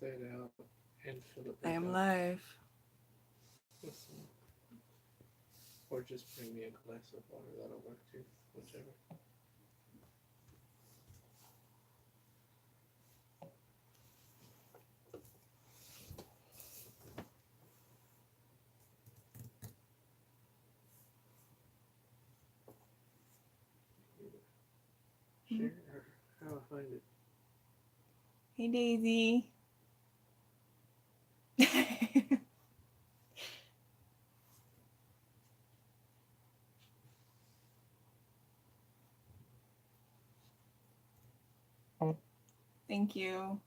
that out and fill it I back am up live. with some, or just bring me a glass of water. That'll work too, whichever. Share or how I find it. Hey, Daisy. Thank you.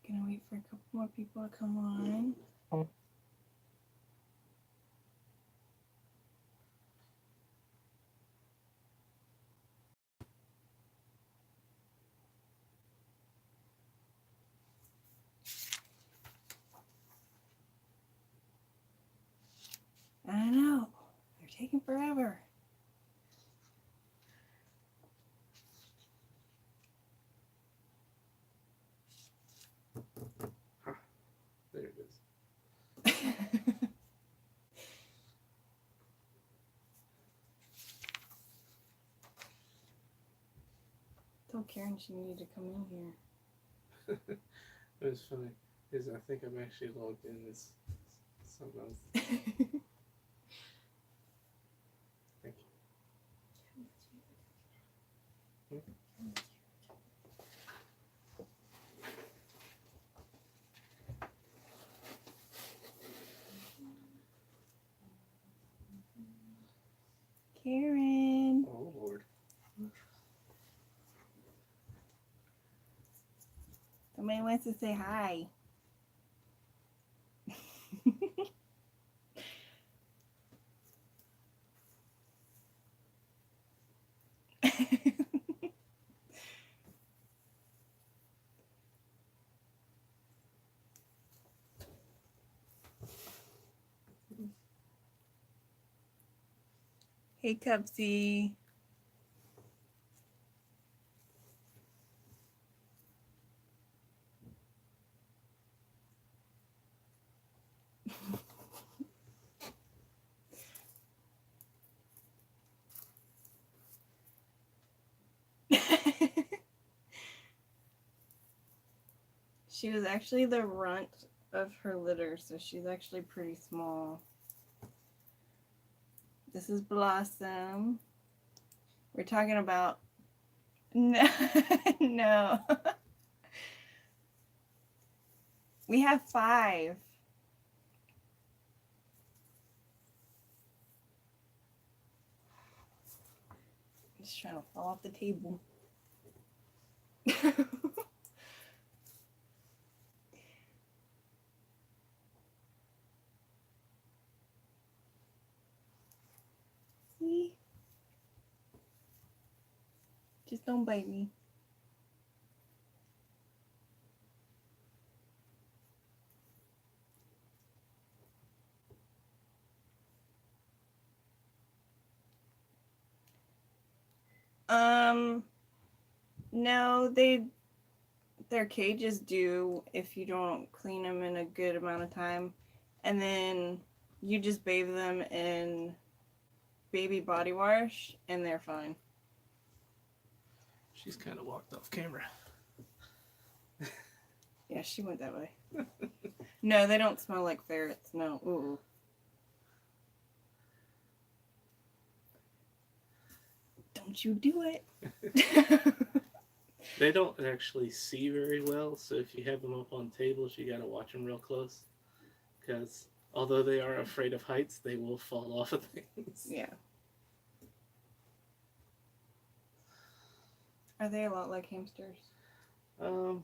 Gonna wait for a couple more people to come on. I know. They're taking forever. Ah, there it is. Told Karen she needed to come in here. It was funny. Is I think I'm actually logged in as something else. Thank you. Karen. Oh Lord. Somebody wants to say hi. Hey, Cubsy. She was actually the runt of her litter, so she's actually pretty small. This is Blossom. We're talking about no, no. We have 5. I'm just trying to fall off the table. See? Just don't bite me. No, their cages do if you don't clean them in a good amount of time, and then you just bathe them in baby body wash, and they're fine. She's kind of walked off camera. Yeah, she went that way. No, they don't smell like ferrets. No. Ooh. Don't you do it. They don't actually see very well, so if you have them up on tables, you got to watch them real close. Because although they are afraid of heights, they will fall off of things. Yeah. Are they a lot like hamsters? Um,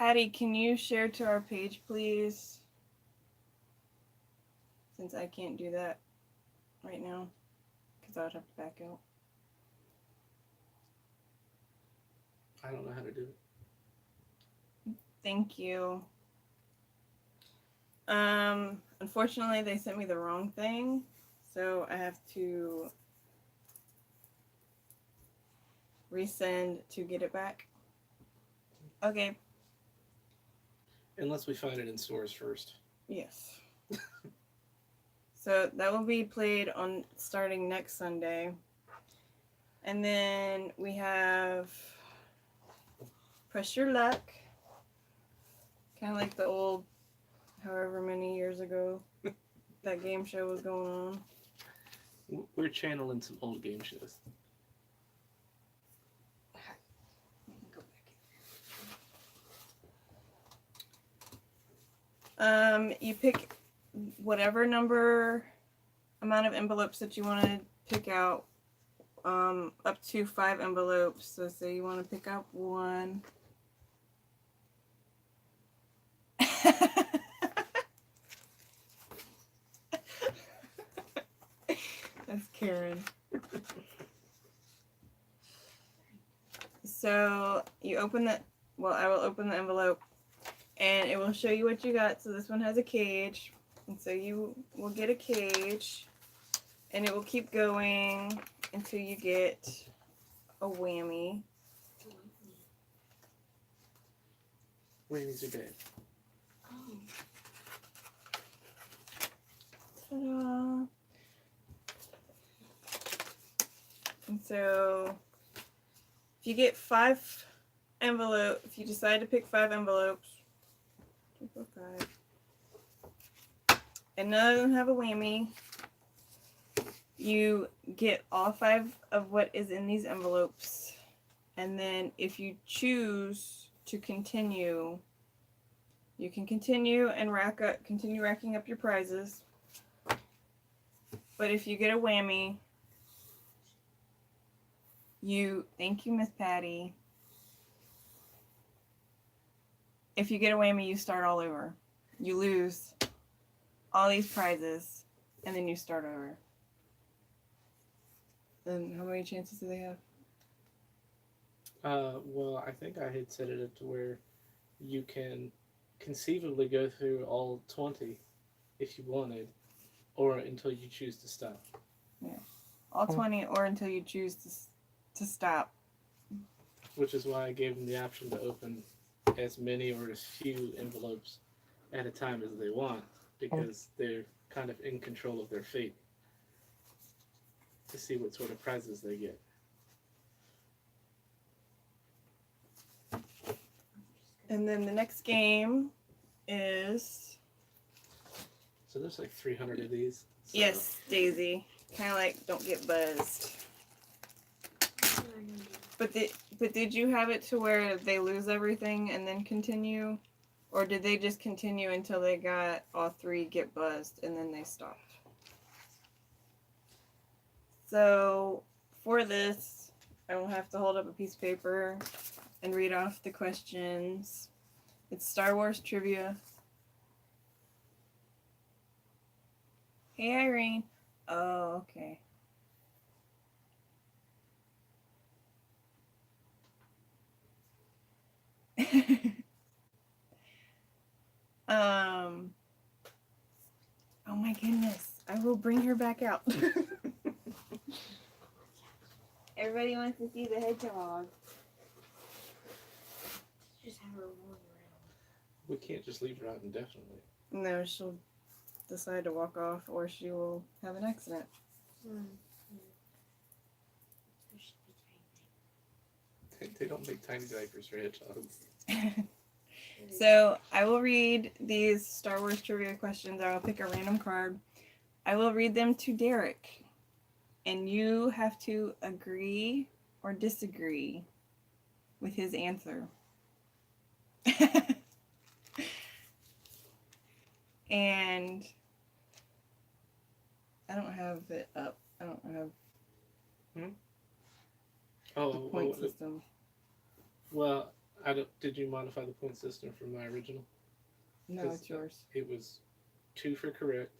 Patty, can you share to our page, please? Since I can't do that right now, because I would have to back out. I don't know how to do it. Thank you. Unfortunately, they sent me the wrong thing, so I have to resend to get it back. Okay. Unless we find it in stores first. Yes. So that will be played on starting next Sunday. And then we have Press Your Luck. Kind of like the old, however many years ago, that game show was going on. We're channeling some old game shows. You pick whatever amount of envelopes that you want to pick out, up to 5 envelopes. So say you want to pick up 1. That's Karen. So you open I will open the envelope and it will show you what you got. So this one has a cage. And so you will get a cage and it will keep going until you get a whammy. Whammies are bad. Oh. Ta-da. And so if you get 5 envelopes, if you decide to pick 5 envelopes, 2, 4, 5, and none of them have a whammy, you get all 5 of what is in these envelopes. And then if you choose to continue, you can continue and continue racking up your prizes. But if you get a whammy, thank you, Miss Patty. If you get a whammy, you start all over. You lose all these prizes, and then you start over. And how many chances do they have? Well, I think I had set it up to where you can conceivably go through all 20 if you wanted, or until you choose to stop. Yeah, all 20, or until you choose to stop. Which is why I gave them the option to open as many or as few envelopes at a time as they want, because they're kind of in control of their fate to see what sort of prizes they get. And then the next game is... So there's like 300 of these. So. Yes, Daisy. Kind of like Don't Get Buzzed. But did you have it to where they lose everything and then continue? Or did they just continue until they got all 3 get buzzed and then they stopped? So for this, I will have to hold up a piece of paper and read off the questions. It's Star Wars trivia. Hey, Irene. Oh, okay. Oh my goodness. I will bring her back out. Everybody wants to see the hedgehog. Just have her roll around. We can't just leave her out indefinitely. No, she'll decide to walk off or she will have an accident. Yeah. They don't make tiny diapers for hedgehogs. So I will read these Star Wars trivia questions. I will pick a random card. I will read them to Derek. And you have to agree or disagree with his answer. And I don't have it up. I don't have the point system. Well, I don't. Did you modify the point system from my original? No, 'Cause it's yours. It was 2 for correct,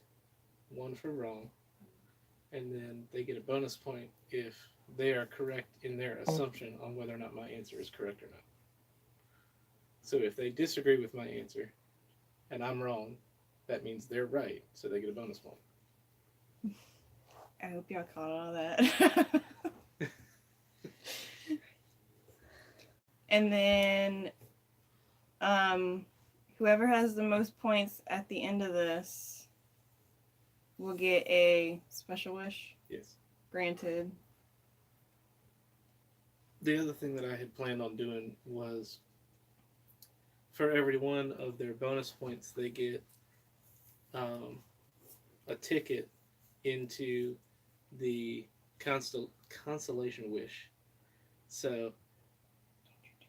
1 for wrong, and then they get a bonus point if they are correct in their assumption on whether or not my answer is correct or not. So if they disagree with my answer and I'm wrong, that means they're right, so they get a bonus point. I hope y'all caught all that. And then whoever has the most points at the end of this will get a special wish Yes. granted. The other thing that I had planned on doing was for every one of their bonus points, they get a ticket into the consolation wish. So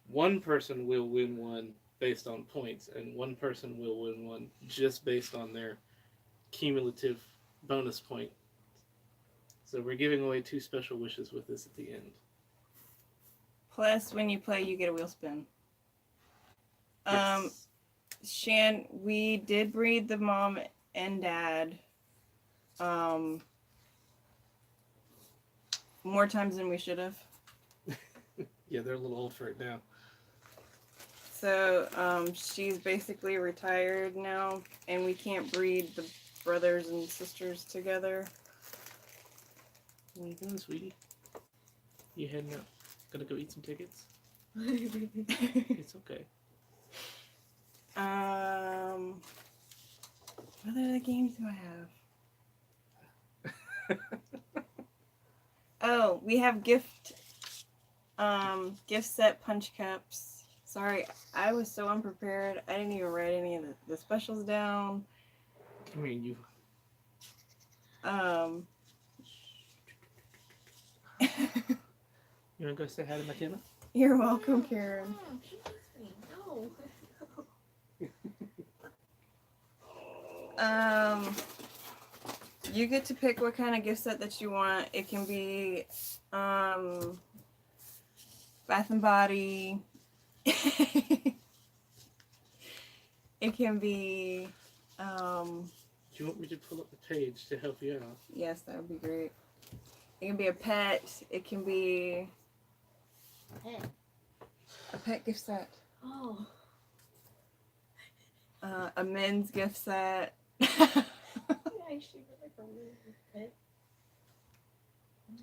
one person will win one based on points, and one person will win one just based on their cumulative bonus point. So we're giving away 2 special wishes with this at the end. Plus, when you play, you get a wheel spin. Yes. Shan, we did breed the mom and dad more times than we should have. Yeah, they're a little old for it now. So she's basically retired now, and we can't breed the brothers and sisters together. Where you going, sweetie? You heading out? Gonna go eat some tickets? It's It's okay. What other games do I have? Oh, we have gift set punch cups. Sorry, I was so unprepared. I didn't even write any of the specials down. I mean, you. You wanna go say hi to McKenna? You're welcome, Karen. No. You get to pick what kind of gift set that you want. It can be Bath and Body. It can be Do you want me to pull up the page to help you out? yes, that would be great. It can be a pet. It can be Hey. a pet gift set. Oh. A men's gift set. I actually really believe it.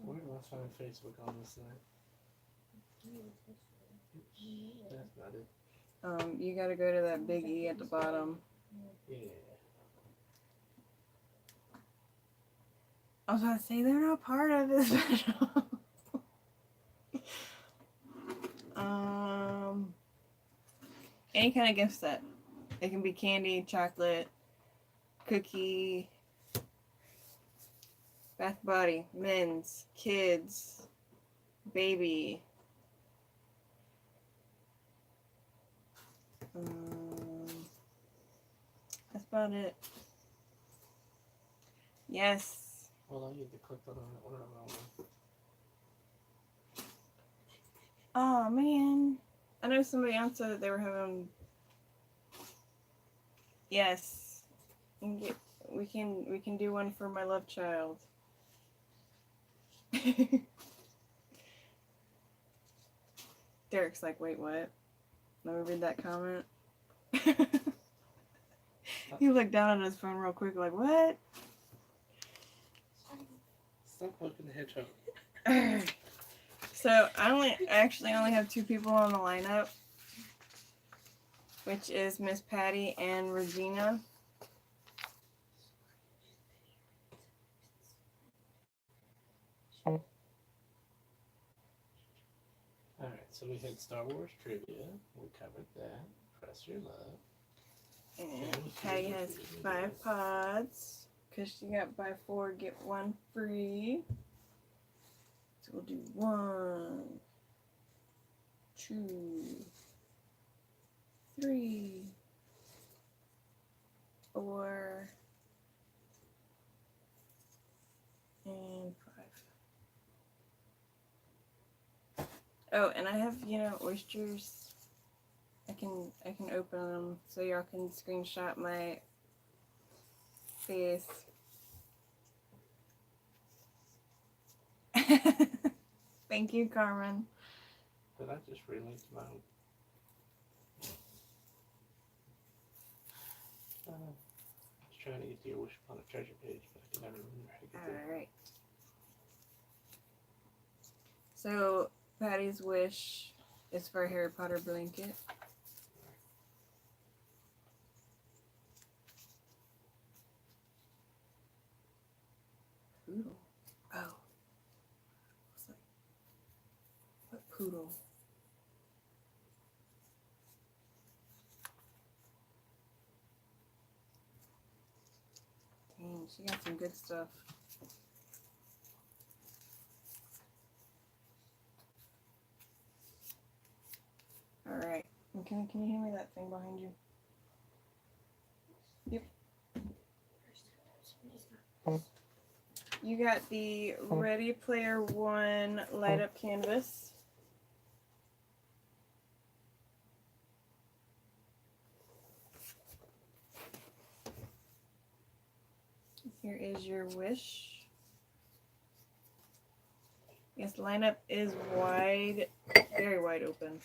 Where do I find Facebook on this night? That's not it. You gotta go to that big E at the bottom. Yeah. I was about to say they're not part of this special. Any kind of gift set. It can be candy, chocolate, cookie, bath body, men's, kids, baby. That's about it. Yes. Well, I need to click on the wrong one. Oh man. I know somebody else said that they were having. Yes. We can do one for my love child. Derek's like, wait, what? Let me read that comment. He looked down at his phone real quick, like, what? Stop poking the hedgehog. So I actually only have 2 people on the lineup, which is Miss Patty and Regina. Alright, so we had Star Wars trivia. We covered that. Press your luck. And Patty has 5 pods because she got buy 4 get 1 free. So we'll do 1, 2, 3, 4, and 5. Oh, and I have, oysters I can open them so y'all can screenshot my face. Thank you, Carmen. Did I just relink my own? I was trying to get to your Wish Upon a Treasure page, but I can never remember how to get there. Alright. So, Patty's wish is for a Harry Potter blanket. Poodle. Oh. What's that? What poodle? Dang, she got some good stuff. Alright. Can you hand me that thing behind you? You got the Ready Player One light up canvas. Here is your wish. Yes, the lineup is wide, very wide open.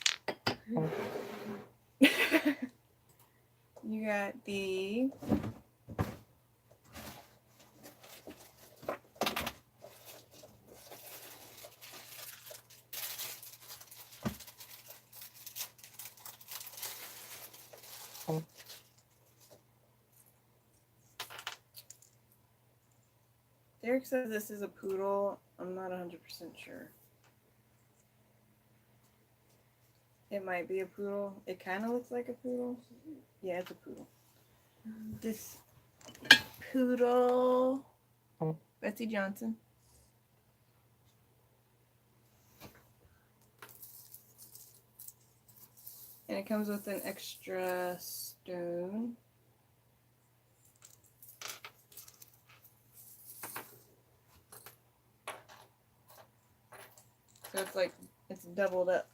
You got the Derek says this is a poodle. I'm not 100% sure. It might be a poodle. It kind of looks like a poodle. Yeah, it's a poodle. This poodle, Betsy Johnson. And it comes with an extra stone. So it's like, it's doubled up.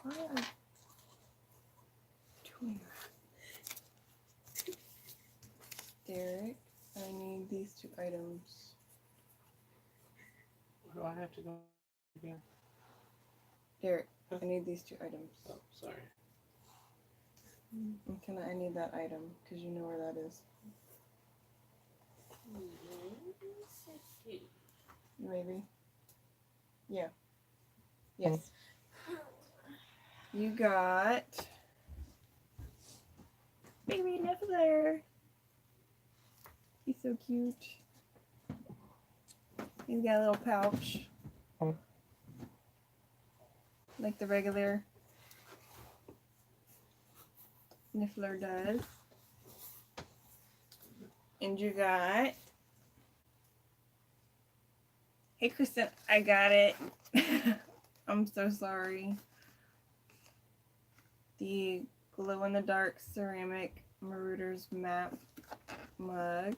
Why are you doing that? Derek, I need these two items. Where do I have to go again? Derek, I need these two items. Oh, sorry. And I need that item, because you know where that is. Maybe. Yeah. Yes. You got baby Niffler. He's so cute. He's got a little pouch. Like the regular Niffler does. And you got, hey Kristen, I got it. I'm so sorry. The glow in the dark ceramic Marauders map mug.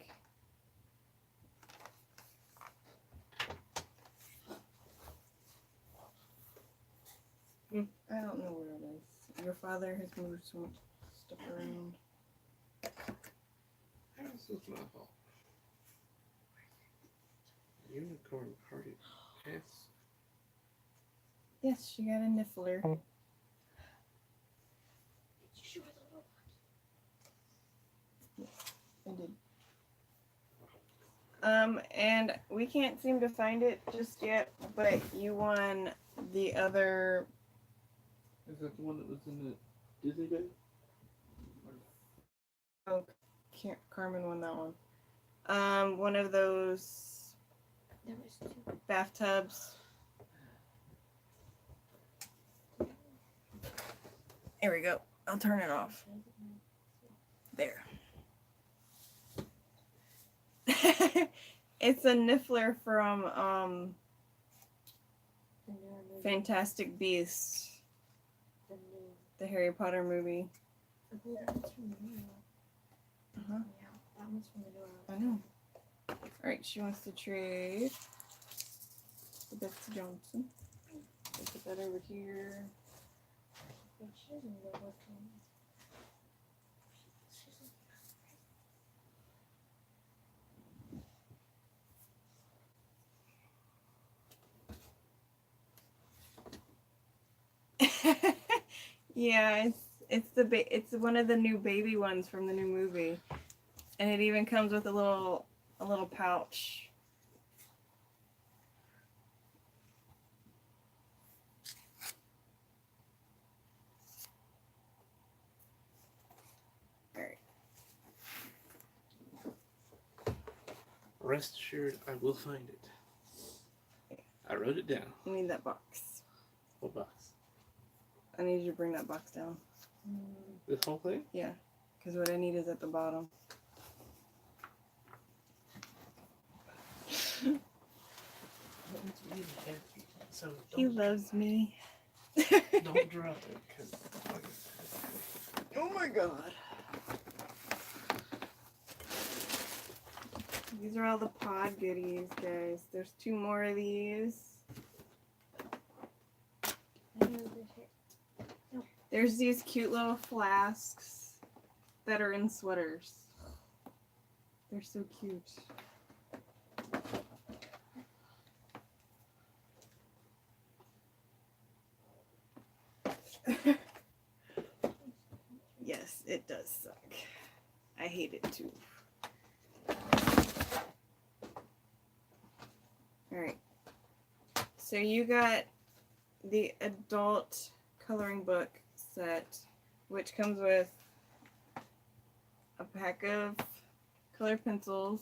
I don't know where it is. Your father has moved some stuff around. How is this my fault? Unicorn party pass. Yes, she got a Niffler. I did. And we can't seem to find it just yet, but you won the other. Is that the one that was in the Disney bag? Oh, Carmen won that one. One of those There was two. bathtubs. There we go. I'll turn it off. There. It's a Niffler from The new movie. Fantastic Beasts, The new. the Harry Potter movie. I believe that one's from the new one. Uh-huh. Yeah, that one's from the new one. I know. Alright, she wants to trade the Betsy Johnson. Put that over here. Yeah, she doesn't know what kind. Yeah, it's one of the new baby ones from the new movie, and it even comes with a little pouch. All right. Rest assured, I will find it. I wrote it down. I need that box. What box? I need you to bring that box down. This whole thing? Yeah, because what I need is at the bottom. So He loves me. don't drop it. 'Cause Oh my god. These are all the pod goodies, guys. There's 2 more of these. I know this here. There's these cute little flasks that are in sweaters. They're so cute. Yes, it does suck. I hate it too. Alright. So you got the adult coloring book set, which comes with a pack of color pencils.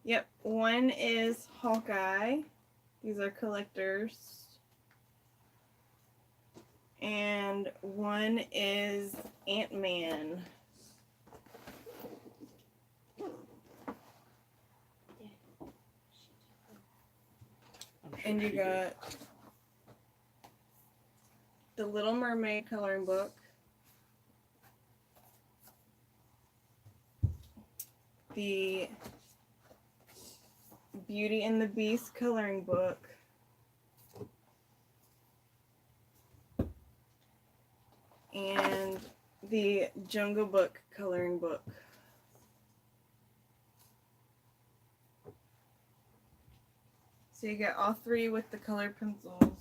Yep, one is Hawkeye. These are collectors. And one is Ant-Man. I'm sure And you she did. got the Little Mermaid coloring book. The Beauty and the Beast coloring book. And the Jungle Book coloring book. So you get all 3 with the color pencils.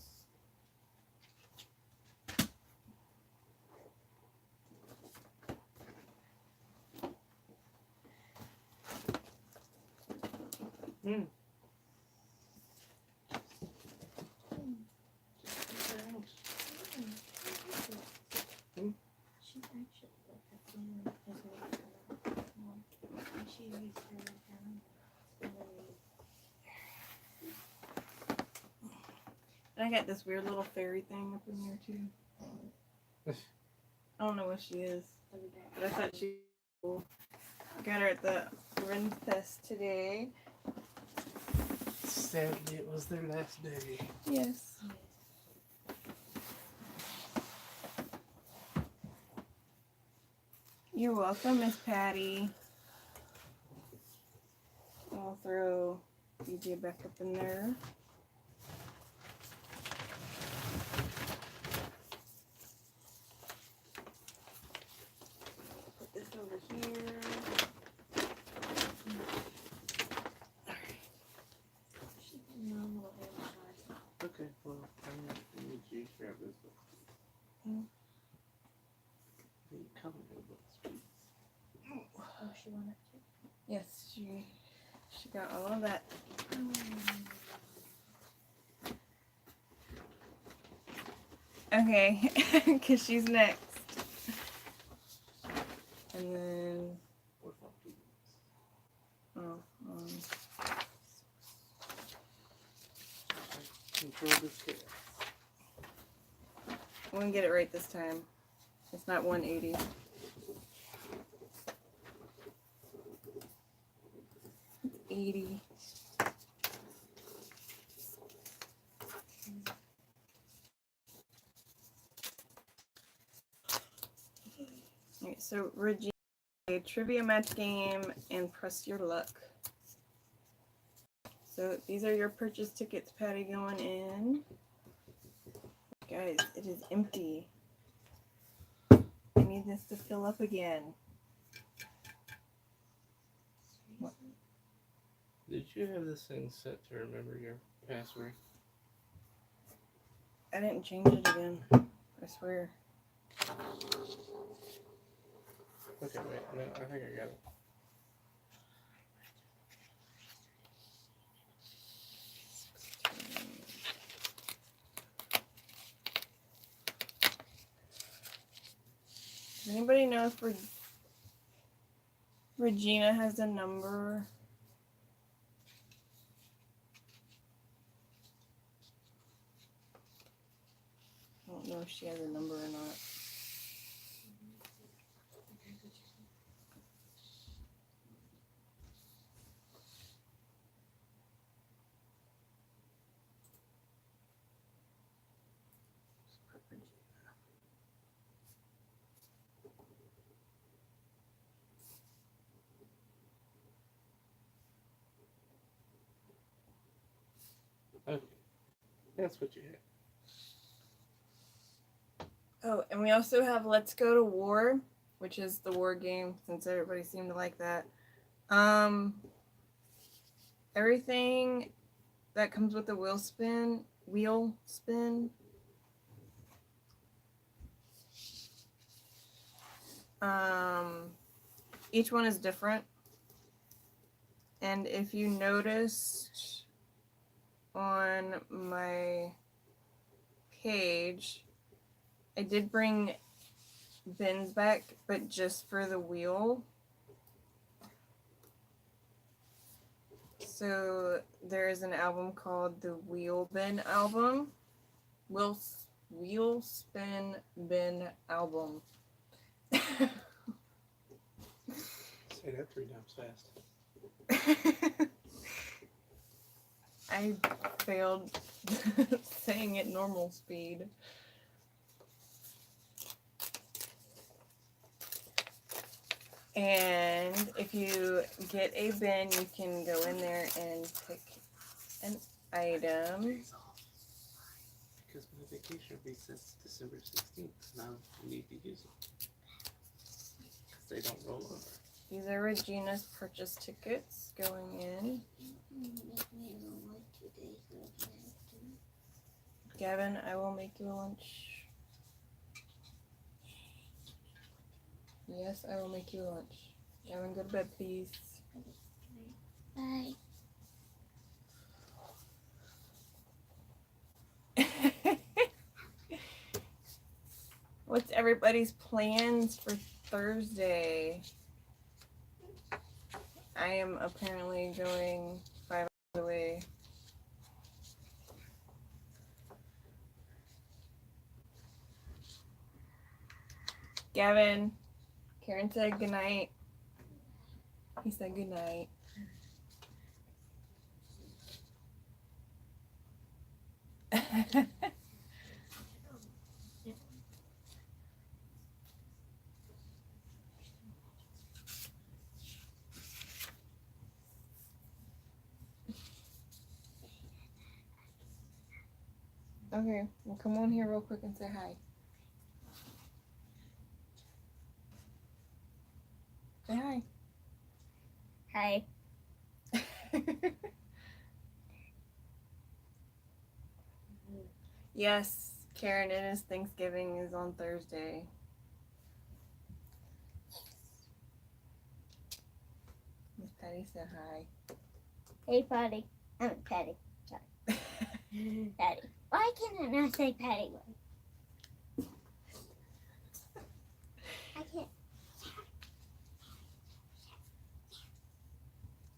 She actually like that thing is like she used to down. And I got this weird little fairy thing up in there too. I don't know what she is, but I thought she was cool. Got her at the Ren Fest today. Sadly, it was their last day. Yes. You're welcome, Miss Patty. I'll throw DJ back up in there. Put this over here. She normal inside. Okay, well, I'm going to need you to grab this book. The coloring books, please. Oh, she wanted to. Yes, she got all of that. Okay, because she's next. And then, What about these? Control this chaos. I'm gonna get it right this time. It's not 180. It's 80. Alright, so Regina, a trivia match game and press your luck. So these are your purchase tickets, Patty, going in. Guys, it is empty. I need this to fill up again. What? Did you have this thing set to remember your password? I didn't change it again. I swear. Okay, wait. No, I think I got it. Does anybody know if Regina has a number? I don't know if she has a number or not. Okay. That's what you had. Oh, and we also have Let's Go to War, which is the war game, since everybody seemed to like that. Everything that comes with the wheel spin. Each one is different. And if you noticed on my page, I did bring bins back, but just for the wheel. So there is an album called the Wheel Bin Album. Wheel Spin Bin Album. Say that 3 times fast. I failed saying it normal speed. And if you get a bin, you can go in there and pick an item. Because my vacation resets December 16th. Now you need to use it. Because they don't roll over. These are Regina's purchase tickets going in. Gavin, I will make you a lunch. Yes, I will make you a lunch. Gavin, go to bed, please. Bye. What's everybody's plans for Thursday? I am apparently going 5 hours away. Gavin, Karen said goodnight. He said goodnight. Okay, well come on here real quick and say hi. Say hi. Hi. Yes, Karen, it is Thanksgiving is on Thursday. Miss Patty said hi. Hey, Patty. I'm Patty. Sorry. Patty. Why can't I not say Patty? I can't.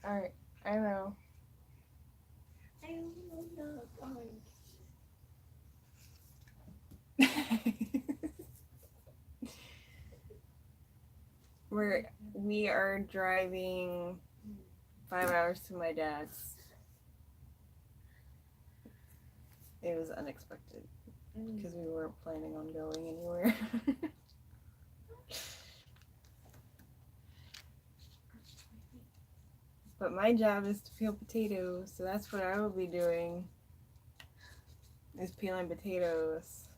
Alright, I know. I don't know. We are driving 5 hours to my dad's. It was unexpected because we weren't planning on going anywhere. But my job is to peel potatoes, so that's what I will be doing. Is peeling potatoes.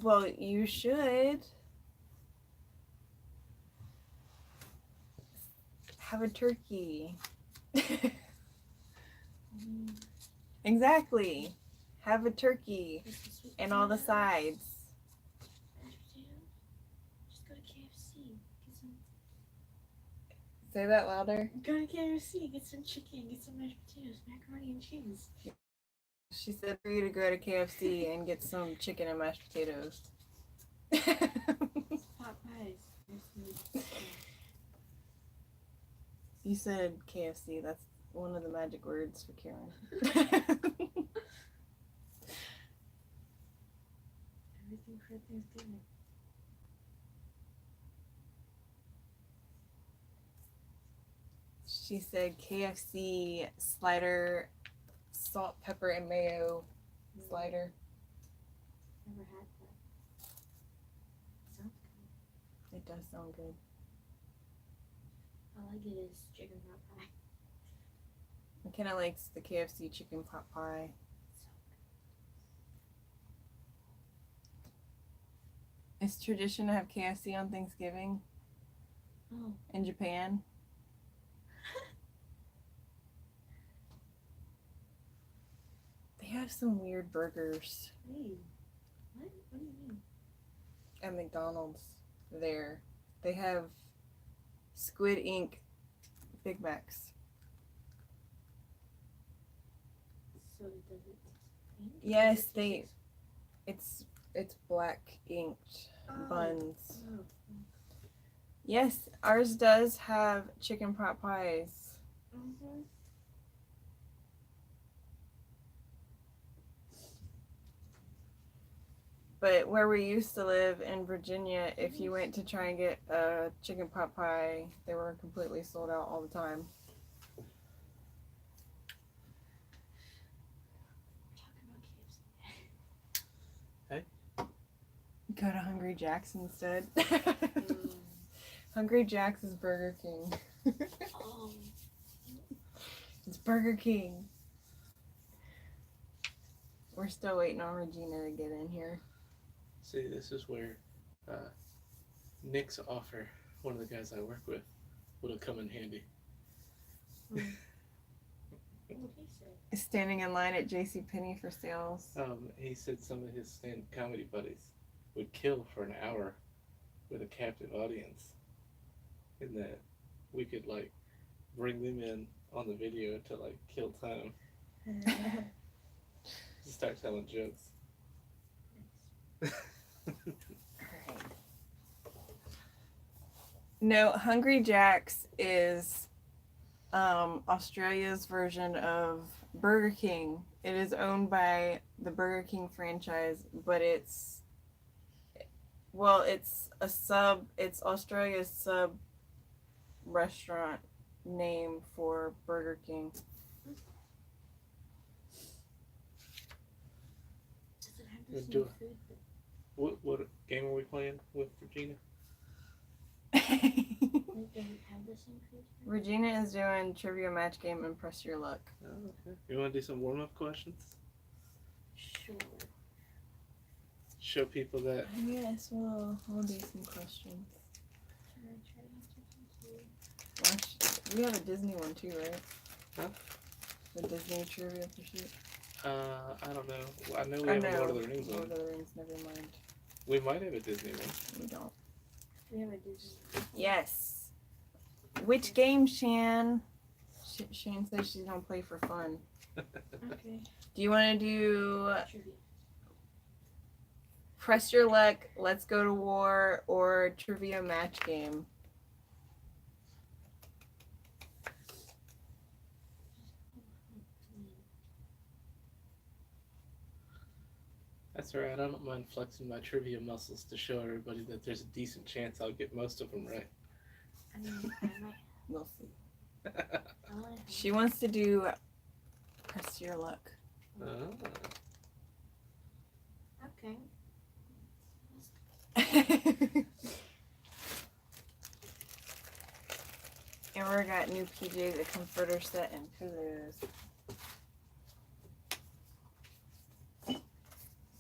Well, you should have a turkey. Exactly. Have a turkey and all the sides. Mashed potatoes? Just go to KFC. Get some. Say that louder. Go to KFC. Get some chicken. Get some mashed potatoes, macaroni and cheese. She said for you to go to KFC and get some chicken and mashed potatoes. Pot pies. You said KFC. That's one of the magic words for Karen. Everything for Thanksgiving. She said KFC slider, salt, pepper, and mayo slider. Never had that. Sounds good. It does sound good. All I get is chicken pot pie. McKenna likes the KFC chicken pot pie. It's tradition to have KFC on Thanksgiving Oh. in Japan. They have some weird burgers Hey. What? What do you mean? at McDonald's there. They have Squid Ink Big Macs. So it doesn't. Yes, it's black inked Oh. buns. Oh. Yes, ours does have chicken pot pies. Mm-hmm. But where we used to live in Virginia, if you went to try and get a chicken pot pie, they were completely sold out all the time. We're talking about KFC. Go to Hungry Jack's instead. Mm. Hungry Jack's is Burger King. Oh. It's Burger King. We're still waiting on Regina to get in here. See, this is where Nick's offer, one of the guys I work with, would have come in handy. What did he say? Standing in line at JCPenney for sales. He said some of his stand comedy buddies would kill for an hour with a captive audience, and that we could like bring them in on the video to like kill time, to start telling jokes. Alright. No, Hungry Jack's is Australia's version of Burger King. It is owned by the Burger King franchise, but it's Australia's sub restaurant name for Burger King. Does it have the We'll same do it. food? What game are we playing with Regina? Like, does it have the same food? Regina is doing trivia match game and press your luck. Oh, okay. You want to do some warm up questions? Sure. Show people that. Yes, we'll do some questions. Should I try to answer some too? We have a Disney one too, right? Huh? The Disney trivia pursuit. I don't know. I know we have a Lord of the Rings Lord one. of the Rings, never mind. We might have a Disney one. We don't. We have a Disney. Yes. Which game, Shan? Shan says she's gonna play for fun. Okay. Do you want to do Trivia. Press Your Luck, Let's Go to War, or Trivia Match Game? That's alright. I don't mind flexing my trivia muscles to show everybody that there's a decent chance I'll get most of them right. I mean, I might. We'll see. I want to. She wants to do Press Your Luck. Okay. Trevor got new PJs, a comforter set, and pillows.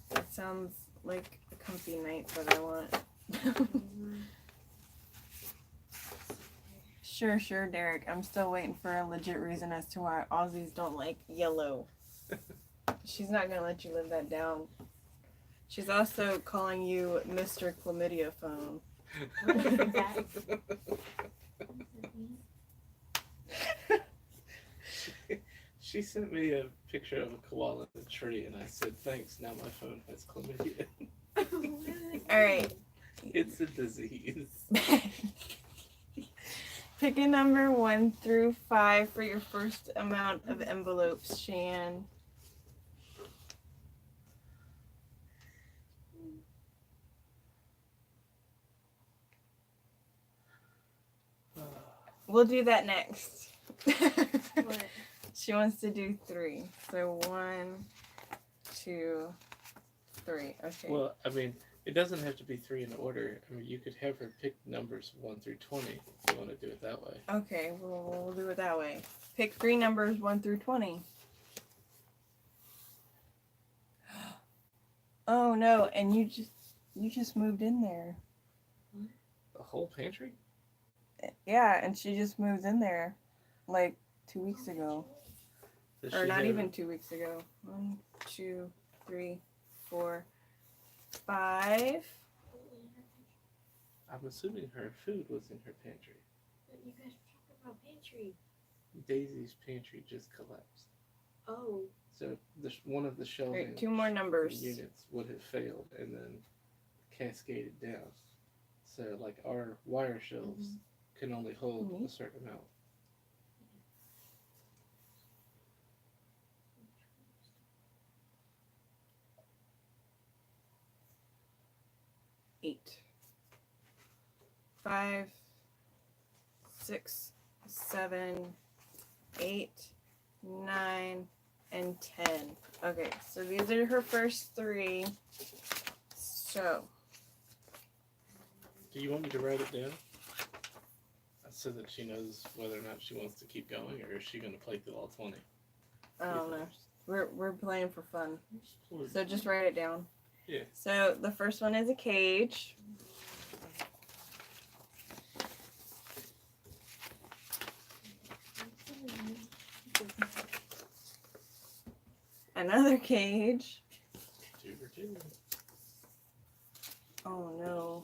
That sounds like a comfy night that I want. Sure, Derek. I'm still waiting for a legit reason as to why Aussies don't like yellow. She's not gonna let you live that down. She's also calling you Mr. Chlamydia phone. What is that? She sent me a picture of a koala in a tree, and I said, "Thanks. Now my phone has chlamydia." All right. It's a disease. Pick a number 1 through 5 for your first amount of envelopes, Shan. We'll do that next. What? She wants to do 3. So 1, 2, 3. Okay. Well, I mean, it doesn't have to be 3 in order. I mean, you could have her pick numbers 1 through 20 if you want to do it that way. Okay, we'll do it that way. Pick 3 numbers 1 through 20. Oh no, and you just moved in there. The whole pantry? Yeah, and she just moved in there like 2 weeks ago. Does Or she not have- even 2 weeks ago. 1, 2, 3, 4, 5. I'm assuming her food was in her pantry. But you guys were talking about pantry. Daisy's pantry just collapsed. Oh. So one of the shelving Alright, 2 more numbers. units would have failed and then cascaded down. So like our wire shelves can only hold Mhm. a certain amount. Eight. 5, 6, 7, 8, 9, and 10. Okay, so these are her first 3. So, Do you want me to write it down? So that she knows whether or not she wants to keep going, or is she going to play through all 20? I don't know. We're playing for fun. Or- So just write it down. Yeah. So the first one is a cage. Another cage. 2 for 2. Oh no.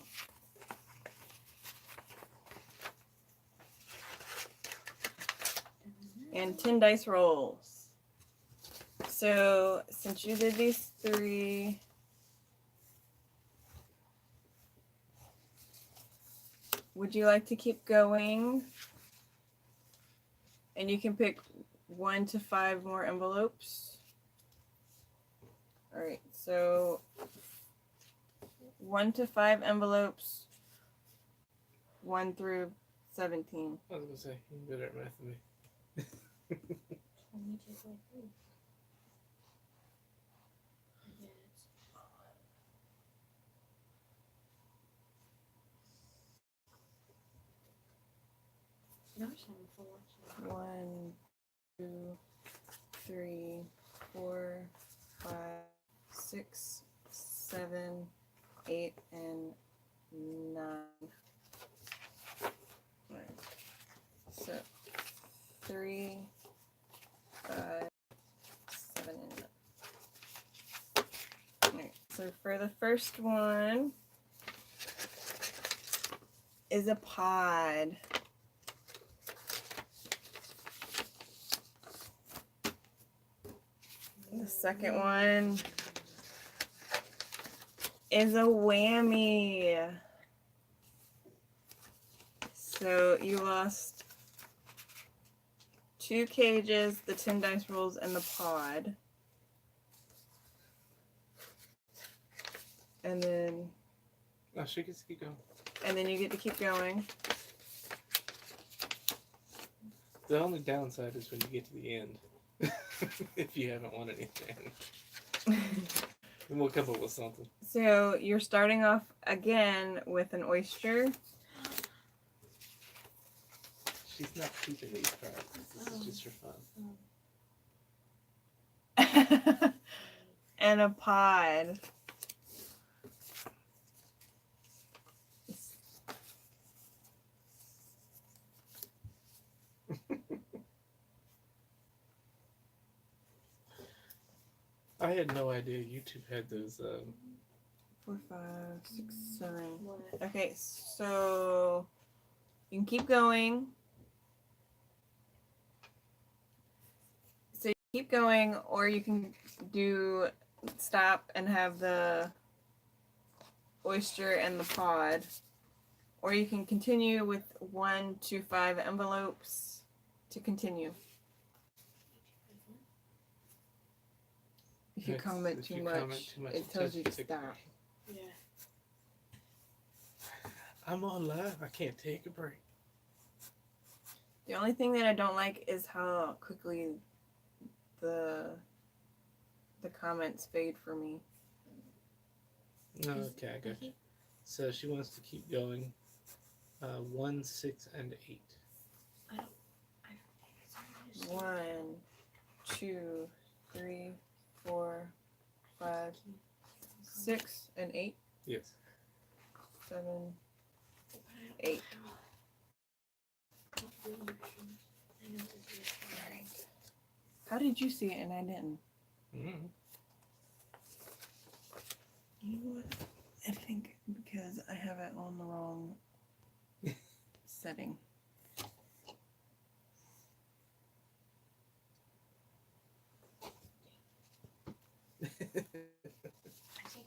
And 10 dice rolls. So since you did these 3, would you like to keep going? And you can pick 1 to 5 more envelopes. All right, so 1 to 5 envelopes, 1 through 17. I was going to say, you're better at math than me. Let me just like this. I guess. No, I'm just having fun watching. 1, 2, 3, 4, 5, 6, 7, 8, and 9. Right. So 3, 5, 7, and 9. Alright, so for the first one is a pod. The second one is a whammy. So you lost 2 cages, the 10 dice rolls, and the pod. And then Oh, she gets to keep going. you get to keep going. The only downside is when you get to the end. If you haven't won anything. Then we'll come up with something. So you're starting off again with an oyster. She's not keeping these cards. This is just for fun. And a pod. I had no idea YouTube had those. 4, 5, 6, 7. What? Okay, so you can keep going. So you keep going, or you can do stop and have the oyster and the pod, or you can continue with 1 to 5 envelopes to continue. If you It's- comment if too you much, comment too much, it tells you to take a stop. break. Yeah. I'm on live. I can't take a break. The only thing that I don't like is how quickly the comments fade for me. No, okay, I got you. So she wants to keep going. 1, 6, and 8. 1, 2, 3, 4, 5, 6, and 8. Yes. 7, 8. Alright. How did you see it and I didn't? Mm-hmm. You know what? I think because I have it on the wrong setting. I think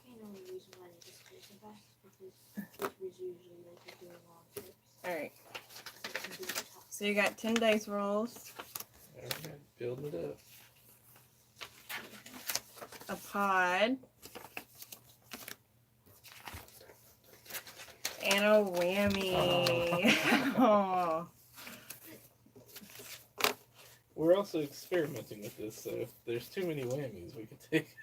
I know the reason why they just take the best because it was usually like you're doing long trips. Alright. So it can be tough. So you got 10 dice rolls, Okay, building it up. a pod, and a whammy. Oh. We're also experimenting with this, so if there's too many whammies, we can take.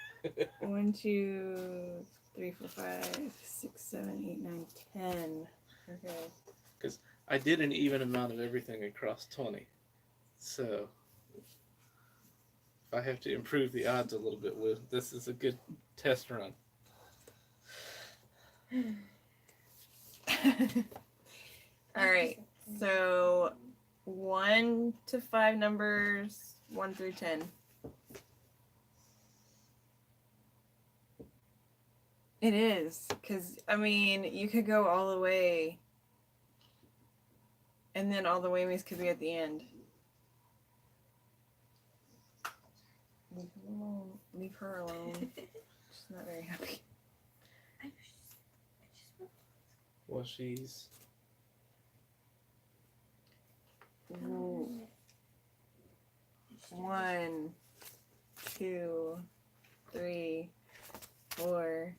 1, 2, 3, 4, 5, 6, 7, 8, 9, 10. Okay. I did an even amount of everything across 20. So if I have to improve the odds a little bit, this is a good test run. Alright. So 1 to 5 numbers, 1 through 10. It is, because, I mean, you could go all the way, and then all the whammies could be at the end. Leave her alone. Leave her alone. She's not very happy. Well, she's. Ooh. 1, 2, 3, 4,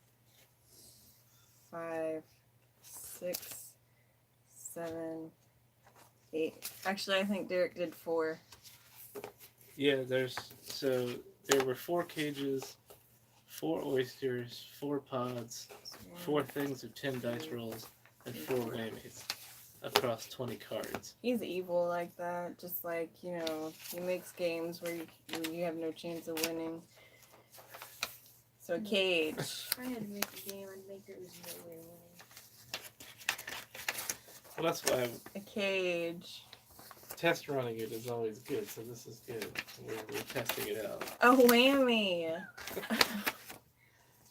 5, 6, 7, 8. Actually, I think Derek did 4. Yeah, there were 4 cages, 4 oysters, 4 pods, 4 things of 10 dice rolls, and 4 whammies across 20 cards. He's evil like that. Just like, you know, he makes games where you have no chance of winning. So, cage. If I had to make a game, I'd make it was no way winning. Well, that's why A cage. test running it is always good, so this is good. We're testing it out. A whammy.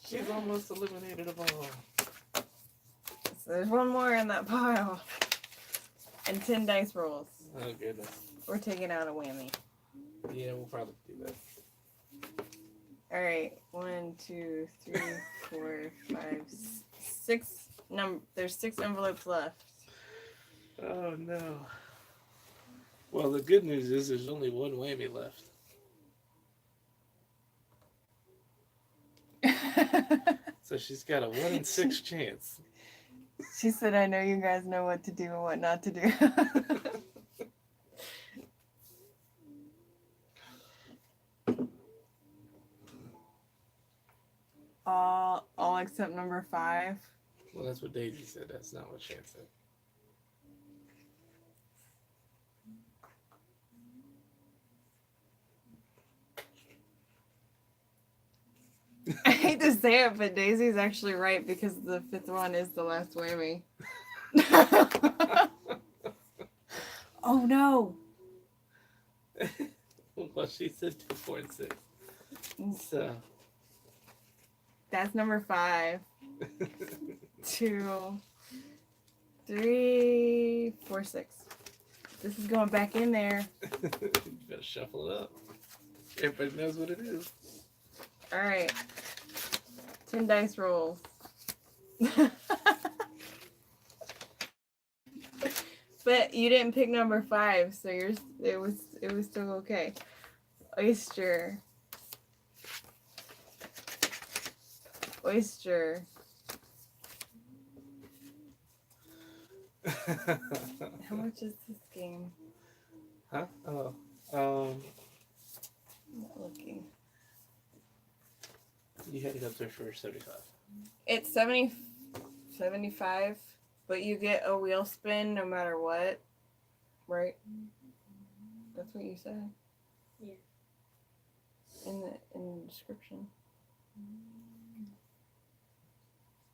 She's almost eliminated them all. So there's one more in that pile. And 10 dice rolls. Oh, goodness. We're taking out a whammy. Yeah, we'll probably do that. Alright. 1, 2, 3, 4, 5, 6. There's 6 envelopes left. Oh, no. Well, the good news is there's only 1 whammy left. So she's got a 1 in 6 chance. She said, I know you guys know what to do and what not to do. all except number 5. Well, that's what Daisy said. That's not what Shan said. hate to say it, but Daisy's actually right because the fifth one is the last whammy. Oh no! Well, she said 2, 4, and 6. So. That's number 5. 2, 3, 4, 6. This is going back in there. You better shuffle it up. Everybody knows what it is. Alright. 10 dice rolls. But you didn't pick number 5, so it was still okay. Oyster. Oyster. How much is this game? Huh? Oh. I'm not looking. You had it up there for 75. It's 75, but you get a wheel spin no matter what, right? That's what you said. Yeah. In the description.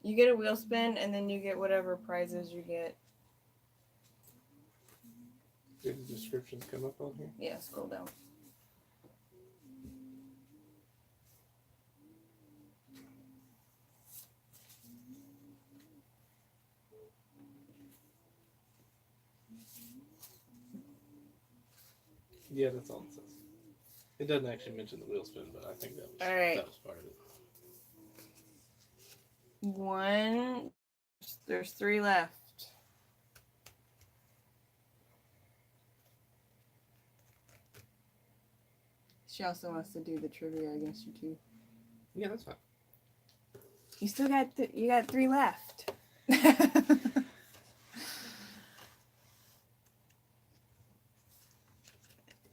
You get a wheel spin, and then you get whatever prizes you get. Did the descriptions come up on here? Yeah, scroll down. Yeah, that's all it says. It doesn't actually mention the wheel spin, but I think that was Alright. that was part of it. 1. There's 3 left. She also wants to do the trivia against you too. Yeah, that's fine. You still got you got 3 left.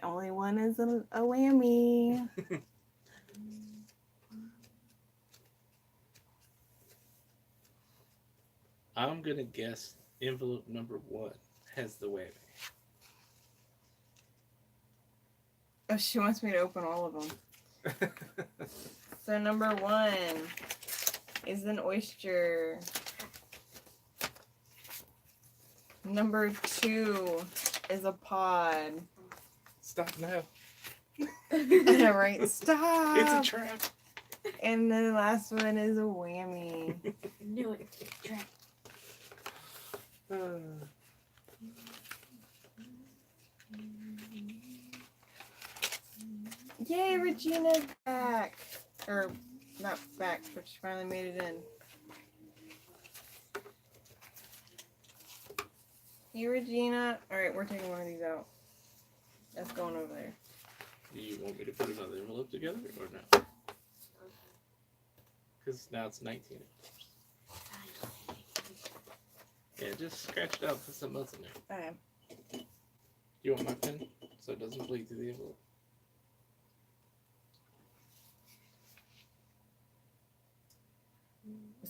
Only one is a whammy. I'm gonna guess envelope number 1 has the whammy. Oh, she wants me to open all of them. So number 1 is an oyster. Number 2 is a pod. Stop now. Alright, stop. It's a trap. And the last one is a whammy. Knew it. Trap. Yay, Regina's back. Or, not back, but she finally made it in. Hey, Regina. Alright, we're taking one of these out. That's going over there. Do you want me to put another envelope together or no? Because now it's 19 envelopes. Yeah, just scratch it out, put something else in there. Okay. You want my pen so it doesn't bleed through the envelope?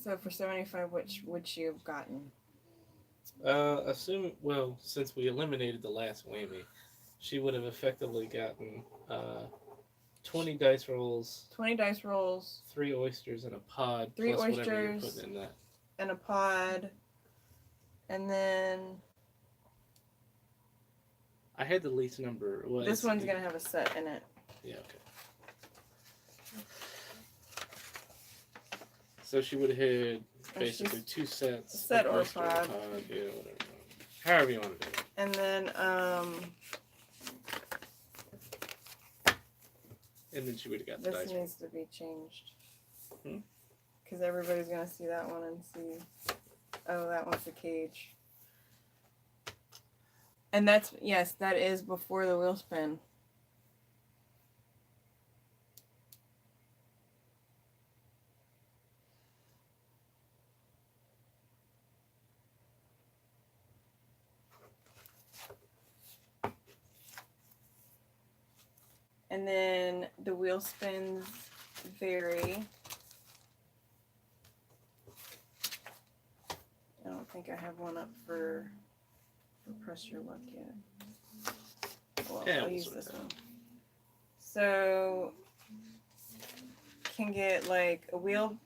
So for 75, which would she have gotten? Well, since we eliminated the last whammy, she would have effectively gotten 20 dice rolls, 20 dice rolls, 3 oysters, and a pod. 3 plus whatever you're oysters. putting in that. and a pod, and then I had the least number. Well, this one's gonna have a set in it. Yeah, okay. So she would have had basically 2 sets. Set an or oyster, a pod. Yeah, whatever. However you want to do it. And then And then she would have got the this dice. needs to be changed. Hmm? Because everybody's gonna see that one and see, oh, that one's the cage. And that's, yes, that is before the wheel spin. And then the wheel spins vary. I don't think I have one up for Press Your Luck yet. Well, Yeah, I'll we'll use sort this that one. out. So can get like a wheel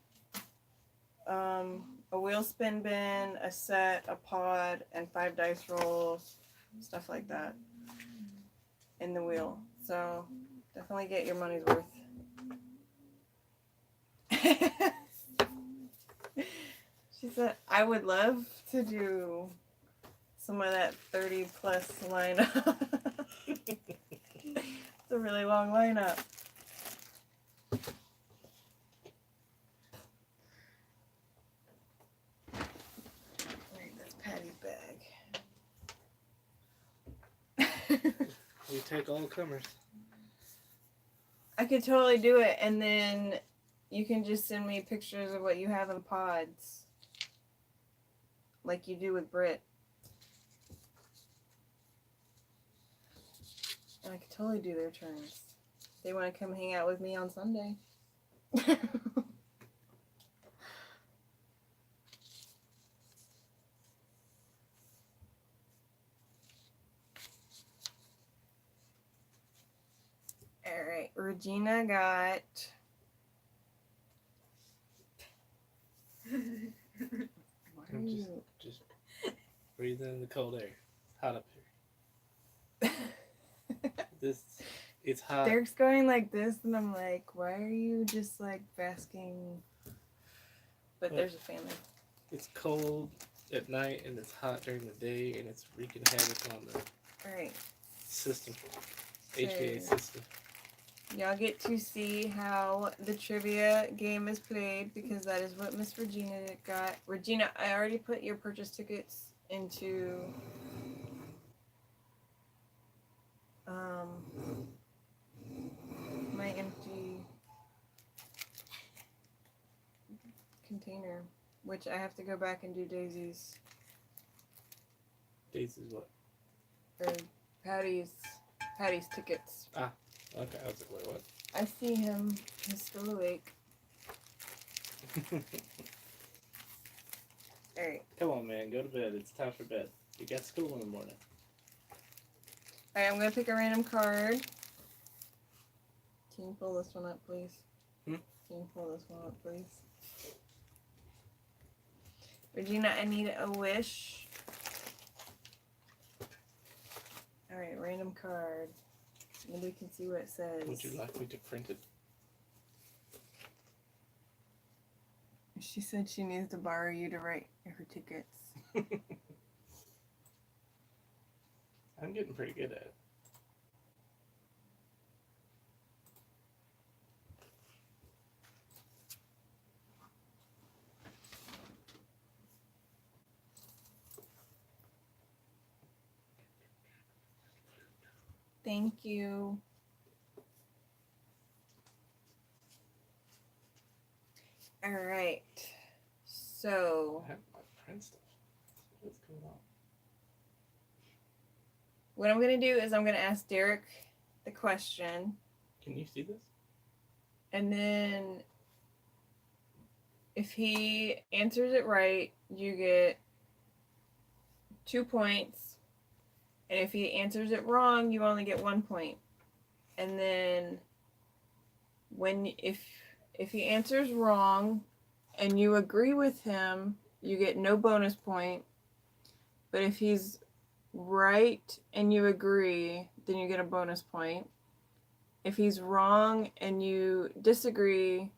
spin bin, a set, a pod, and 5 dice rolls, stuff like that in the wheel. So definitely get your money's worth. She said, I would love to do some of that 30 plus lineup. It's a really long lineup. Right, that's Patty's bag. We take all comers. I could totally do it, and then you can just send me pictures of what you have in pods. Like you do with Brit. And I could totally do their turns. They want to come hang out with me on Sunday. Alright, Regina got... Why are you... Just breathe in the cold air. It's hot up here. It's hot. Derek's going like this, and I'm like, why are you just like basking? But there's a family. It's cold at night and it's hot during the day, and it's wreaking havoc on the Alright. system, HVA system. Y'all get to see how the trivia game is played, because that is what Miss Regina got. Regina, I already put your purchase tickets into my empty container, which I have to go back and do Daisy's what? or Patty's tickets. Okay, I was like, wait, what? I see him. He's still awake. Alright. Come on, man, go to bed. It's time for bed. You got school in the morning. Alright, I'm gonna pick a random card. Can you pull this one up, please? Hmm? Can you pull this one up, please? Regina, I need a wish. Alright, random card. And we can see what it says. Would you like me to print it? She said she needs to borrow you to write her tickets. I'm getting pretty good at it. Thank you. All right. So, I have my print stuff. What's going on? what I'm going to do is I'm going to ask Derek the question, Can you see this? and then if he answers it right, you get 2 points. And if he answers it wrong, you only get 1 point. And then if he answers wrong and you agree with him, you get no bonus point. But if he's right and you agree, then you get a bonus point. If he's wrong and you disagree,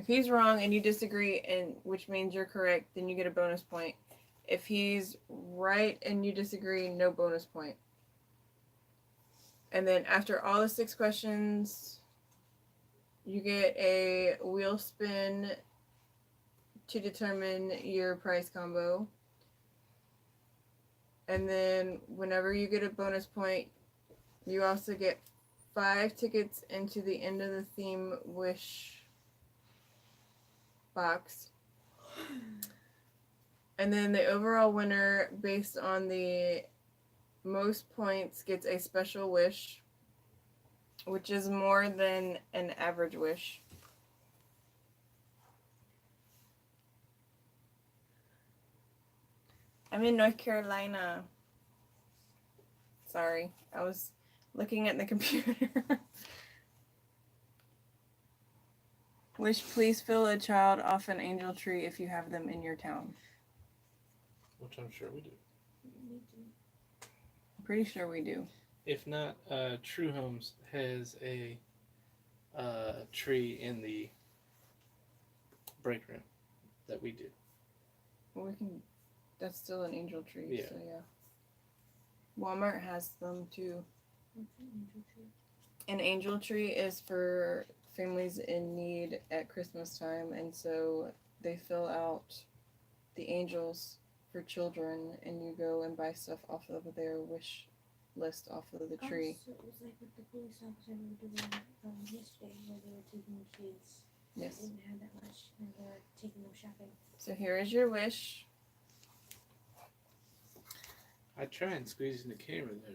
and which means you're correct, then you get a bonus point. If he's right and you disagree, no bonus point. And then after all the 6 questions, you get a wheel spin to determine your prize combo. And then whenever you get a bonus point, you also get 5 tickets into the end of the theme wish box. And then the overall winner, based on the most points, gets a special wish, which is more than an average wish. I'm in North Carolina. Sorry, I was Looking at the computer. Wish, please fill a child off an angel tree if you have them in your town. Which I'm sure we do. I'm pretty sure we do. If not, True Homes has a tree in the break room that we do. Well, we can. That's still an angel tree. Yeah. So yeah. Walmart has them too. What's an angel tree? An angel tree is for families in need at Christmas time, and so they fill out the angels for children, and you go and buy stuff off of their wish list off of the tree. So it was like what the police officer were doing yesterday, where they were taking the kids. Yes. They didn't have that much, and they were taking them shopping. So here is your wish. I try and squeeze in the camera there,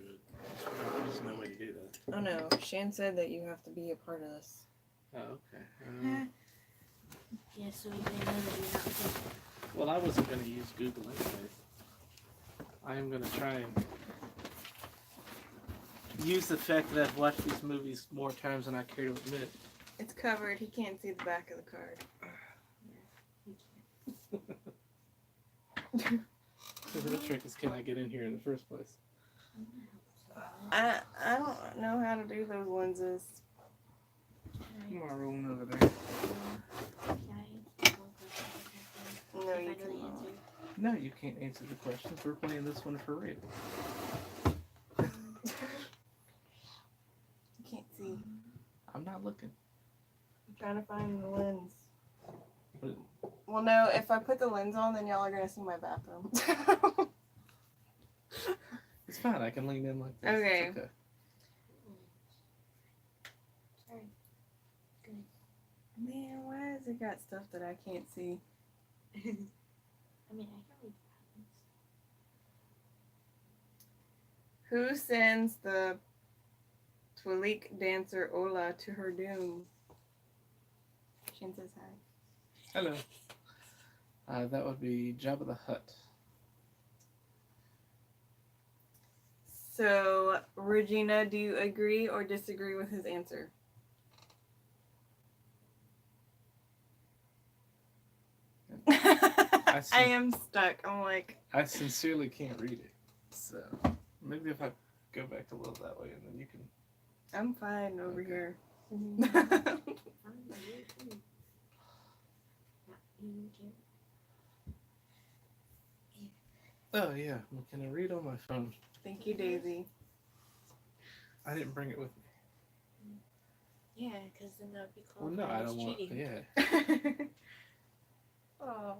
but there's no way to do that. Oh no, Shan said that you have to be a part of this. Oh, okay. Yeah, so they know that you're not thinking. Well, I wasn't going to use Google anyway. I am going to try and use the fact that I've watched these movies more times than I care to admit. It's covered. He can't see the back of the card. So the trick is, can I get in here in the first place? I don't know how to do those lenses. Come on, rolling over there. No, If I you know the cannot. answer. No, you can't answer the questions. We're playing this one for real. You can't see. I'm not looking. I'm trying to find the lens. But Well, no, if I put the lens on, then y'all are going to see my bathroom. it's fine. I can lean in like this. Okay. It's okay. Sorry. Good. Man, why has it got stuff that I can't see? I mean, I can read Who sends the Twalik dancer Ola to her doom? Shin says hi. Hello. That would be Jabba the Hutt. So, Regina, do you agree or disagree with his answer? I see. am stuck. I'm like, I sincerely can't read it. So maybe if I go back a little that way and then you can. I'm fine over Okay. here. Oh, yeah. Well, can I read on my phone? Thank you, Daisy. I didn't bring it with me. Yeah, because then that would be Well, called no, I don't want. cheating. Yeah. Oh.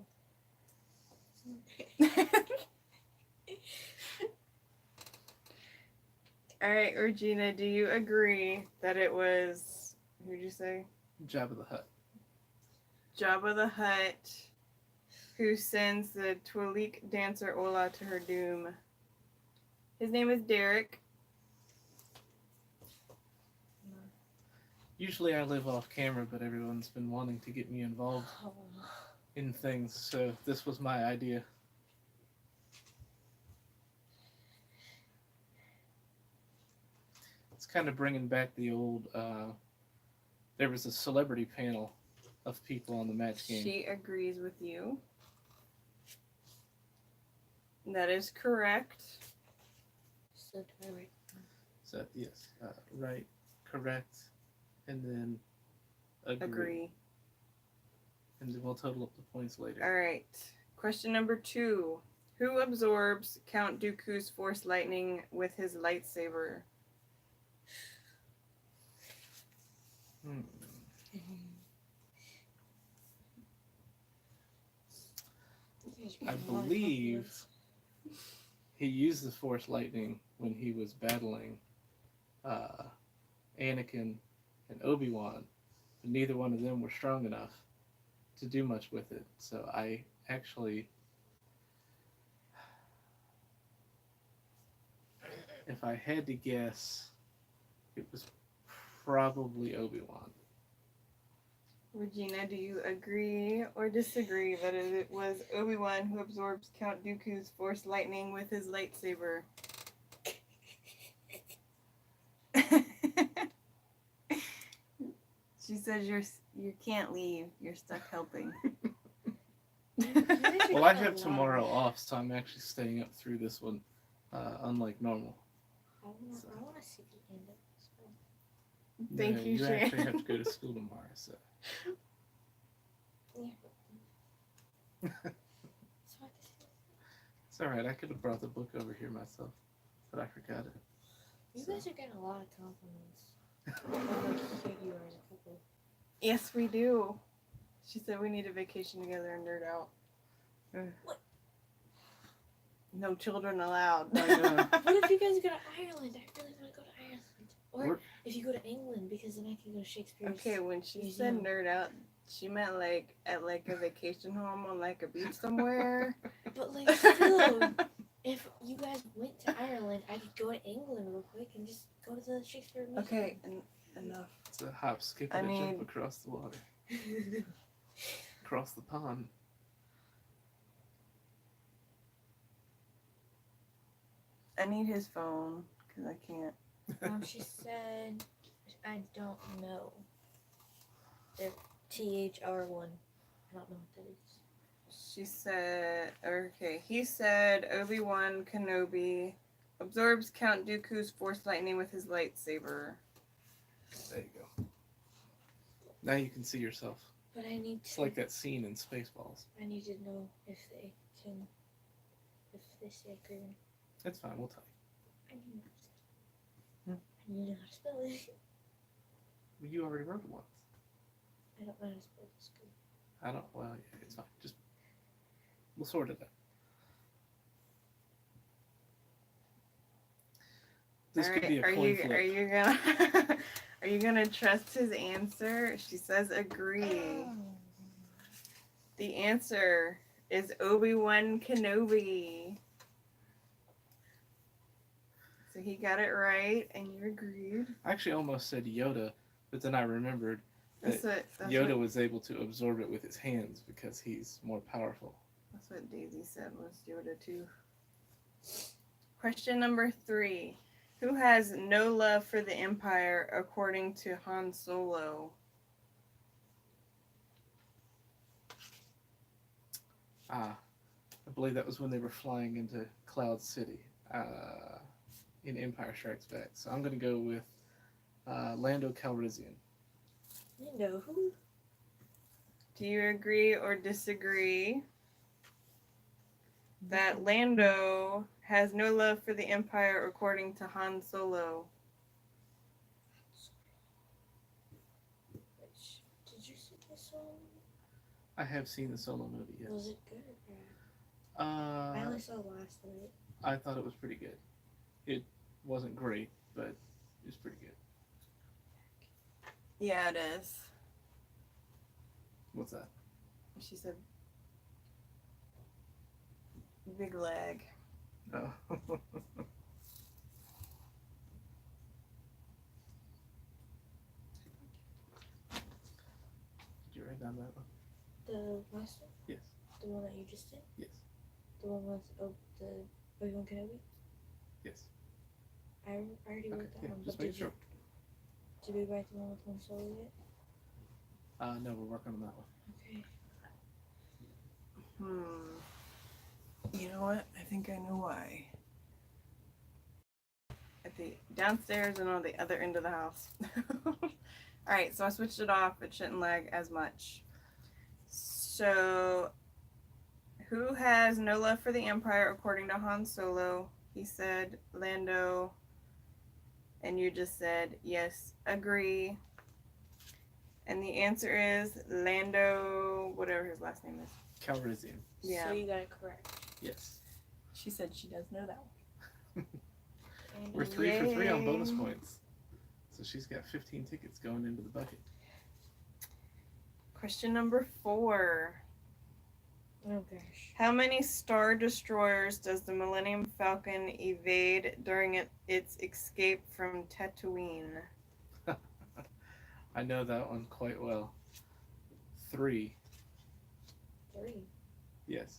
All right, Regina, do you agree that it was, who'd you say? Jabba the Hutt. Jabba the Hutt, who sends the Twalik dancer Ola to her doom? His name is Derek. Usually I live off camera, but everyone's been wanting to get me involved Oh. in things, so this was my idea. It's kind of bringing back the old. There was a celebrity panel of people on the match game. She agrees with you. That is correct. So do I write? So yes, right, correct, and then Agree. and then we'll total up the points later. All right. Question number 2. Who absorbs Count Dooku's Force Lightning with his lightsaber? I believe he used the Force Lightning when he was battling Anakin and Obi-Wan, but neither one of them were strong enough to do much with it. So I actually, if I had to guess, it was probably Obi-Wan. Regina, do you agree or disagree that it was Obi-Wan who absorbs Count Dooku's Force Lightning with his lightsaber? She says you can't leave. You're stuck helping. Well, I have tomorrow off, so I'm actually staying up through this one, unlike normal. I wanna see the end of this one. Thank you, You Shan. actually have to go to school tomorrow, so. Yeah. So I guess It's alright, I could have brought the book over here myself, but I forgot it. you guys are getting a lot of compliments. How cute you are as a couple. Yes, we do. She said we need a vacation together and nerd out. What? No children allowed. I know. What if you guys go to Ireland? I really want to go to Ireland. Or We're- if you go to England, because then I can go to Shakespeare's. Okay, when she said Museum. nerd out, she meant like at like a vacation home on like a beach somewhere. But like still, if you guys went to Ireland, I could go to England real quick and just go to the Shakespeare Museum. Okay, enough. It's a hop, skip, I and a mean- jump across the water, across the pond. I need his phone because I can't. She said, I don't know. The THR1. I don't know what that is. She said, okay, he said Obi-Wan Kenobi absorbs Count Dooku's Force lightning with his lightsaber. There you go. Now you can see yourself. But I need It's to. like that scene in Spaceballs. I need to know if they can. If they say agree. That's fine, we'll tell I need to know how to spell it. you. You already wrote it once. I don't know how to spell this good. I don't, well, yeah, it's fine. Just, we'll sort it out. This All could right, be a coin flip. Are you gonna are you gonna trust his answer? She says agree. The answer is Obi-Wan Kenobi. So he got it right, and you agreed. I actually almost said Yoda, but then I remembered That's what Yoda was able to absorb it with his hands because he's more powerful. That's what Daisy said was Yoda too. Question number 3. Who has no love for the Empire according to Han Solo? I believe that was when they were flying into Cloud City in Empire Strikes Back. So I'm going to go with Lando Calrissian. Lando, who? Do you agree or disagree that Lando has no love for the Empire according to Han Solo? Which, did you see this one? I have seen the Solo movie, yes. Was it good or bad? I only saw last night. I thought it was pretty good. It wasn't great, but it was pretty good. Yeah, it is. What's that? She said big leg. Oh. Did you write down that one? The last one? Yes. The one that you just did? Yes. The one with the Obi-Wan Kenobi? Yes. I already wrote Okay, that yeah, one. just But make sure. did we write the one with Han Solo yet? No, we're working on that one. Okay. You know what? I think I know why. At the downstairs and on the other end of the house. Alright, so I switched it off. It shouldn't lag as much. So, who has no love for the Empire according to Han Solo? He said Lando. And you just said, yes, agree. And the answer is Lando, whatever his last name is. Calrissian. Yeah. So you got it correct. Yes. She said she does know that one. And We're 3 for 3 on bonus Yay. points. So she's got 15 tickets going into the bucket. Question number 4. oh gosh. How many Star Destroyers does the Millennium Falcon evade during its escape from Tatooine? I know that one quite well. 3. 3. Yes.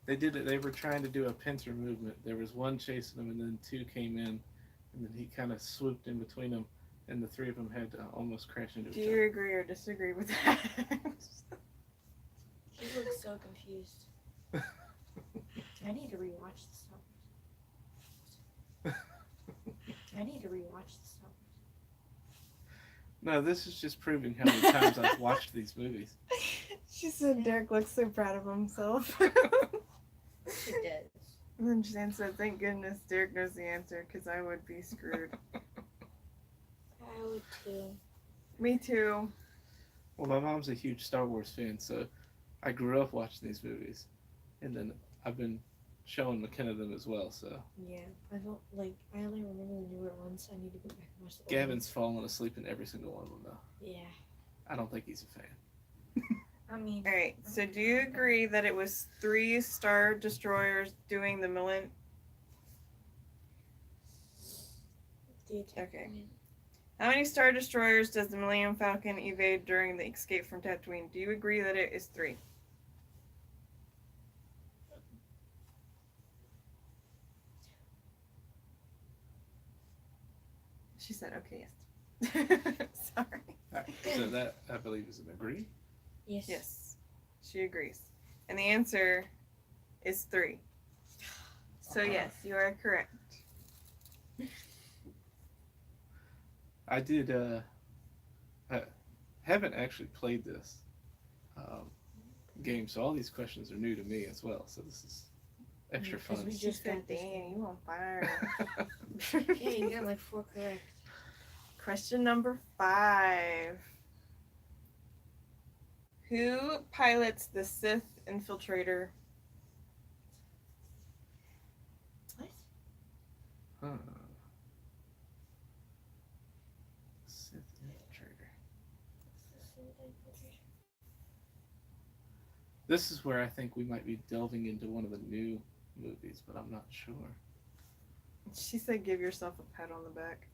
They did it. They were trying to do a pincer movement. There was one chasing them, and then 2 came in, and then he kind of swooped in between them and the three of them had to almost crash into Do each you other. agree or disagree with that? He looks so confused. I need to rewatch the Star Wars. I need to rewatch the Star Wars. No, this is just proving how many times I've watched these movies. She said Derek looks so proud of himself. He does. And then Jan said, thank goodness Derek knows the answer because I would be screwed. I would too. Me too. Well, my mom's a huge Star Wars fan, so I grew up watching these movies, and then I've been showing McKenna them as well. So Yeah, I don't like. I only remember the newer ones. I need to go back and watch the old Gavin's ones. fallen asleep in every single one of them, though. Yeah, I don't think he's a fan. I mean, Alright, so do you agree that it was 3 Star Destroyers doing the the attack. Okay. How many Star Destroyers does the Millennium Falcon evade during the escape from Tatooine? Do you agree that it is 3? She said, okay, yes. Sorry. Alright, so that, I believe, is an agree. Yes. Yes, she agrees. And the answer is 3. So yes, you are correct. I did, I haven't actually played this game, so all these questions are new to me as well, so this is extra Because fun. we She just said, got this dang, you on fire. Yeah, you got like 4 correct. Question number 5. Who pilots the Sith infiltrator? What? Huh. Sith Infiltrator. This is where I think we might be delving into one of the new movies, but I'm not sure. She said, give yourself a pat on the back.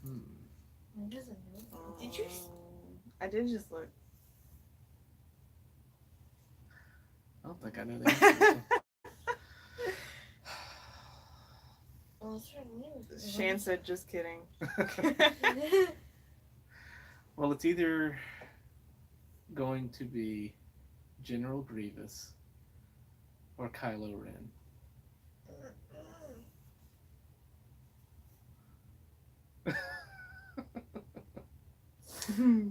It doesn't know. Did you? I did just look. I don't think I know the answer. Well, it's her name. Shan said, just kidding. Well, it's either going to be General Grievous or Kylo Ren.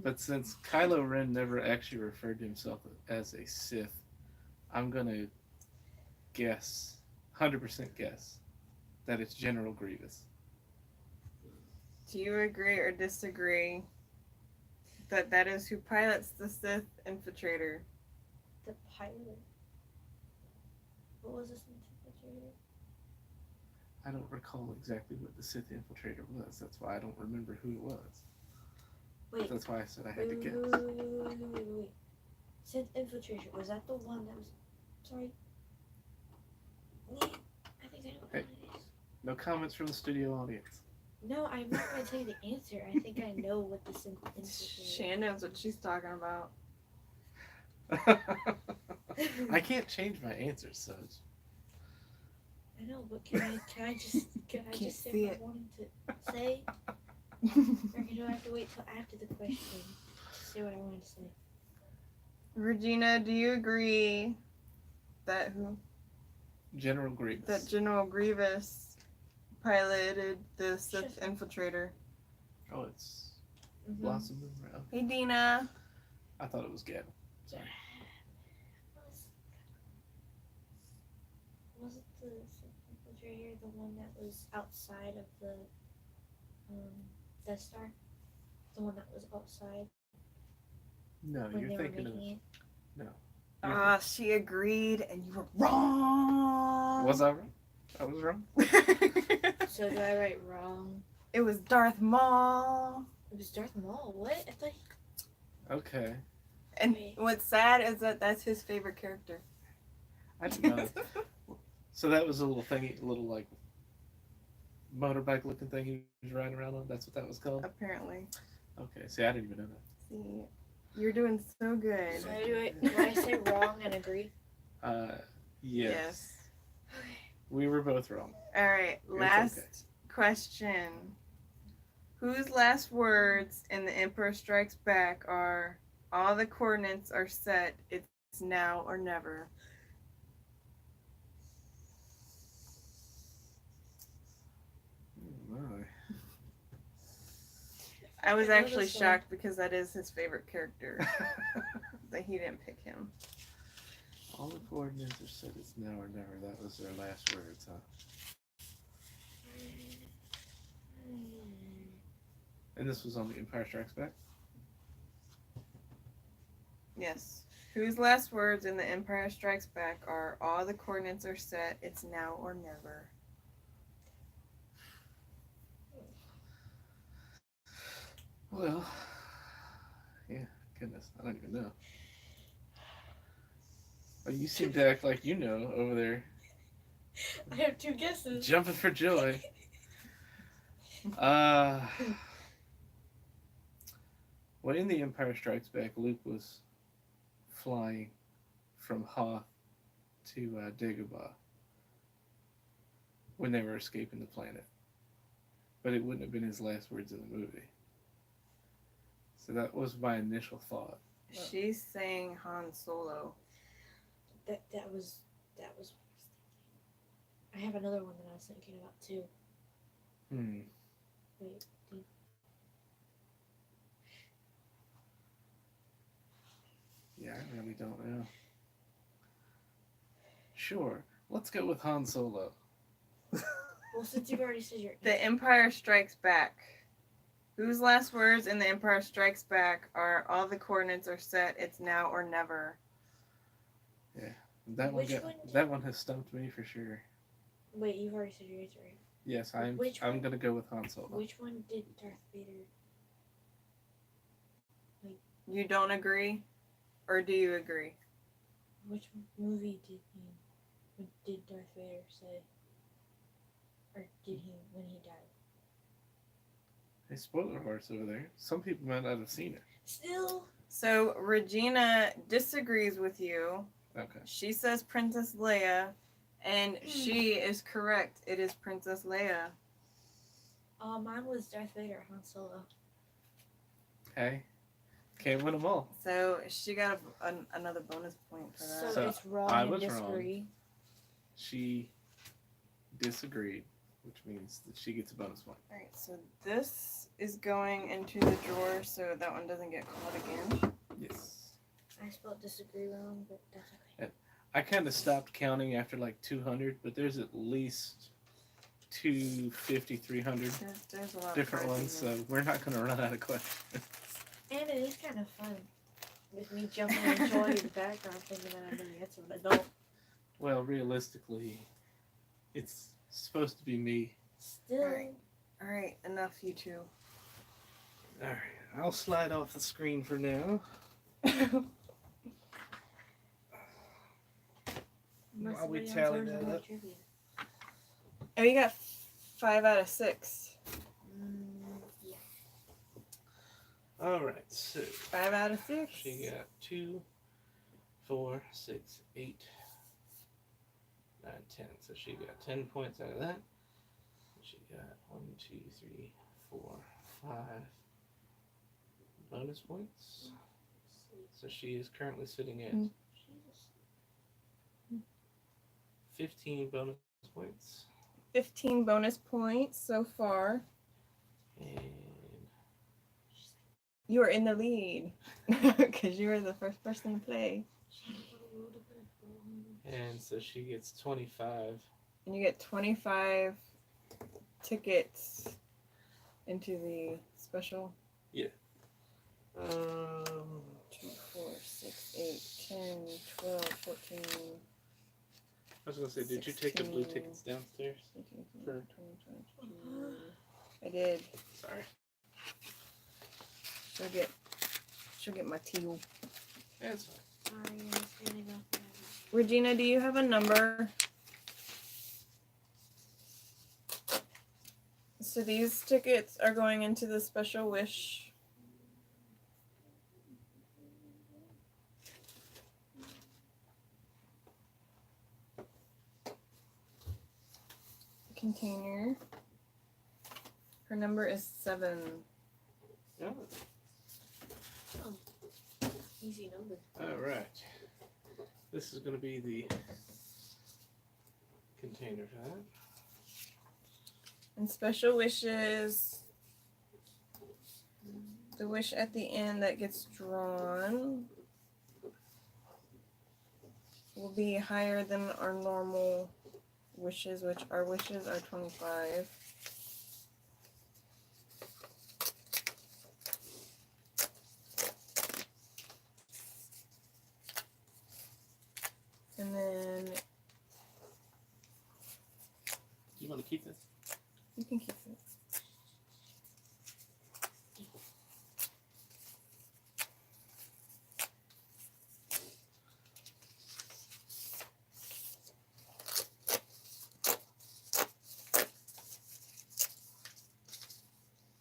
But since Kylo Ren never actually referred to himself as a Sith, I'm gonna guess, 100% guess, that it's General Grievous. Do you agree or disagree that that is who pilots the Sith infiltrator? The pilot. What was this infiltrator? I don't recall exactly what the Sith Infiltrator was. That's why I don't remember who it was. Wait. That's why I said I had to Wait, guess. wait. Sith infiltrator. Was that the one that was? Sorry. Yeah, I think I know what Hey. it is. No comments from the studio audience. No, I'm not going to tell you the answer. I think I know what the infiltrator is. Shan knows what she's talking about. I can't change my answers, so it's... I know, but can I just Can't say see what it. I wanted to say? Or do I have to wait till after the question to say what I wanted to say? Regina, do you agree that General Grievous. that General Grievous piloted the Sith infiltrator? Oh, it's Mm-hmm. Blossom Monroe. Hey, Dina. I thought it was Gavin. Sorry. Wasn't the infiltrator the one that was outside of the Death Star? The one that was outside No, when you're they were thinking of... making No. Ah, she agreed, and you were wrong. Was I wrong? I was wrong? it. So do I write wrong? It was Darth Maul. It was Darth Maul. What? I thought. Okay. And Wait. what's sad is that that's his favorite character. I didn't know that. So that was a little thingy, a little like motorbike looking thing he was riding around on? That's what that was called? Apparently. Okay, see, I didn't even know that. See, you're doing so good. So do I say wrong and agree? Yes. We were both wrong. All right, It's last okay. question. Whose last words in The Emperor Strikes Back are, all the coordinates are set, it's now or never? Oh my. I was I know actually this one. shocked because that is his favorite character. That he didn't pick him. All the coordinates are set. It's now or never. That was their last words, huh? And this was on The Empire Strikes Back? Yes. Whose last words in The Empire Strikes Back are, all the coordinates are set, it's now or never? Well, yeah, goodness, I don't even know. Oh, you seem to act like you know over there, I have 2 guesses. jumping for joy. Well, in The Empire Strikes Back, Luke was flying from Hoth to Dagobah when they were escaping the planet. But it wouldn't have been his last words in the movie. So that was my initial thought. She's saying Han Solo. That was what I was thinking. I have another one that I was thinking about too. Wait, Yeah, I really don't know. Sure, let's go with Han Solo. well, since you've already said your The Empire Strikes Back. Whose last words in The Empire Strikes Back are, all the coordinates are set, it's now or never? That Which one, one that one has stumped me for sure. Wait, you've already said your answer, right? Yes, Which I'm one? gonna go with Han Solo. Which one did Darth Vader? You don't agree? Or do you agree? Which movie did Darth Vader say? Or did he when he died? Hey, spoiler alerts over there. Some people might not have seen it. Still. So Regina disagrees with you. Okay. She says Princess Leia, and she is correct. It is Princess Leia. Mine was Darth Vader, Han Solo. Hey, can't win them all. So she got another bonus point for that. So it's wrong I and was disagree. wrong. She disagreed, which means that she gets a bonus point. Alright, so this is going into the drawer so that one doesn't get caught again. Yes. I spelled disagree wrong, but that's okay. I kind of stopped counting after like 200, but there's at least 250, 300 There's a lot different of cards ones, in there. so we're not going to run out of questions. And it is kind of fun with me jumping and enjoying in the background thinking that I'm going to answer an adult. Well, realistically, it's supposed to be me. Still. Alright, enough you two. Alright, I'll slide off the screen for now. Unless While we somebody else tally learns that about up. trivia. And we got 5 out of 6. Yeah. Alright, so 5 out of 6. she got 2, 4, 6, 8, 9, 10. So she got 10 points out of that. She got 1, 2, 3, 4, 5 bonus points. So she is currently sitting at 15 bonus points. 15 bonus points so far. And You are in the lead because you were the first person to play. so she gets 25. And you get 25 tickets into the special. 2, 4, 6, 8, 10, 12, 14. I was gonna say, did you take the blue 16. tickets downstairs? 18, For- 20, 22. I did. Sorry. She'll get my teal. That's fine. Sorry, I was getting off that. Regina, do you have a number? So these tickets are going into the special wish. Container. Her number is 7. Yeah. Easy number. All right. This is going to be the container for that. And special wishes. The wish at the end that gets drawn will be higher than our normal wishes, which our wishes are 25. And then Do you want to keep this? you can keep it.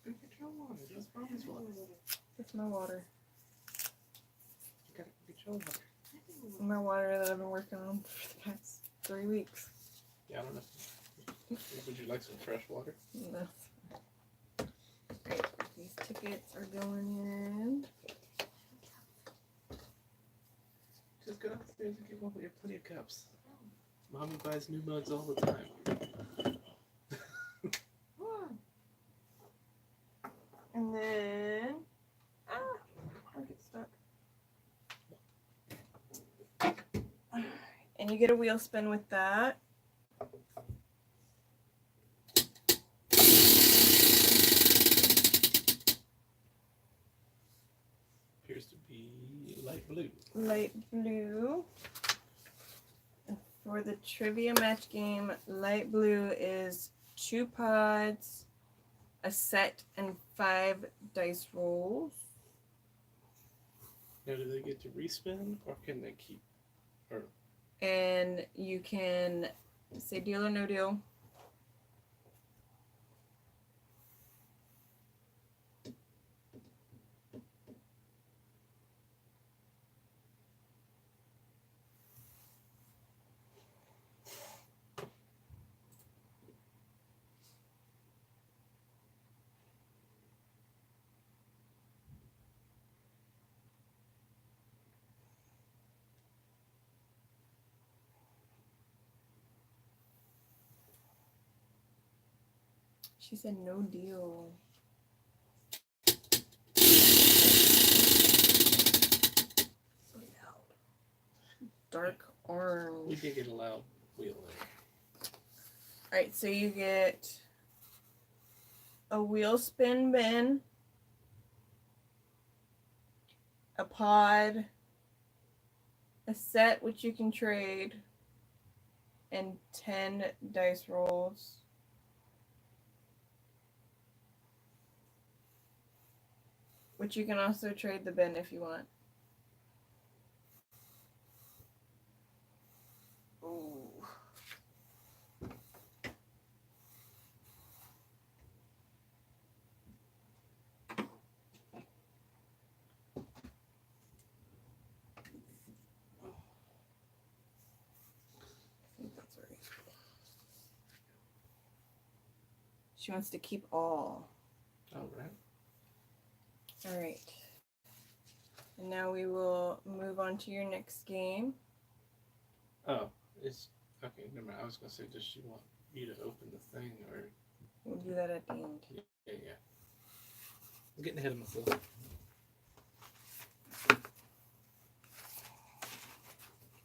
Go get your water. That's Mommy's water. It's my water. You gotta get your water. My water that I've been working on for the past 3 weeks. Yeah, I don't know. Would you like some fresh water? No. Right, these tickets are going in. Just go downstairs and get one. We have plenty of cups. Mommy buys new mugs all the time. And then, I'll get stuck. And you get a wheel spin with that. Appears to be light blue. Light blue. And for the trivia match game, light blue is 2 pods, a set, and 5 dice rolls. Now, do they get to respin, or can they keep? Or And you can say deal or no deal. She said no deal. So loud. Dark we orange. did get a loud wheel there. Alright, so you get a wheel spin bin, a pod, a set which you can trade, and 10 dice rolls. Which you can also trade the bin if you want. Ooh. I think that's right. She wants to keep all. All right. All right. And now we will move on to your next game. Oh, it's okay. Never mind. I was gonna say, does she want you to open the thing, or? We'll do that at the end. Yeah. I'm getting ahead of myself.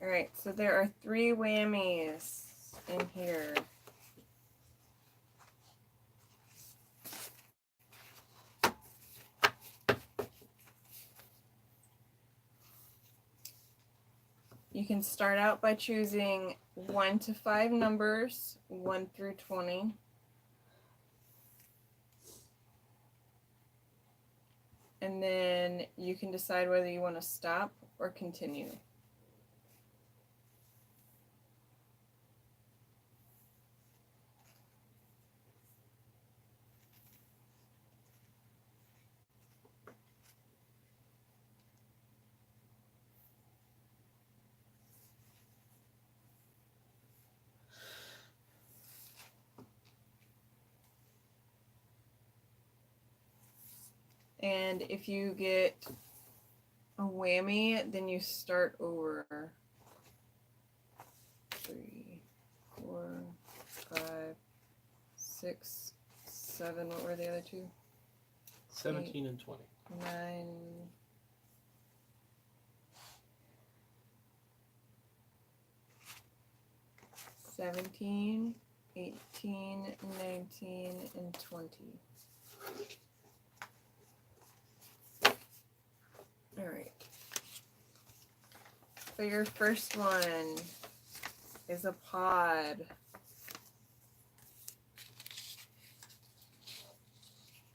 All right. So there are 3 whammies in here. You can start out by choosing 1 to 5 numbers, 1 through 20. And then you can decide whether you want to stop or continue. And if you get a whammy, then you start over. 3, 4, 5, 6, 7. What were the other two? 17 and 20. 9. 17, 18, 19, and 20. All right. So your first one is a pod.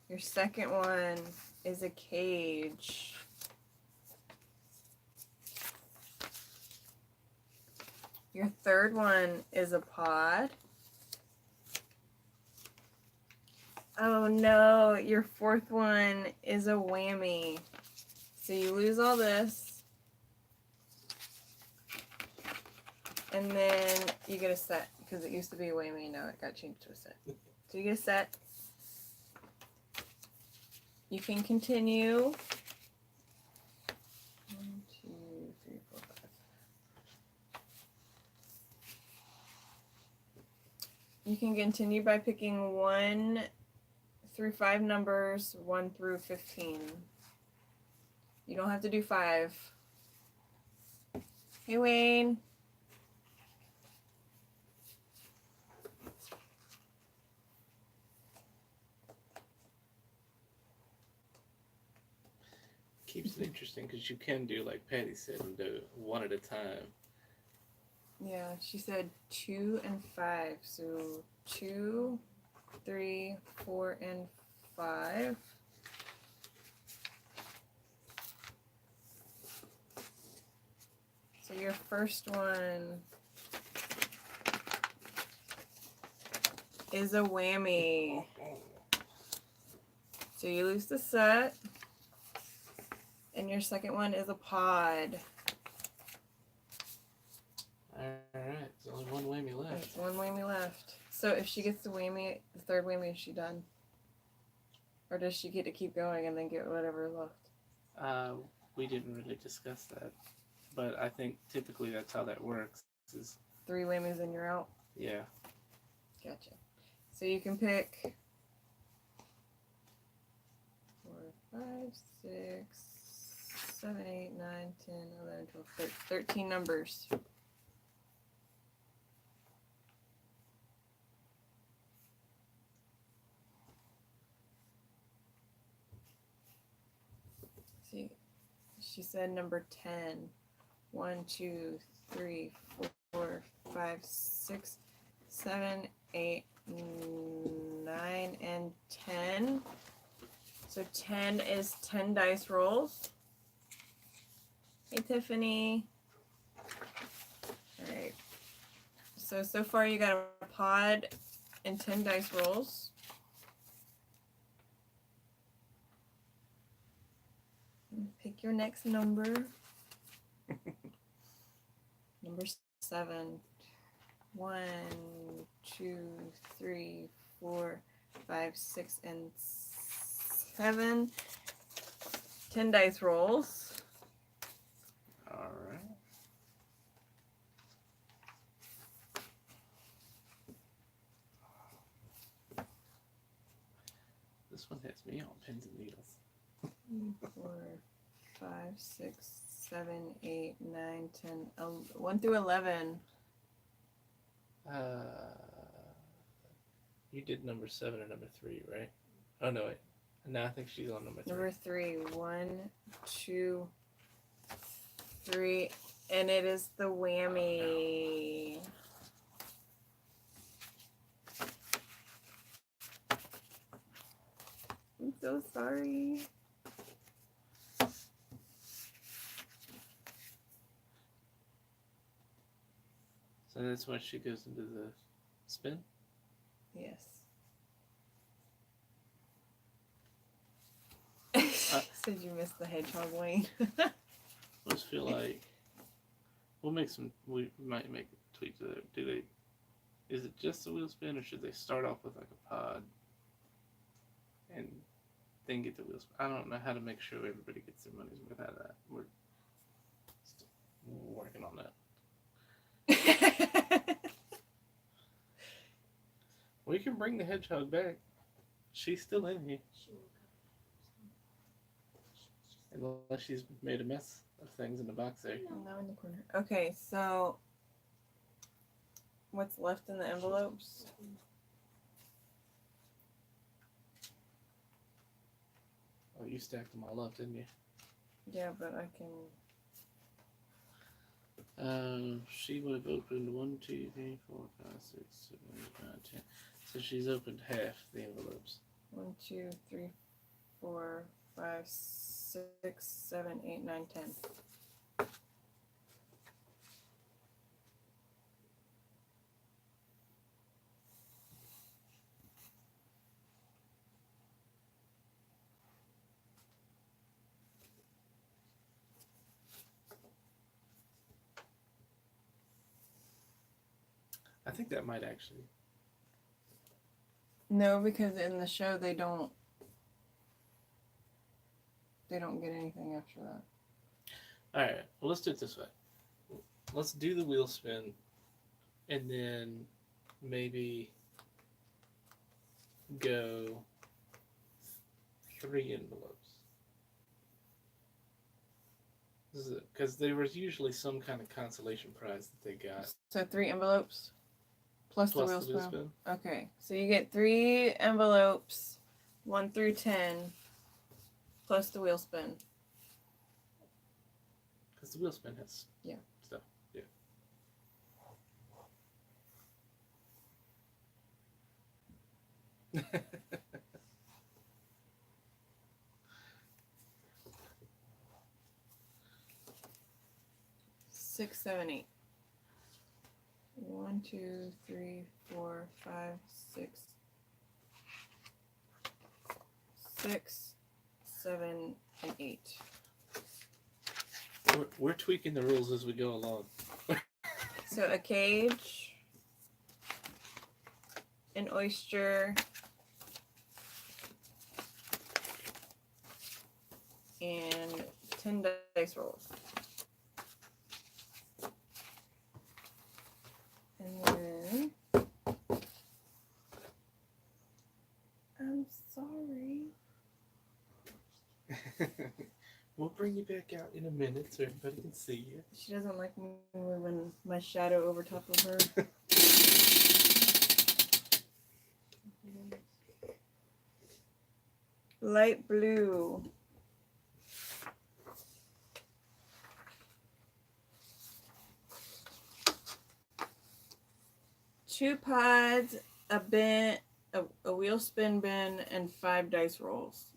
Your second one is a cage. Your third one is a pod. Oh no, your fourth one is a whammy. So you lose all this. And then you get a set, because it used to be a whammy, now it got changed to a set. So you get a set. You can continue. 1, 2, 3, 4, 5. You can continue by picking 1 through 5 numbers, 1 through 15. You don't have to do 5. Hey, Wayne. Keeps it interesting because you can do, like Patty said, and do one at a time. Yeah, she said 2 and 5. So 2, 3, 4, and 5. So your first one is a whammy. So you lose the set. And your second one is a pod. Alright, there's only one whammy left. There's one whammy left. So if she gets the whammy, the third whammy, is she done? Or does she get to keep going and then get whatever left? We didn't really discuss that. But I think typically that's how that works. Is 3 whammies and you're out? yeah. Gotcha. So you can pick 4, 5, 6, 7, 8, 9, 10, 11, 12, 13 numbers. See, she said number 10. 1, 2, 3, 4, 5, 6, 7, 8, 9, and 10. So 10 is 10 dice rolls. Hey, Tiffany. All right. So far you got a pod and 10 dice rolls. Pick your next number. Number 7. 1, 2, 3, 4, 5, 6, and 7. 10 dice rolls. Alright. This one has me on pins and needles. 4, 5, 6, 7, 8, 9, 10, 1 through 11. You did number 7 and number 3, right? Oh no, wait. No, I think she's on number 3. Number 3. 1, 2, 3, and it is the whammy. I'm so sorry. So that's why she goes into the spin? Yes. Said you missed the hedgehog, Wayne. I just feel like we might make a tweak to that. Is it just a wheel spin, or should they start off with like a pod and then get the wheels. I don't know how to make sure everybody gets their money's worth out of that. We're still working on that. We can bring the hedgehog back. She's still in here. She woke up. Unless she's made a mess of things in the box there. No, in the corner. Okay, so what's left in the envelopes? Oh, you stacked them all up, didn't you? Yeah, but I can. She would have opened 1, 2, 3, 4, 5, 6, 7, 8, 9, 10. So she's opened half the envelopes. 1, 2, 3, 4, 5, 6, 7, 8, 9, 10. I think that might actually. No, because in the show they don't get anything after that. Alright, well, let's do it this way. Let's do the wheel spin, and then maybe go 3 envelopes. Because there was usually some kind of consolation prize that they got. So 3 envelopes plus the Plus wheel the wheel spin. spin. Okay, so you get 3 envelopes, 1 through 10, plus the wheel spin. Because the wheel spin has Yeah. stuff. Yeah. Six, 7, 8. 1, 2, 3, 4, 5, 6, 6, 7, and 8. We're tweaking the rules as we go along. So a cage, an oyster, and 10 dice rolls. And then I'm sorry. We'll bring you back out in a minute so everybody can see you. She doesn't like me moving my shadow over top of her. Light blue. Two pods, a bin, a wheel spin bin, and 5 dice rolls.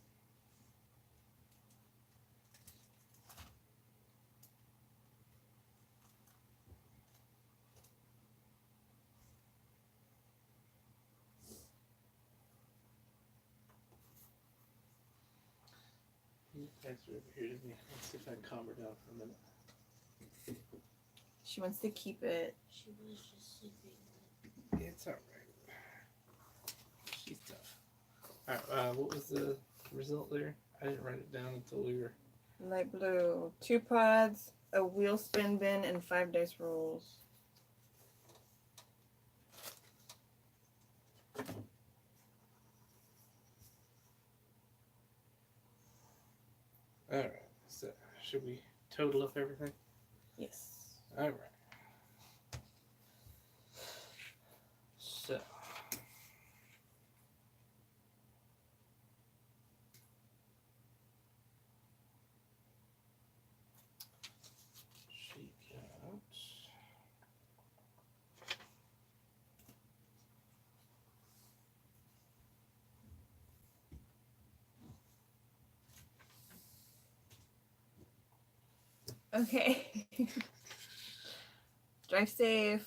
You guys are over here to me. Let's see if I can calm her down for a minute. She wants to keep it. She was just sleeping. It's alright. She's tough. Alright, what was the result there? I didn't write it down until we were. Light blue. 2 pods, a wheel spin bin, and 5 dice rolls. Alright, so should we total up everything? Yes. Alright. So. She got. Okay. Drive safe.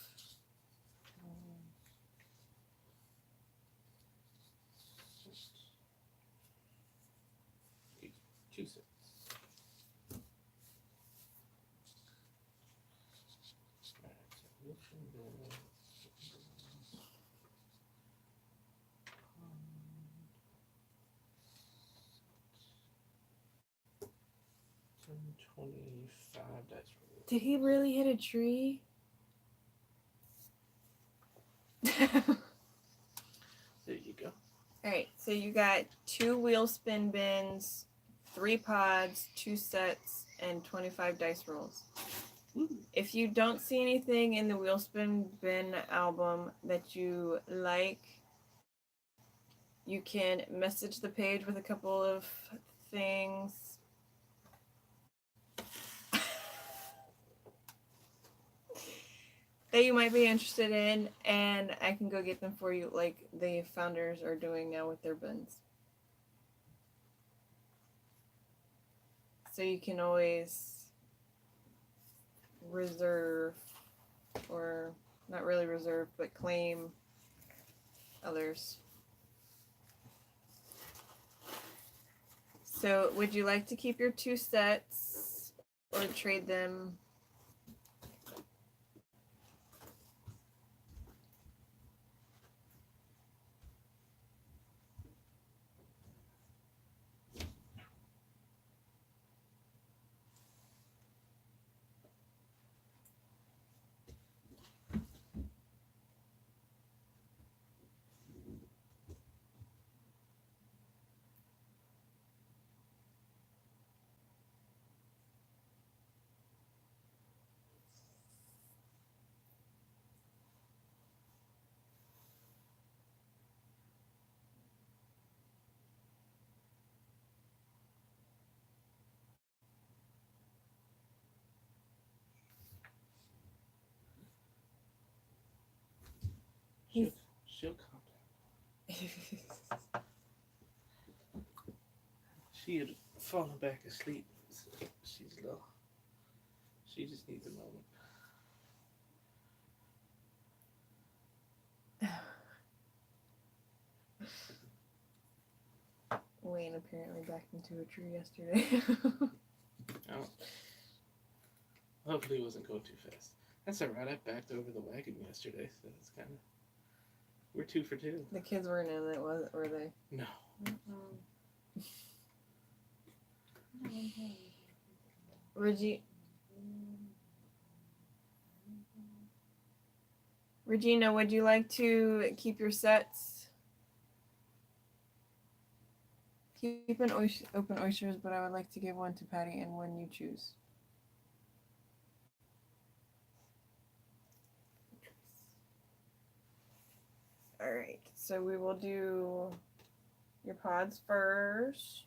Two cents. 25 dice roll. Did he really hit a tree? There you go. Alright, so you got 2 wheel spin bins, 3 pods, 2 sets, and 25 dice rolls. Woo. If you don't see anything in the wheel spin bin album that you like, you can message the page with a couple of things. That you might be interested in, and I can go get them for you like the founders are doing now with their bins. So you can always reserve, or not really reserve, but claim others. So would you like to keep your 2 sets or trade them? She'll calm down. She had fallen back asleep. So she's low. She just needs a moment. Wayne apparently backed into a tree yesterday. Oh. Hopefully it wasn't going too fast. That's alright. I backed over the wagon yesterday, so it's kind of. We're 2 for 2. The kids weren't in it, were they? No. Regina, would you like to keep your sets? Keep an open oysters, but I would like to give one to Patty and one you choose. Alright, so we will do your pods first.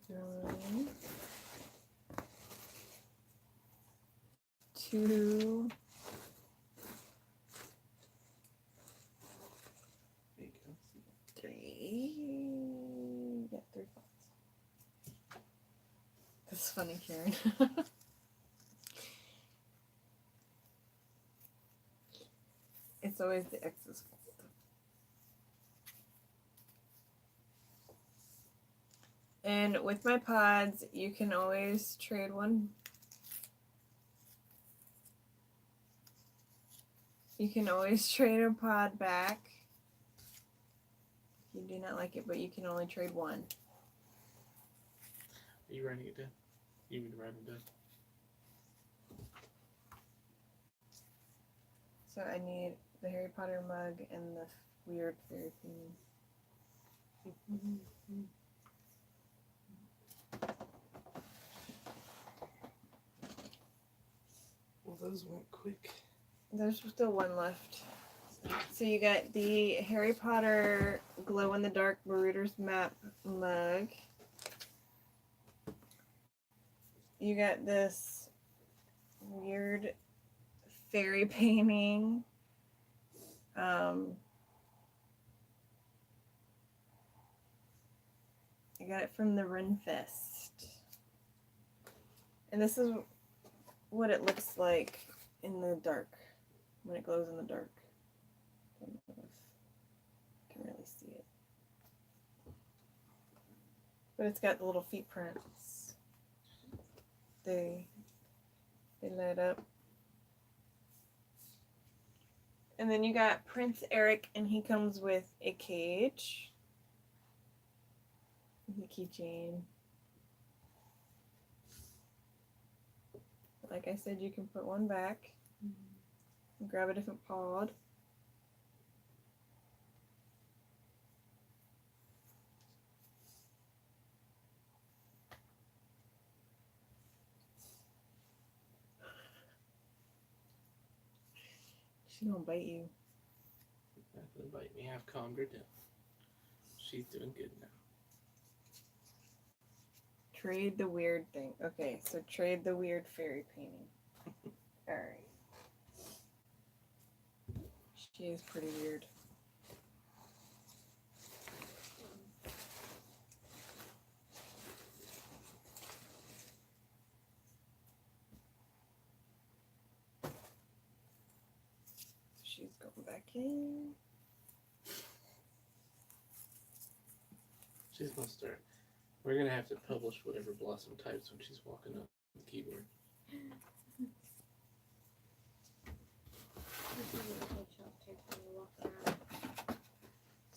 One, 2, There you go. 3. Yeah, 3 pods. That's funny, Karen. It's always the ex's fault. And with my pods, you can always trade one. You can always trade a pod back. If you do not like it, but you can only trade one. Are you writing it down? You mean to write it down? So I need the Harry Potter mug and the weird fairy painting. Well, those went quick. There's still one left. So you got the Harry Potter glow-in-the-dark Marauders map mug. You got this weird fairy painting. I got it from the Renfest. And this is what it looks like in the dark, when it glows in the dark. can really see it. But it's got the little feet prints. They light up. And then you got Prince Eric, and he comes with a cage. The keychain. Like I said, you can put one back and grab a different pod. She's gonna bite you. Not gonna bite me. I've calmed her down. She's doing good now. Trade the weird thing. Okay, so trade the weird fairy painting. Alright. She is pretty weird. She's going back in. She's gonna start. We're gonna have to publish whatever Blossom types when she's walking up the keyboard.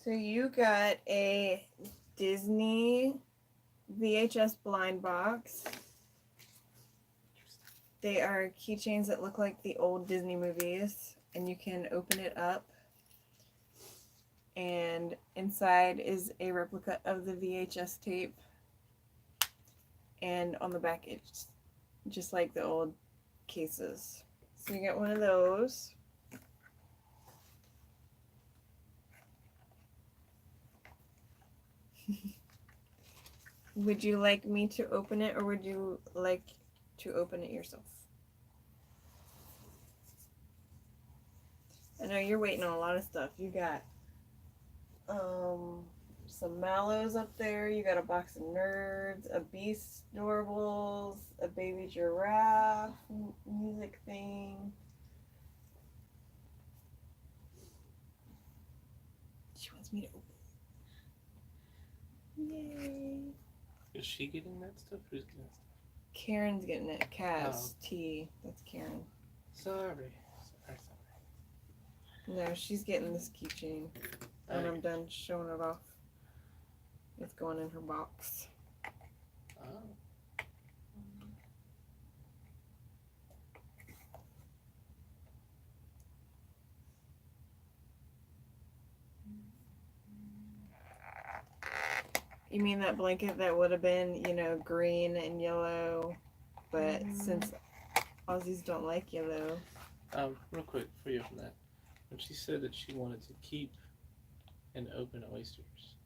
So you got a Disney VHS blind box. They are keychains that look like the old Disney movies, and you can open it up. And inside is a replica of the VHS tape. And on the back, it's just like the old cases. So you get one of those. Would you like me to open it, or would you like to open it yourself? I know you're waiting on a lot of stuff. You got some mallows up there. You got a box of nerds, a beast adorables, a baby giraffe music thing. She wants me to open it. Yay. Is she getting that stuff? Who's getting that stuff? Karen's getting it. Kaz T. That's Karen. Sorry. No, she's getting this keychain. When I'm done showing it off, it's going in her box. Oh. You mean that blanket that would have been, green and yellow, but since Aussies don't like yellow. Real quick, for you from that. When she said that she wanted to keep and open oysters,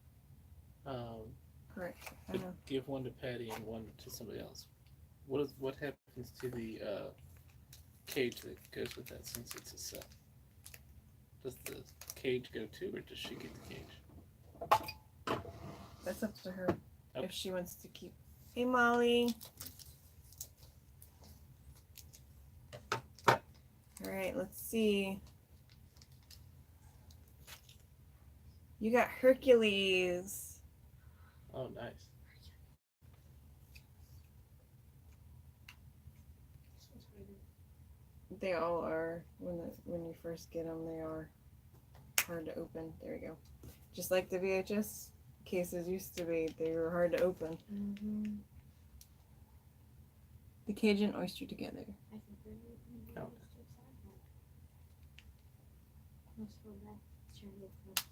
Correct. I but know. give one to Patty and one to somebody else. What happens to the cage that goes with that since it's a set? Does the cage go too, or does she get the cage? That's up to her Okay. if she wants to keep. Hey, Molly. All right, let's see. You got Hercules. Oh, nice. They all are. When you first get them, they are hard to open. There you go. Just like the VHS cases used to be, they were hard to open. Mm-hmm. The cage and oyster together. I think we're Oh. Let's go back. Let's try to look up.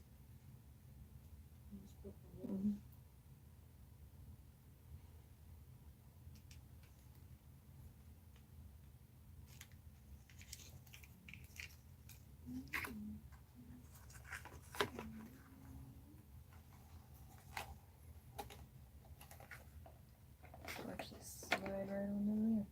Let's put that in. Mhm. I'll actually slide right on in there.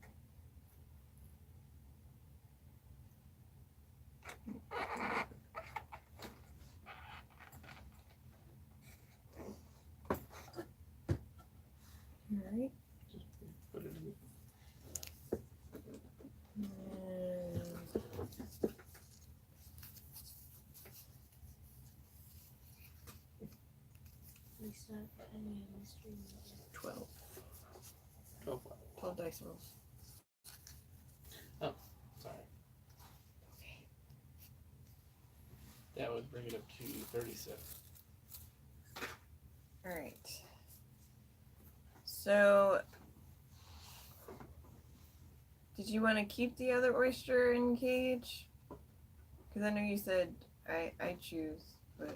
Alright. Just put it in. that penny in the stream? 12. 12 what? 12 dice rolls. Sorry. That would bring it up to 37. Alright. So, did you want to keep the other oyster in cage? Because I know you said I choose, but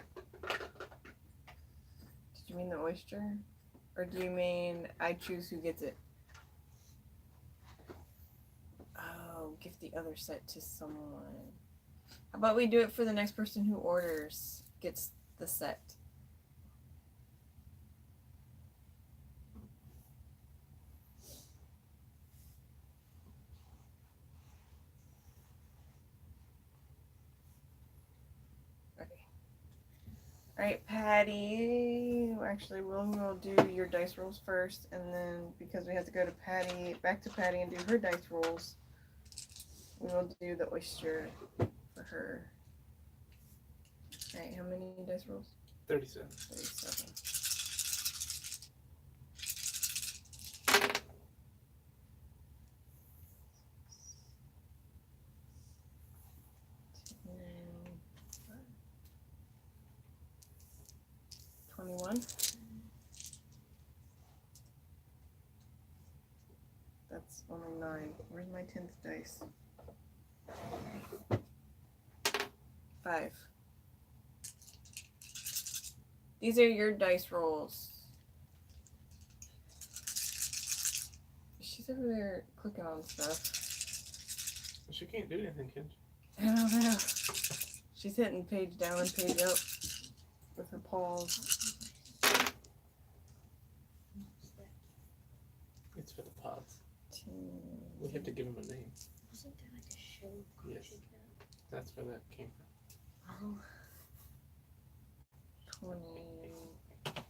did you mean the oyster? Or do you mean I choose who gets it? Oh, give the other set to someone. How about we do it for the next person who orders gets the set? Alright, Patty. Actually, we'll do your dice rolls first, and then because we have to go to Patty, back to Patty and do her dice rolls, we will do the oyster for her. Alright, how many dice rolls? 37. 37. $21. That's only 9. Where's my 10th dice? 5. These are your dice rolls. She's over there clicking on stuff. She can't do anything, can she? I don't know. She's hitting page down and page up with her paws. It's for the pods. 10. We have to give them a name. Wasn't there like a show? Yes. Crochet Cat? That's where that came from. Oh. 20.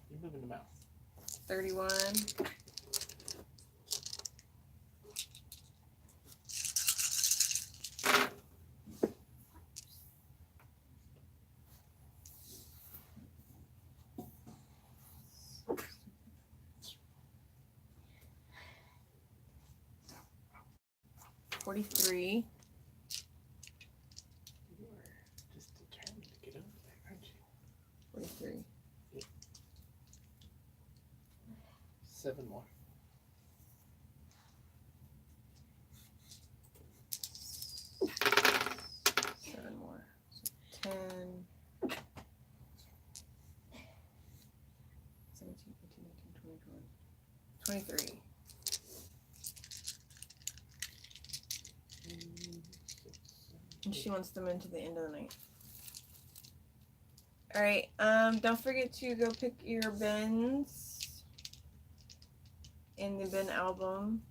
You're moving the mouse. 31. $43. You are just determined to get over there, aren't you? 43. 7 more. Seven more. So 10. 17, 18, 19, 20, 23. And she wants them into the end of the night. Alright, don't forget to go pick your bins in the bin album.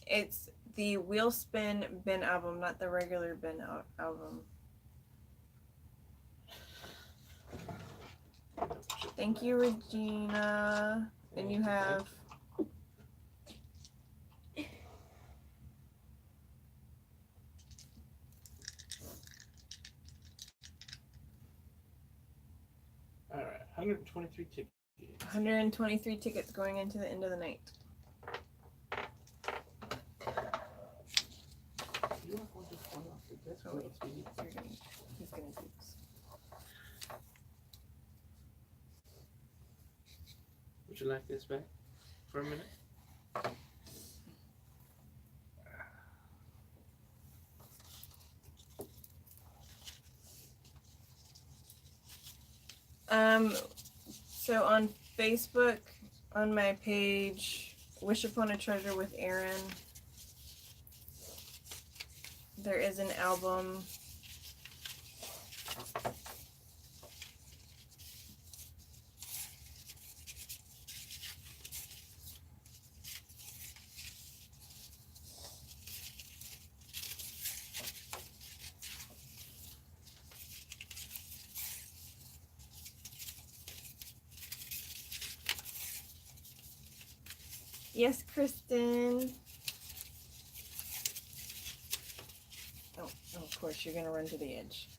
It's the wheel spin bin album, not the regular bin album. Thank you, Regina. And you have Alright, 123 tickets. 123 tickets going into the end of the night. You are going to fall off the desk. Oh, What wait. else do you need? He's gonna do this. Would you like this back for a minute? So on Facebook, on my page, Wish Upon a Treasure with Aaron, there is an album. Yes, Kristen. Oh, of course, you're gonna run to the edge.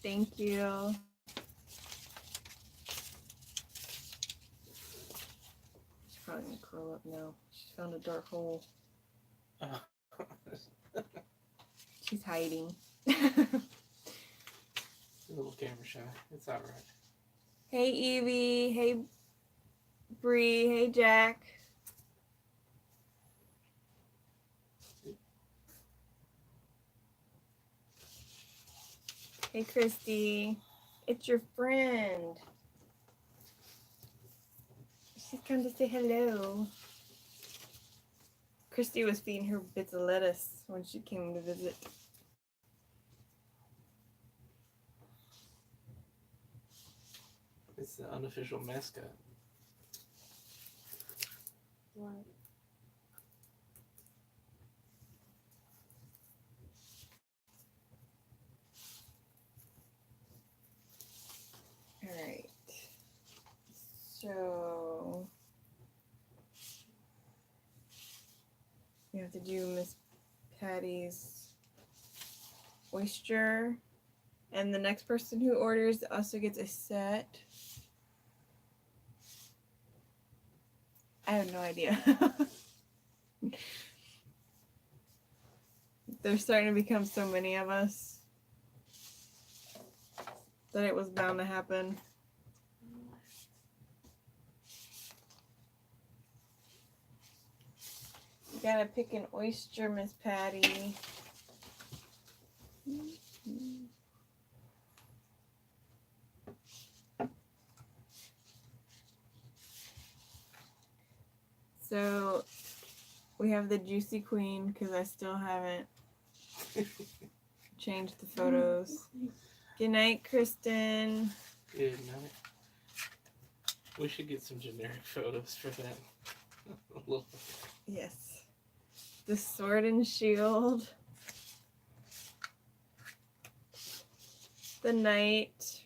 Thank you. She's probably gonna curl up now. She's found a dark hole. Oh. She's hiding. A little camera shy. It's all right. Hey Evie. Hey Bree. Hey Jack. Hey Christy. It's your friend. She's come to say hello. Christy was feeding her bits of lettuce when she came to visit. It's the unofficial mascot. What? Alright. So we have to do Miss Patty's oyster. And the next person who orders also gets a set. I have no idea. There's starting to become so many of us that it was bound to happen. You gotta pick an oyster, Miss Patty. So we have the Juicy Queen because I still haven't changed the photos. Good night, Kristen. Good night. We should get some generic photos for that. A little. Yes. The sword and shield. The knight.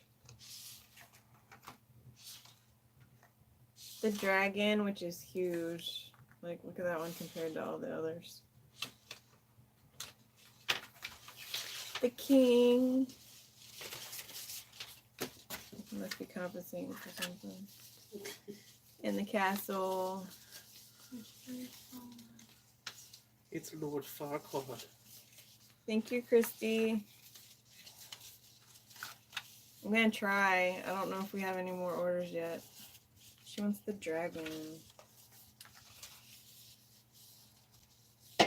The dragon, which is huge. Like, look at that one compared to all the others. The king. Must be compensating for something. In the castle. It's Lord Farquaad. Thank you, Christy. I'm gonna try. I don't know if we have any more orders yet. She wants the dragon. Oh,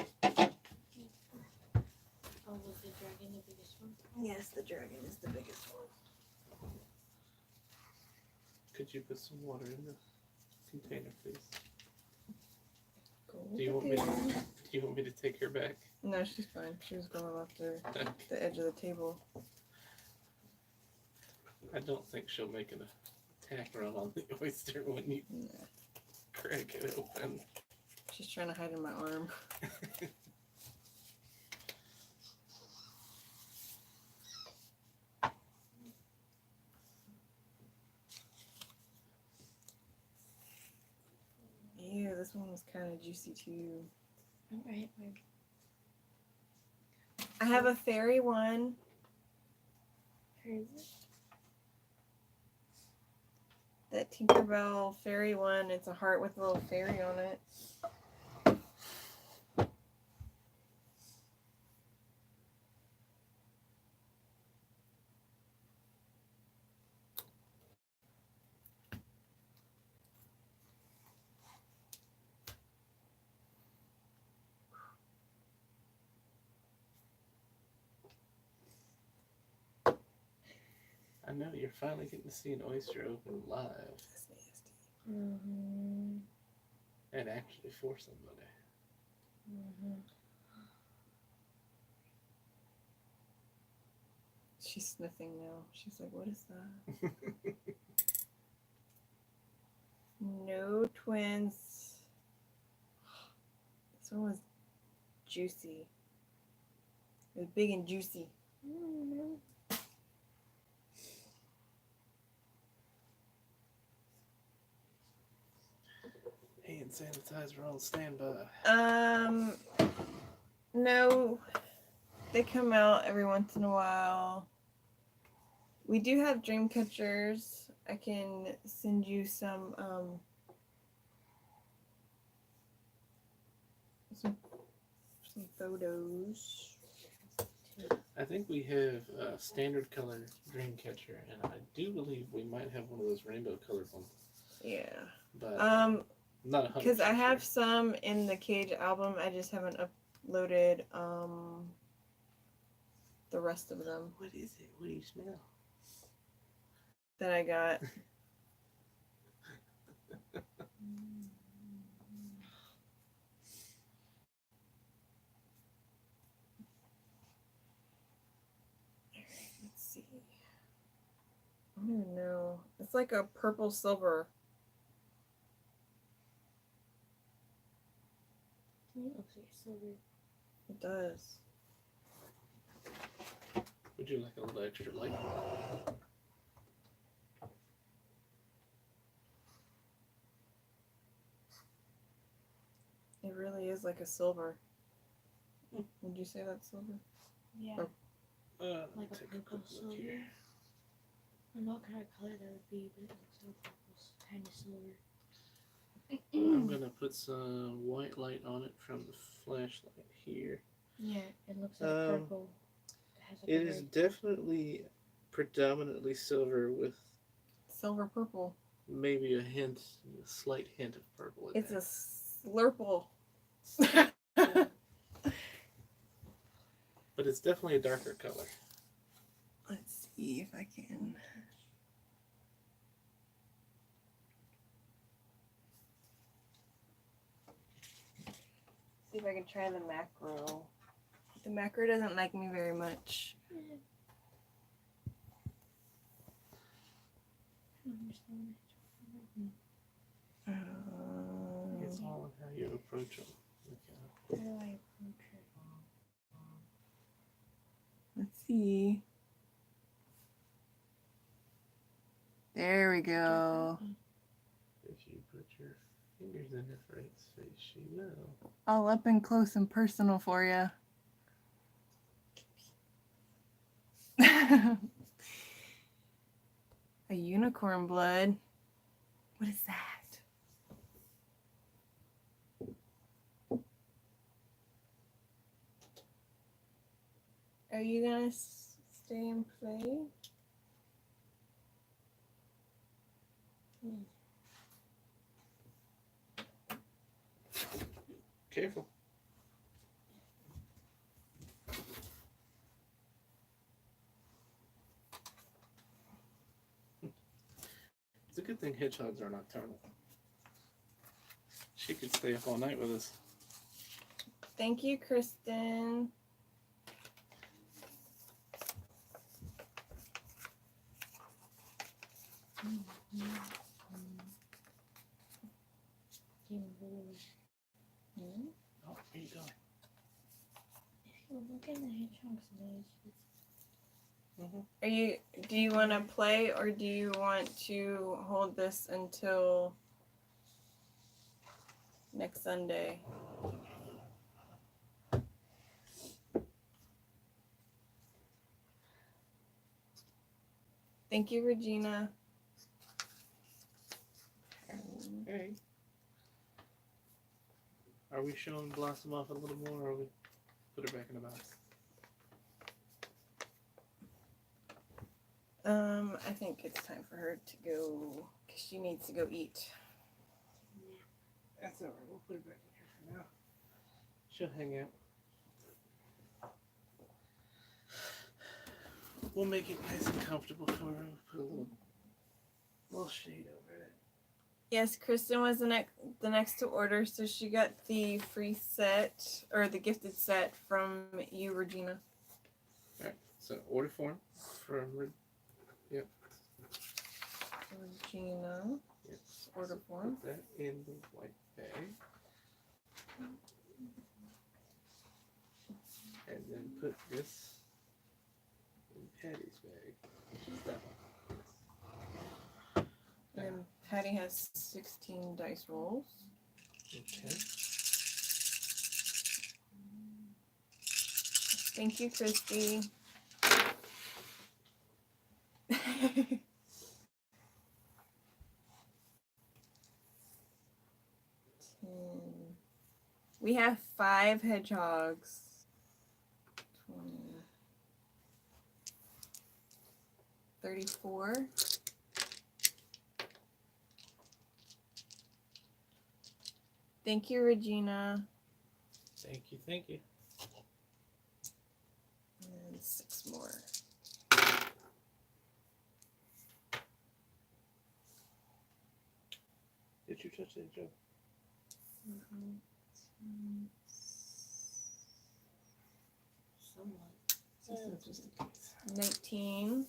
was the dragon the biggest one? Yes, the dragon is the biggest one. Could you put some water in the container, please? Go Do you want me to take her back? No, she's fine. She was going off Okay. the edge of the table. I don't think she'll make an attack run on the oyster when you No, crack it open. she's trying to hide in my arm. Ew, this one was kind of juicy too. Alright, I have a fairy one. where is it? That Tinkerbell fairy one. It's a heart with a little fairy on it. I know you're finally getting to see an oyster open live That's nasty. Mm-hmm. and actually for somebody. Mm-hmm. She's sniffing now. She's like, what is that? No twins. This one was juicy. It was big and juicy. Mm-hmm. Hand sanitizer on standby. No. They come out every once in a while. We do have dream catchers. I can send you some some photos. I think we have a standard color dream catcher, and I do believe we might have one of those rainbow colored ones. Yeah. But not 100%. Because I have sure. some in the Cage album. I just haven't uploaded the rest of them What is it? What do you smell? that I got. Let's see. I don't even know. It's like a purple silver. It looks like silver. It does. Would you like a little extra light? It really is like a silver. Would you say that's silver? Yeah. Oh. Like a Take purple quick look silver. here. I don't know what kind of color that would be, but it looks like purple, kind of silver. I'm gonna put some white light on it from the flashlight here. Yeah, it looks like purple. Has like It a is red- definitely predominantly silver with Silver purple. maybe a slight hint of purple in It's there. a slurple. But it's definitely a darker color. Let's see if I can. See if I can try the macro. The macro doesn't like me very much. I don't understand It's all in how you approach them. it. How do I approach it? Let's see. There we go. If you put your fingers in the right space, you will. All up and close and personal for you. A unicorn blood. What is that? Are you gonna stay and play? Careful. It's a good thing hedgehogs are nocturnal. She could stay up all night with us. Thank you, Kristen. Oh, where you going? If you look in the hedgehog's nose, Do you want to play or do you want to hold this until next Sunday? Thank you, Regina. Hey. Are we showing Blossom off a little more, or we put her back in the box? I think it's time for her to go because she needs to go eat. That's alright. We'll put her back in here for now. She'll hang out. We'll make it nice and comfortable for her. Put a little shade over it. Yes, Kristen was the next to order, so she got the free set or the gifted set from you, Regina. Alright, so order form from Regina. yes. Order So form. put that in the white bag. And then put this in Patty's bag. Which is that one. And Patty has 16 dice rolls. Okay. Thank you, Christy. have 5 hedgehogs. 20, 34. Thank you, Regina. Thank you, thank you. And 6 more. Did you touch that, Joe? Somewhat. Just in case. 19.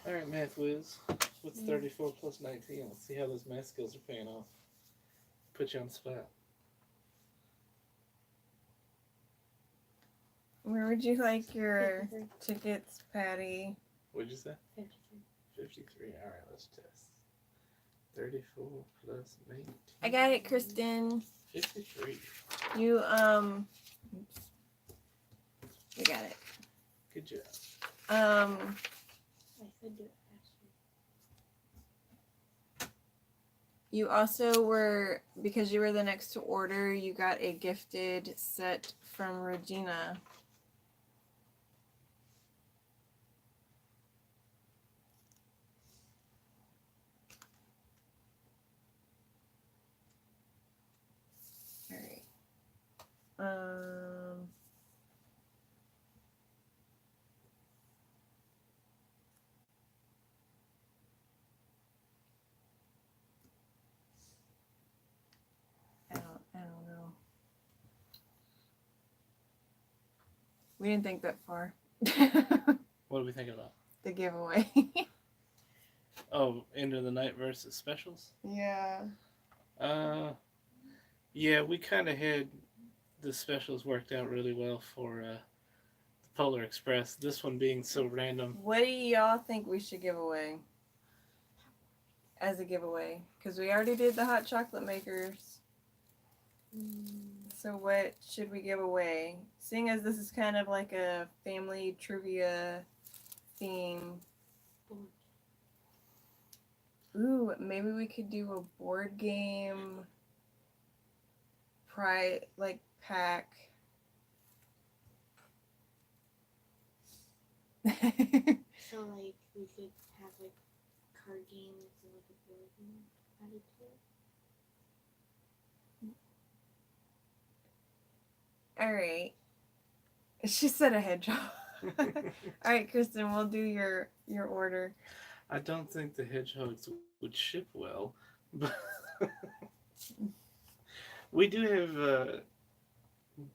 All right, math whiz. What's 34 plus 19? Let's see how those math skills are paying off. Put you on the spot. Where would you like your 53. tickets, Patty? What'd you say? 53. 53. All right, let's test. 34 plus 19. I got it, Kristen. 53. You oops. You got it. Good job. I could do it faster. You also were, because you were the next to order, you got a gifted set from Regina. All right. I don't know. We didn't think that far. What are we thinking about? The giveaway. Oh, End of the Night versus specials? Yeah. Yeah, we kind of had the specials worked out really well for the Polar Express. This one being so random. What do y'all think we should give away as a giveaway? Because we already did the hot chocolate makers. So what should we give away? Seeing as this is kind of like a family trivia theme. Ooh, maybe we could do a board game pack. So like we could have like card games and like a board game added to it. All right. She said a hedgehog. All right, Kristen, we'll do your order. I don't think the hedgehogs would ship well, but we do have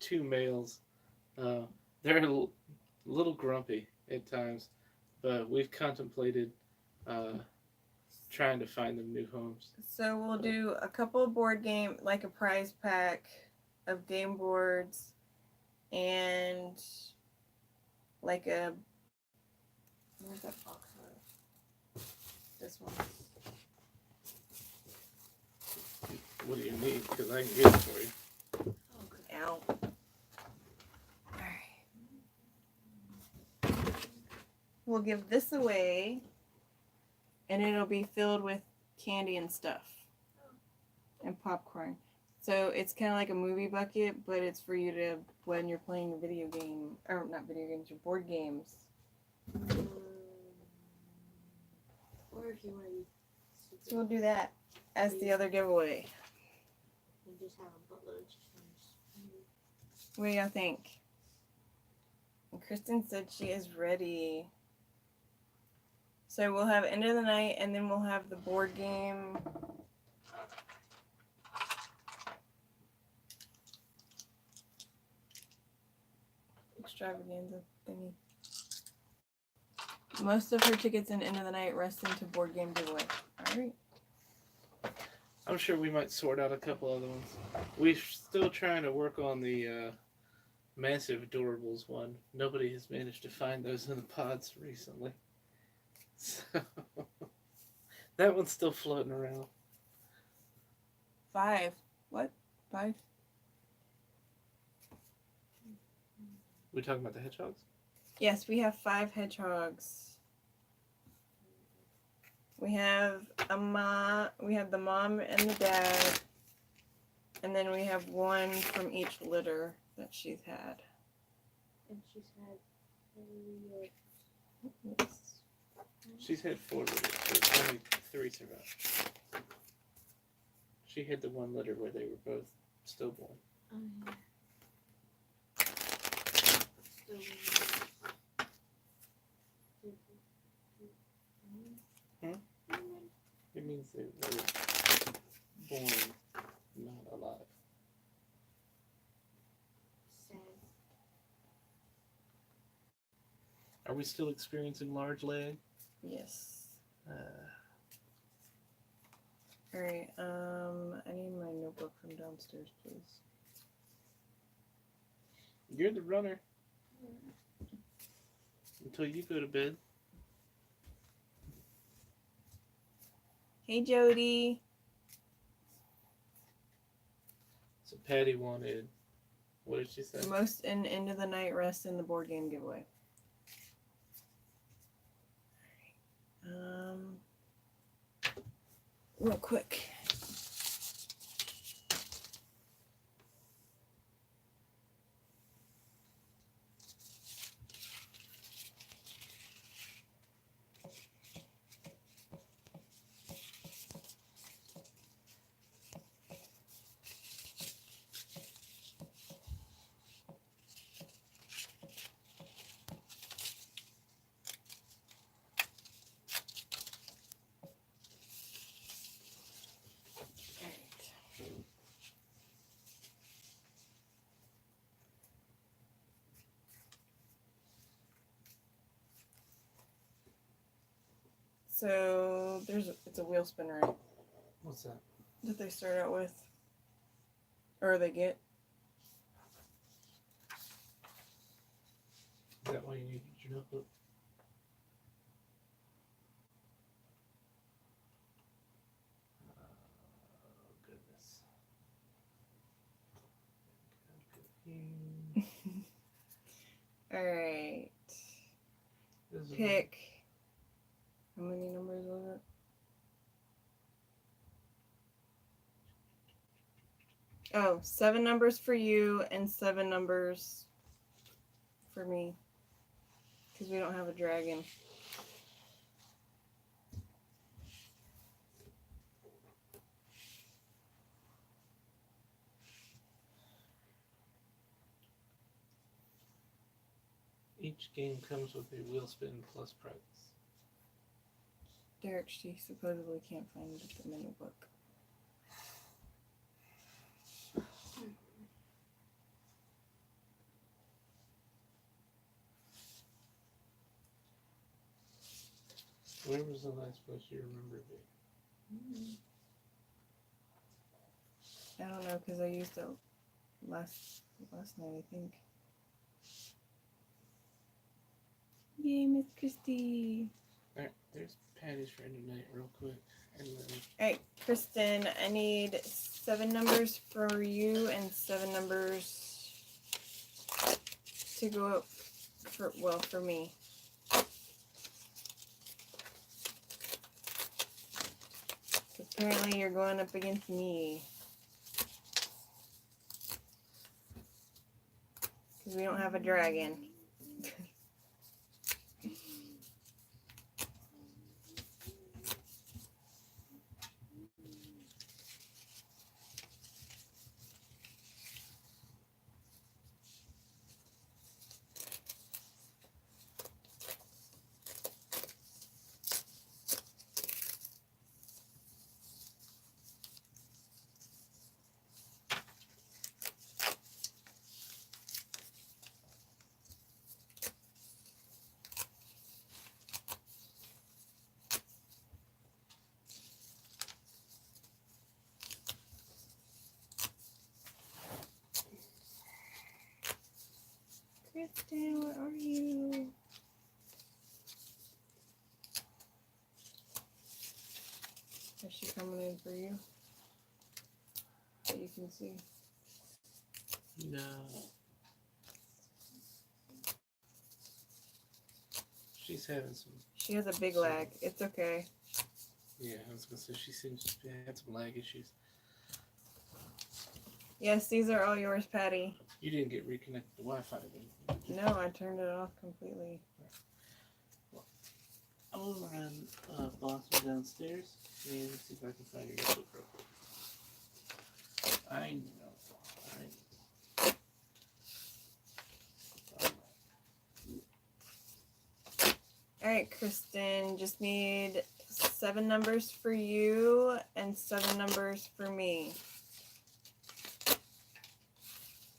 2 males. They're a little grumpy at times, but we've contemplated trying to find them new homes. So we'll do a couple of board game, like a prize pack of game boards, and like a, where's that box? This one. What do you need? Because I can get it for you. Oh, good. Ow. Alright. We'll give this away, and it'll be filled with candy and stuff. And popcorn. So it's kind of like a movie bucket, but it's for you to, when you're playing a video game, or not video games, your board games. Or if you want to be super, So we'll do that as the other giveaway. you just have a buttload of things. What do y'all think? And Kristen said she is ready. So we'll have End of the Night, and then we'll have the board game. Extravaganza thingy. Most of her tickets in End of the Night rest into board game giveaway. Alright. I'm sure we might sort out a couple other ones. We're still trying to work on the massive adorables one. Nobody has managed to find those in the pods recently. So that one's still floating around. 5. What? 5? We talking about the hedgehogs? Yes, we have 5 hedgehogs. We have the mom and the dad, And then we have one from each litter that she's had. And she's had 3. Yes. She's had 4 litters, so only 3 survived. She had the 1 litter where they were both stillborn. It means they were born not alive. Sad. Are we still experiencing large leg? Yes. Uh, Alright, I need my notebook from downstairs, please. you're the runner until you go to bed. Hey, Jody. So Patty wanted, what did she say? Most end of the night rest in the board game giveaway. Real quick. So it's a wheel spin, right? What's that? That they start out with, or they get. Is that why you need your notebook? Oh, goodness. All right. This is Pick. How many numbers was it? Oh, 7 numbers for you and 7 numbers for me. Because we don't have a dragon. Each game comes with a wheel spin plus prize. Derek, she supposedly can't find it at the menu book. Where was the last place you remember being? I don't know, because I used it last night, I think. Yay, Miss Christie. Alright, there's Patty's for tonight, real quick. And then Alright, Kristen, I need 7 numbers for you and 7 numbers to go up for me. Apparently you're going up against me. Because we don't have a dragon. Kristen, where are you? Is she coming in for you? That you can see. no. She's having some. She has a big lag. It's okay. Yeah, I was gonna say she seems to have some lag issues. Yes, these are all yours, Patty. You didn't get reconnected to Wi-Fi then. No, I turned it off completely. I'm gonna run Blossom downstairs and see if I can find your notebook real quick. I know. Alright, Kristen, just need 7 numbers for you and 7 numbers for me.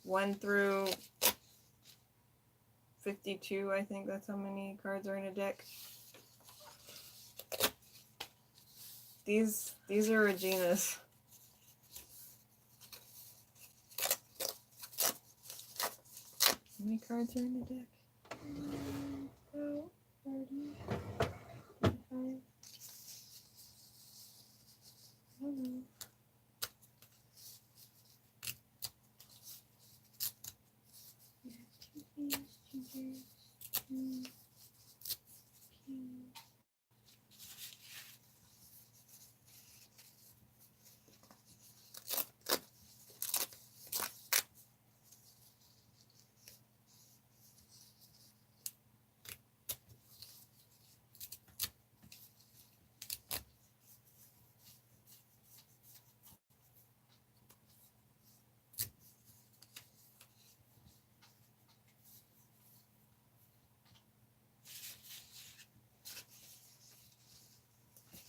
1 through 52, I think that's how many cards are in a deck. These are Regina's. How many cards are in the deck? 30, 35. I don't know. Two keys, 2 J's, 2 P's.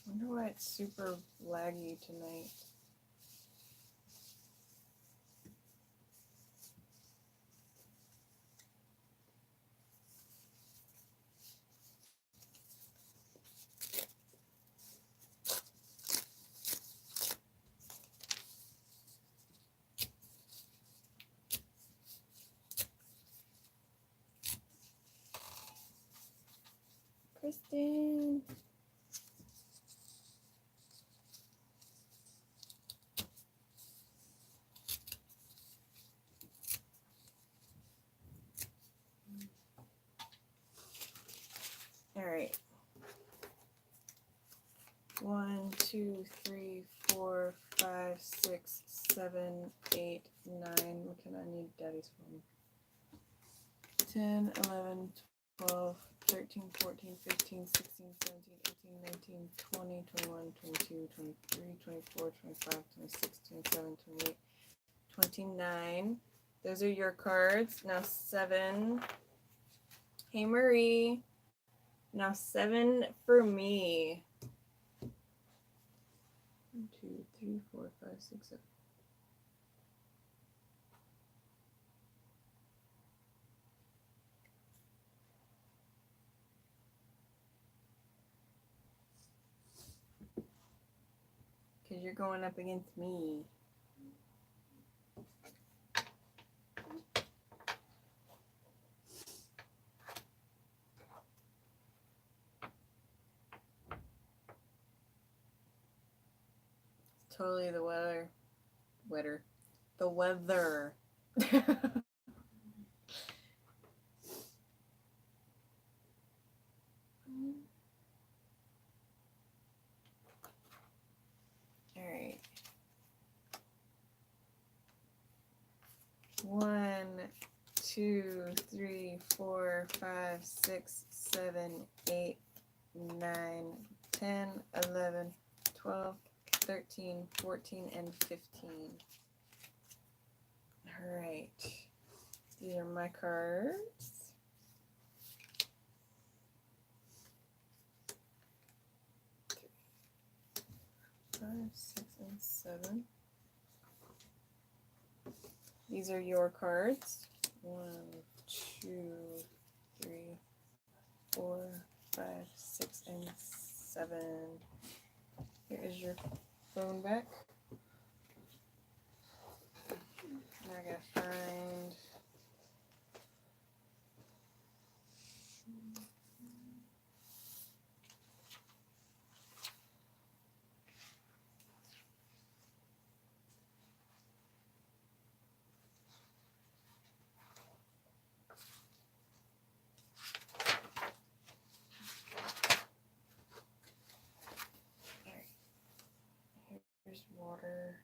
I wonder why it's super laggy tonight. Kristen. All right. 1, 2, 3, 4, 5, 6, 7, 8, 9. McKenna, I need Daddy's phone. 10, 11, 12, 13, 14, 15, 16, 17, 18, 19, 20, 21, 22, 23, 24, 25, 26, 27, 28, 29. Those are your cards. Now 7. Hey, Marie. Now 7 for me. 1, 2, 3, 4, 5, 6, 7. Because you're going up against me. It's totally the weather. The weather. Alright. 1, 2, 3, 4, 5, 6, 7, 8, 9, 10, 11, 12, 13, 14, and 15. Alright. These are my cards. Five, 6, and 7. These are your cards. 1, 2, 3, 4, 5, 6, and 7. Here is your phone back. Now I gotta find. Here's water.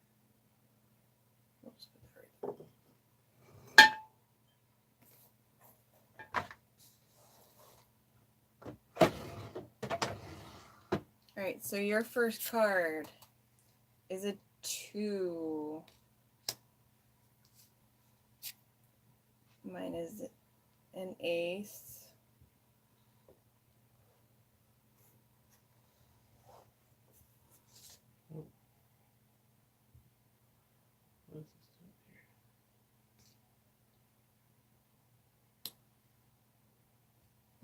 Oops, put that Alright, so your first card is a 2. Mine is an ace. What is this doing here?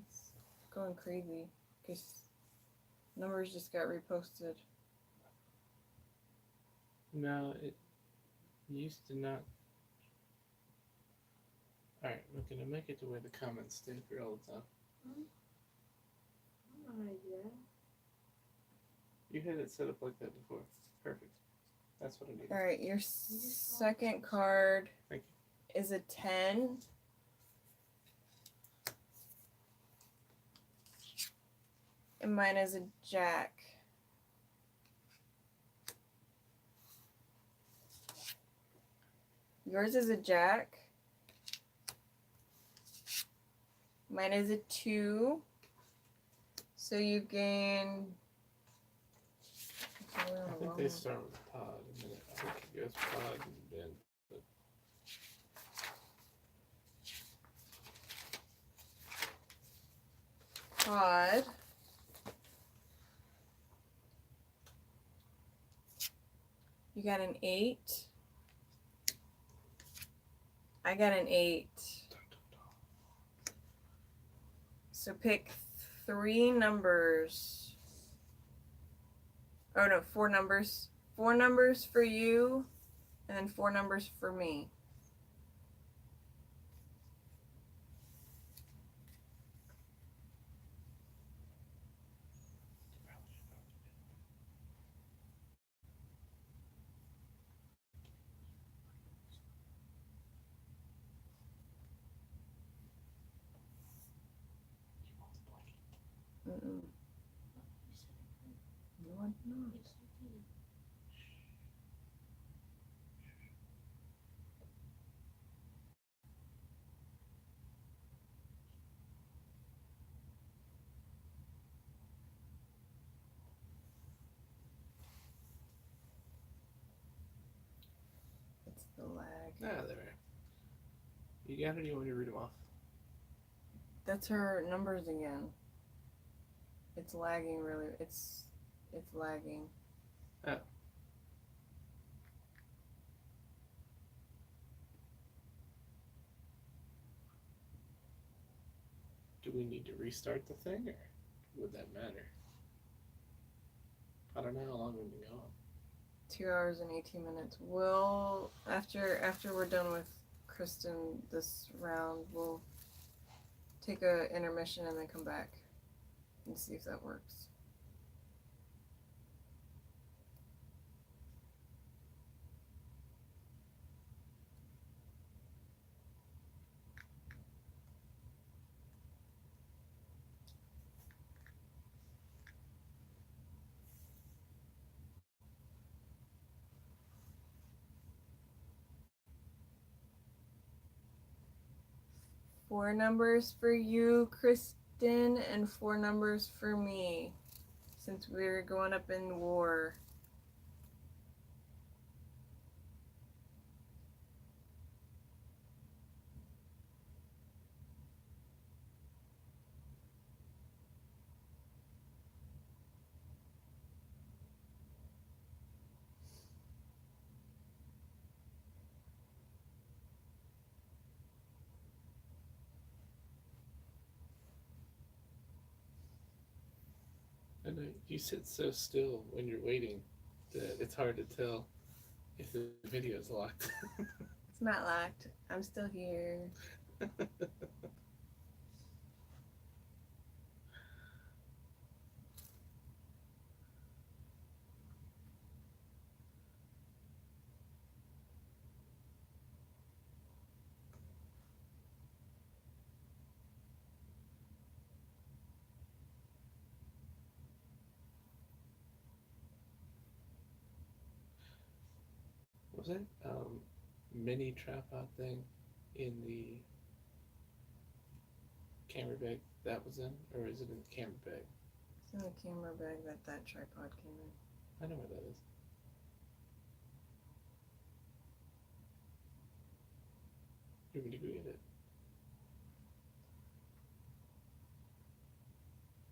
It's going crazy because numbers just got reposted. No, it used to not. Alright, we're gonna make it to where the comments stay for all the time. Yeah. You had it set up like that before. Perfect. That's what I need. Alright, your second card Thank is a 10. And mine is a jack. Yours is a jack. Mine is a 2. So you gain. I think they start with pod, and then I think it goes pod and then. Pod. You got an 8. I got an 8. So pick 3 numbers. Oh no, 4 numbers. 4 numbers for you, and then 4 numbers for me. Mm-mm. No, I'm not. It's the lag. Ah, there. You got it? Or you want me to read them off? That's her numbers again. It's lagging really. It's lagging. Oh. Do we need to restart the thing, or would that matter? I don't know how long we've been going. 2 hours and 18 minutes. We'll after we're done with Kristen this round, we'll take a intermission and then come back and see if that works. Four numbers for you, Kristen, and 4 numbers for me, since we're going up in war. I know you sit so still when you're waiting that it's hard to tell if the video is locked. It's not locked. I'm still here. Was it mini trap out thing in the camera bag that was in, or is it in the camera bag? It's in the camera bag that tripod came in. I know where that is. You're gonna go get it.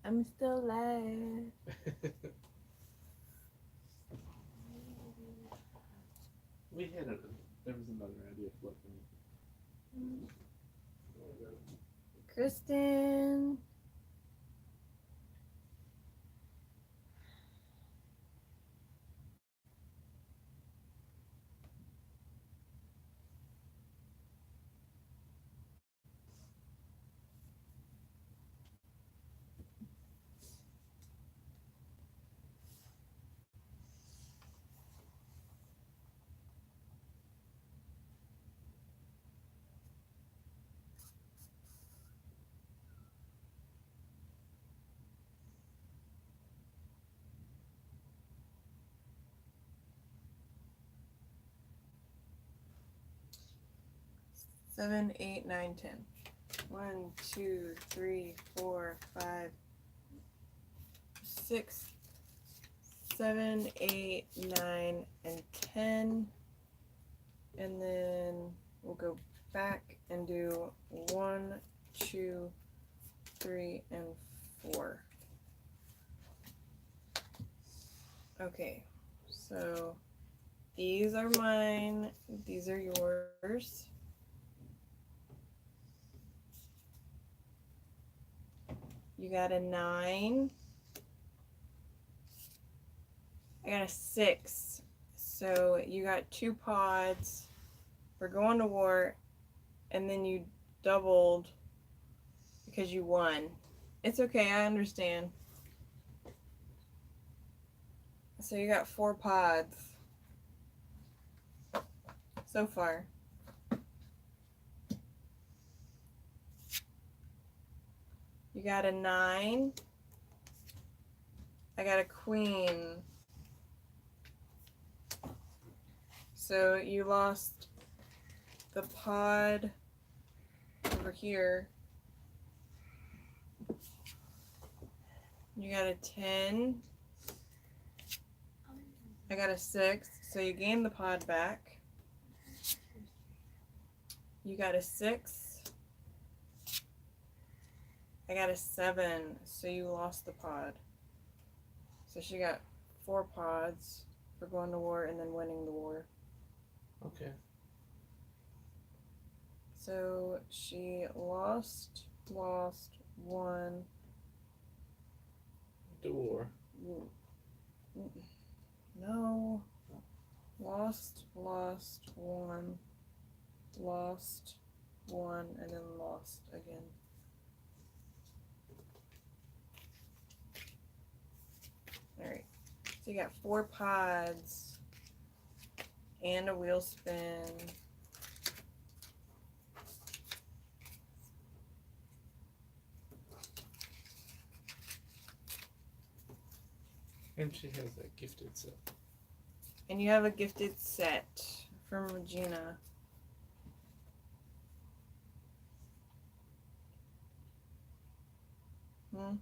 I'm still alive. We had it. There was another idea floating. Kristen. Seven, 8, 9, 10. 1, 2, 3, 4, 5, 6, 7, 8, 9, and 10. And then we'll go back and do 1, 2, 3, and 4. Okay, so these are mine, these are yours. You got a 9. I got a 6. So you got 2 pods. We're going to war, and then you doubled because you won. It's okay, I understand. So you got 4 pods so far. You got a 9. I got a queen. So you lost the pod over here. You got a 10. I got a 6. So you gained the pod back. You got a 6. I got a 7. So you lost the pod. So she got 4 pods for going to war and then winning the war. Okay. So she lost, won. The war. No. Lost, won, lost, won, and then lost again. Alright. So you got 4 pods and a wheel spin. And she has that gifted set. And you have a gifted set from Regina. Mm-hmm.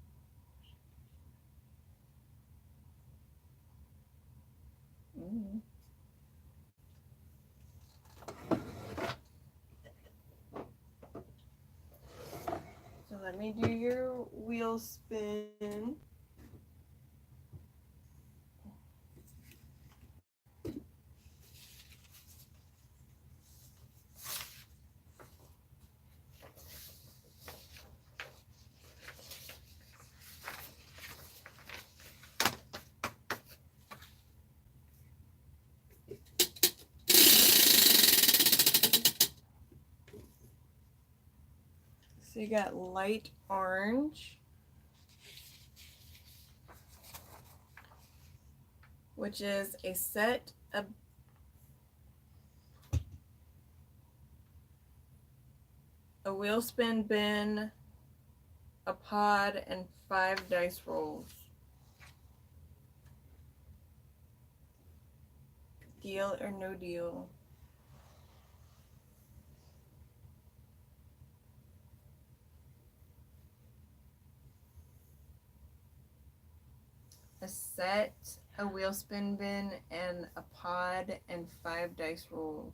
So let me do your wheel spin. So you got light orange, which is a set of a wheel spin bin, a pod, and 5 dice rolls. Deal or no deal? A set, a wheel spin bin, and a pod, and 5 dice rolls.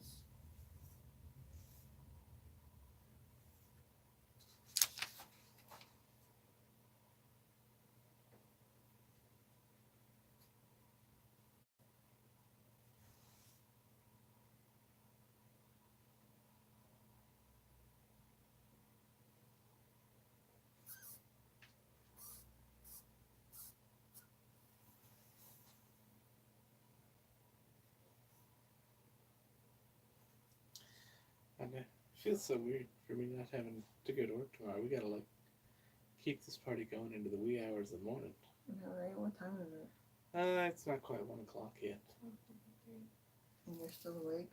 I know. It feels so weird for me not having to go to work tomorrow. We gotta like keep this party going into the wee hours of the morning. Alright, what time is it? It's not quite 1 o'clock yet. And you're still awake?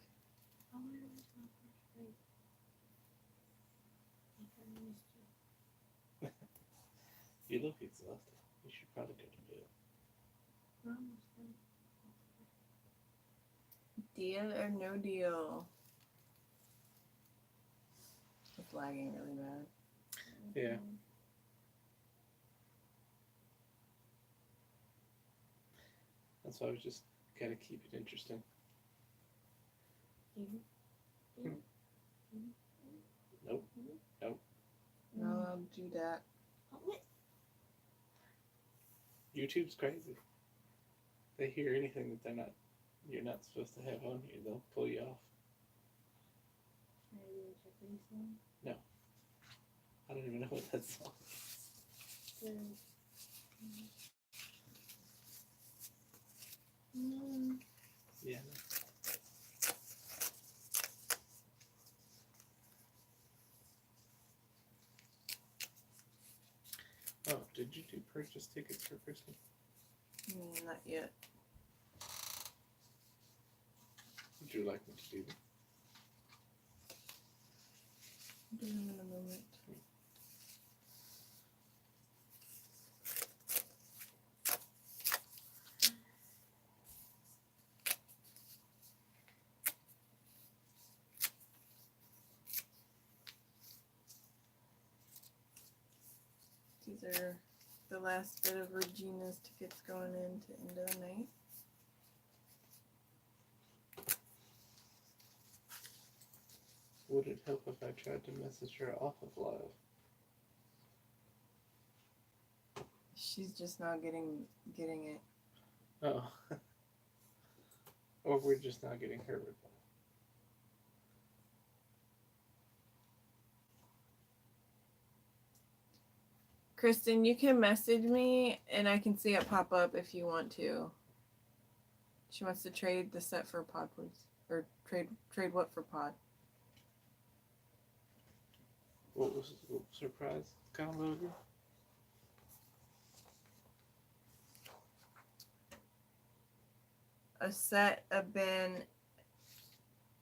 I wanted to miss my first break. Like I used to. You look exhausted. You should probably go to bed. We're almost done. Deal or no deal? It's lagging really bad. Yeah. That's why I was just gotta keep it interesting. Nope. No, I'll do that. YouTube's crazy. They hear anything that you're not supposed to have on here, they'll pull you off. I don't even know what that song is. Yeah. Oh, did you do purchase tickets for Christmas? Not yet. Would you like me to do them? I'll do them in a moment. These are the last bit of Regina's tickets going into end of the night. Would it help if I tried to message her off of live? She's just not getting it. Oh. Or we're just not getting her reply. Kristen, you can message me and I can see it pop up if you want to. She wants to trade the set for a pod, please. Or trade what for pod? What was surprise combo again? A set, a bin,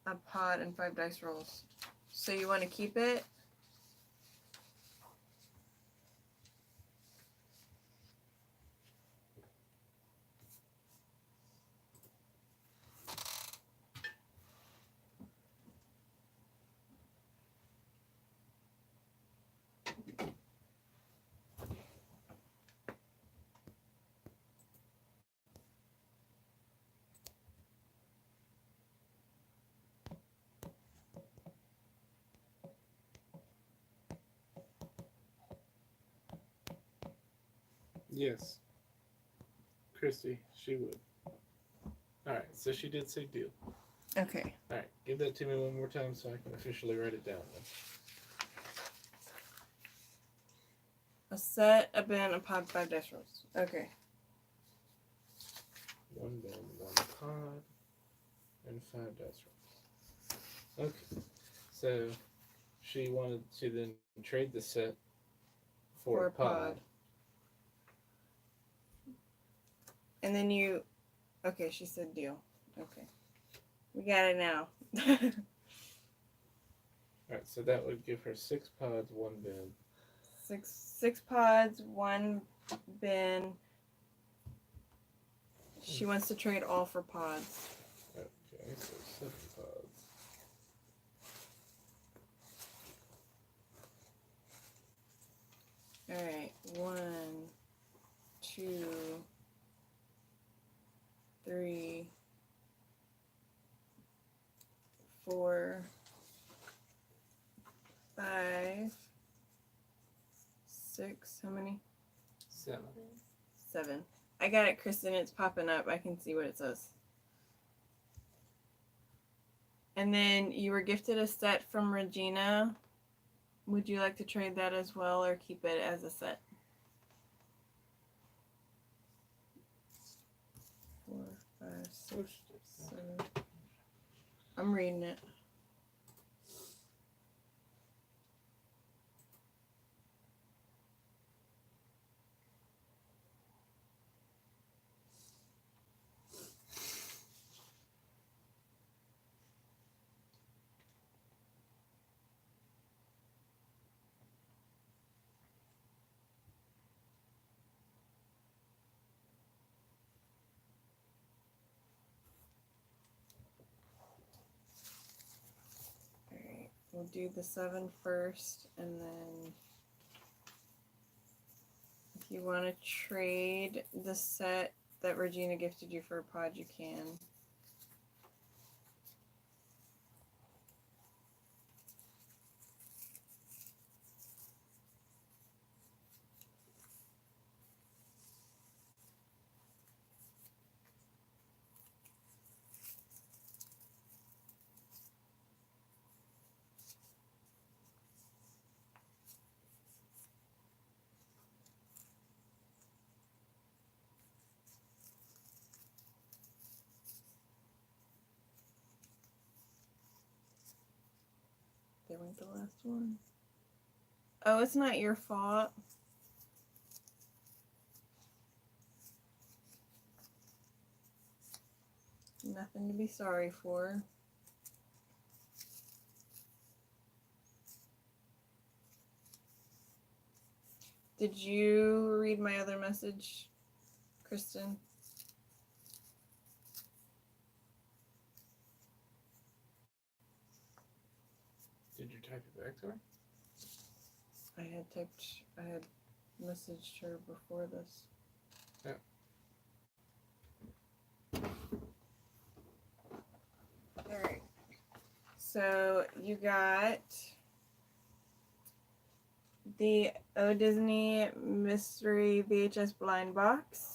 a pod, and 5 dice rolls. So you want to keep it? Yes. Christy, she would. Alright, so she did say deal. Okay. Alright, give that to me one more time so I can officially write it down then. A set, a bin, a pod, 5 dice rolls. Okay. 1 bin, 1 pod, and 5 dice rolls. Okay. So she wanted to then trade the set for a pod. And then you... Okay, she said deal. Okay. We got it now. Alright, so that would give her 6 pods, 1 bin. Six pods, 1 bin. She wants to trade all for pods. Okay, so 7 pods. Alright, 1, 2, 5, 6. How many? 7. 7. I got it, Kristen. It's popping up. I can see what it says. And then you were gifted a set from Regina. Would you like to trade that as well or keep it as a set? 4, 5, 6, 7. I'm reading it. Alright, we'll do the 7 first, and then if you want to trade the set that Regina gifted you for a pod, you can. They went the last one. Oh, it's not your fault. Nothing to be sorry for. Did you read my other message, Kristen? Did you type it back to her? I had messaged her before this. Yeah. Alright. So you got the O Disney Mystery VHS blind box.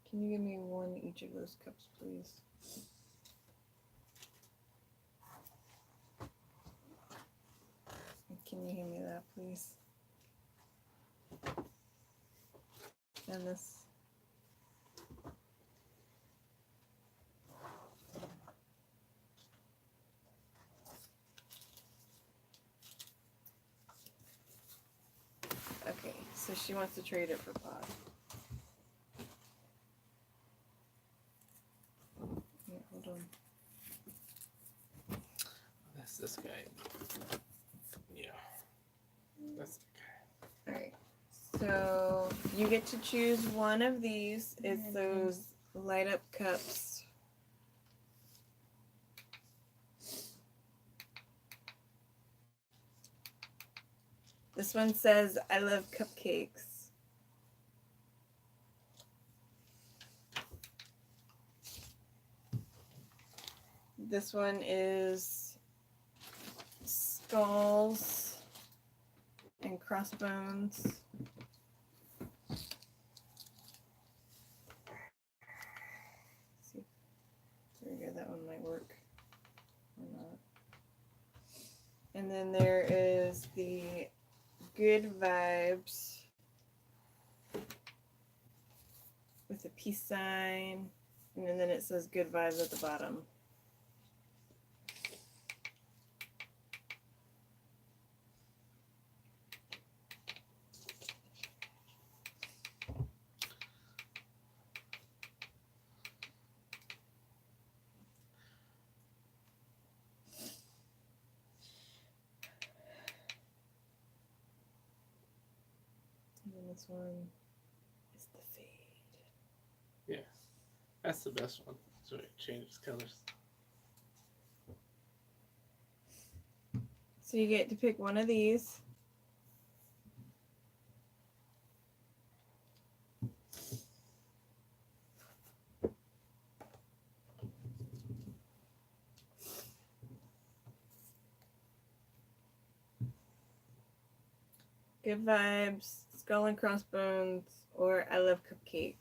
Can you give me one each of those cups, please? Can you hand me that, please? And this. Okay, so she wants to trade it for pod. Yeah, hold on. That's this guy. Yeah. That's the guy. Alright. So you get to choose one of these. It's those light up cups. This one says, I love cupcakes. This one is skulls and crossbones. See, there we go. That one might work or not. And then there is the good vibes with a peace sign, and then it says good vibes at the bottom. And then this one is the fade. Yeah. That's the best one. So it changes colors. So you get to pick one of these. Good Vibes, Skull and Crossbones, or I Love Cupcakes.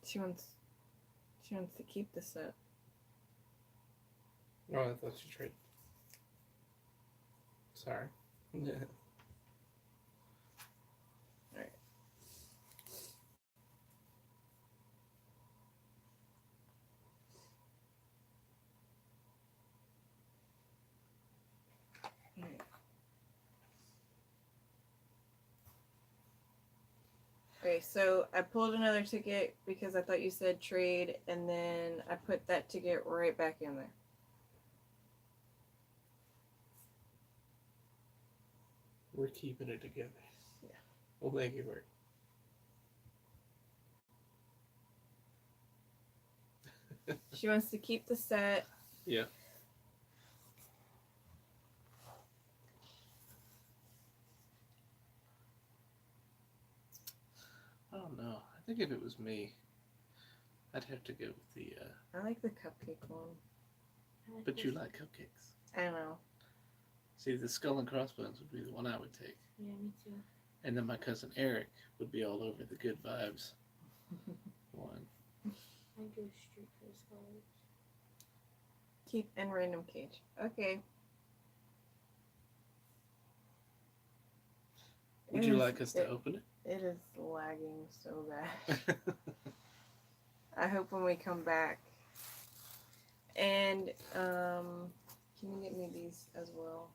She wants to keep the set. Oh, I thought you traded. Sorry. Yeah. Alright. Alright. Okay, so I pulled another ticket because I thought you said trade, and then I put that ticket right back in there. We're keeping it together. Yeah. We'll make it work. She wants to keep the set. Yeah. I don't know. I think if it was me, I'd have to go with the. I like the cupcake one. But you like cupcakes. I don't know. See, the Skull and Crossbones would be the one I would take. Yeah, me too. And then my cousin Eric would be all over the Good Vibes one. I'd go straight for the scholars. Keep in random cage. Okay. Would you like us to open It is lagging so bad. it? I hope when we come back. And can you get me these as well?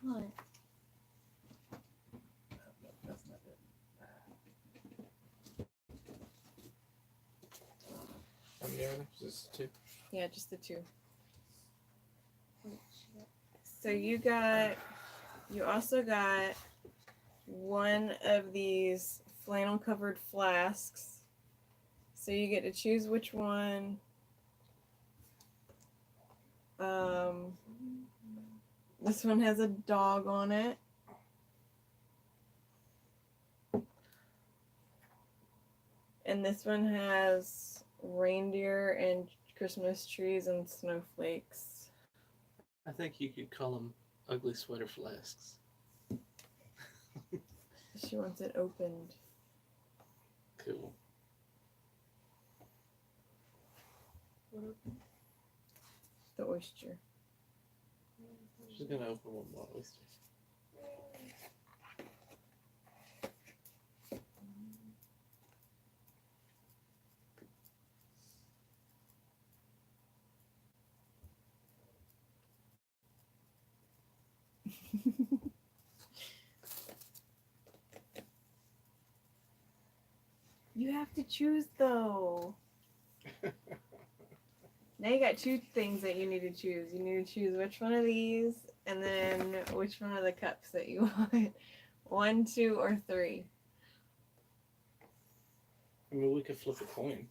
What? That's not it. How many are there? Just two. Yeah, just the two. Wait, shit. So you also got one of these flannel covered flasks. So you get to choose which one. This one has a dog on it. And this one has reindeer and Christmas trees and snowflakes. I think you could call them ugly sweater flasks. She wants it opened. Cool. What open? The oyster. She's gonna open one more oyster. You have to choose though. Now you got two things that you need to choose. You need to choose which one of these and then which one of the cups that you want. 1, 2, or 3. I mean, we could flip a coin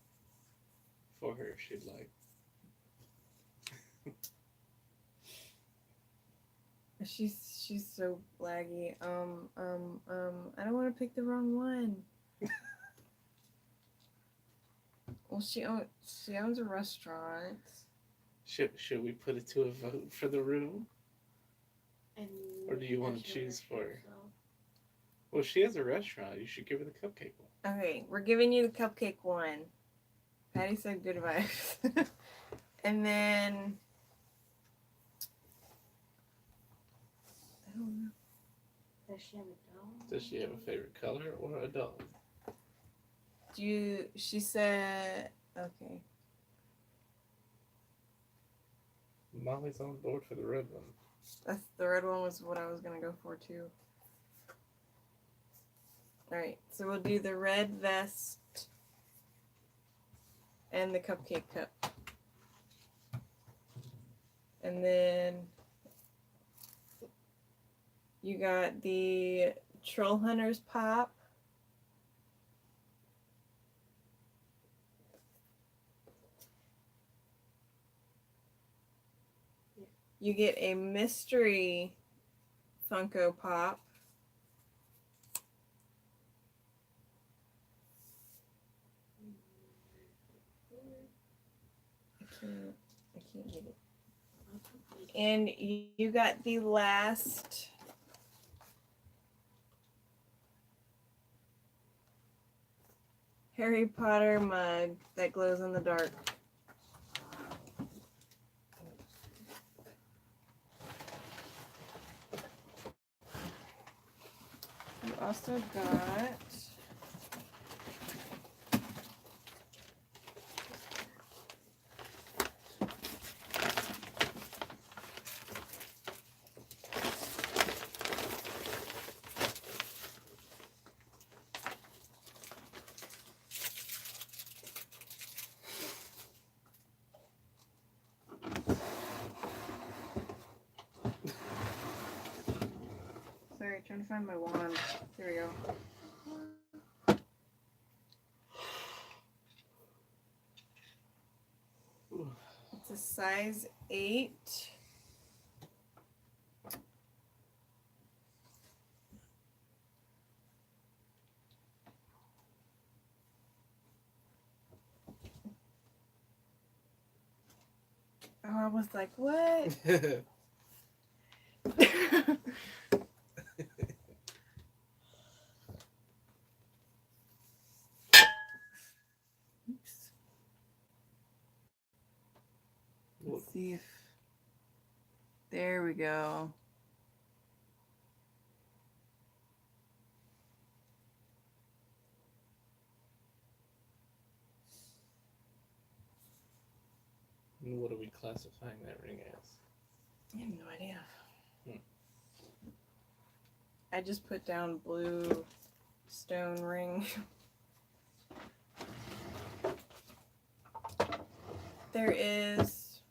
for her if she'd like. She's so laggy. I don't want to pick the wrong one. Well, she owns a restaurant. Should we put it to a vote for the room? And Or do you want to that's choose your for her? so. Well, she has a restaurant. You should give her the cupcake one. Okay, we're giving you the cupcake one. Patty said good vibes. And then I don't know. Does she have a dog? Does she have a favorite color or a dog? She said okay. Molly's on board for the red one. That's the red one was what I was gonna go for too. Alright, so we'll do the red vest and the cupcake cup. And then you got the Troll Hunters pop. You get a mystery Funko Pop. I can't get it. And you got the last Harry Potter mug that glows in the dark. You also got sorry, trying to find my wand. There we go. It's a size 8. Oh, I was like, what? Oops. Let's see if. There we go. What are we classifying that ring as? I have no idea. Hmm. I just put down blue stone ring. There is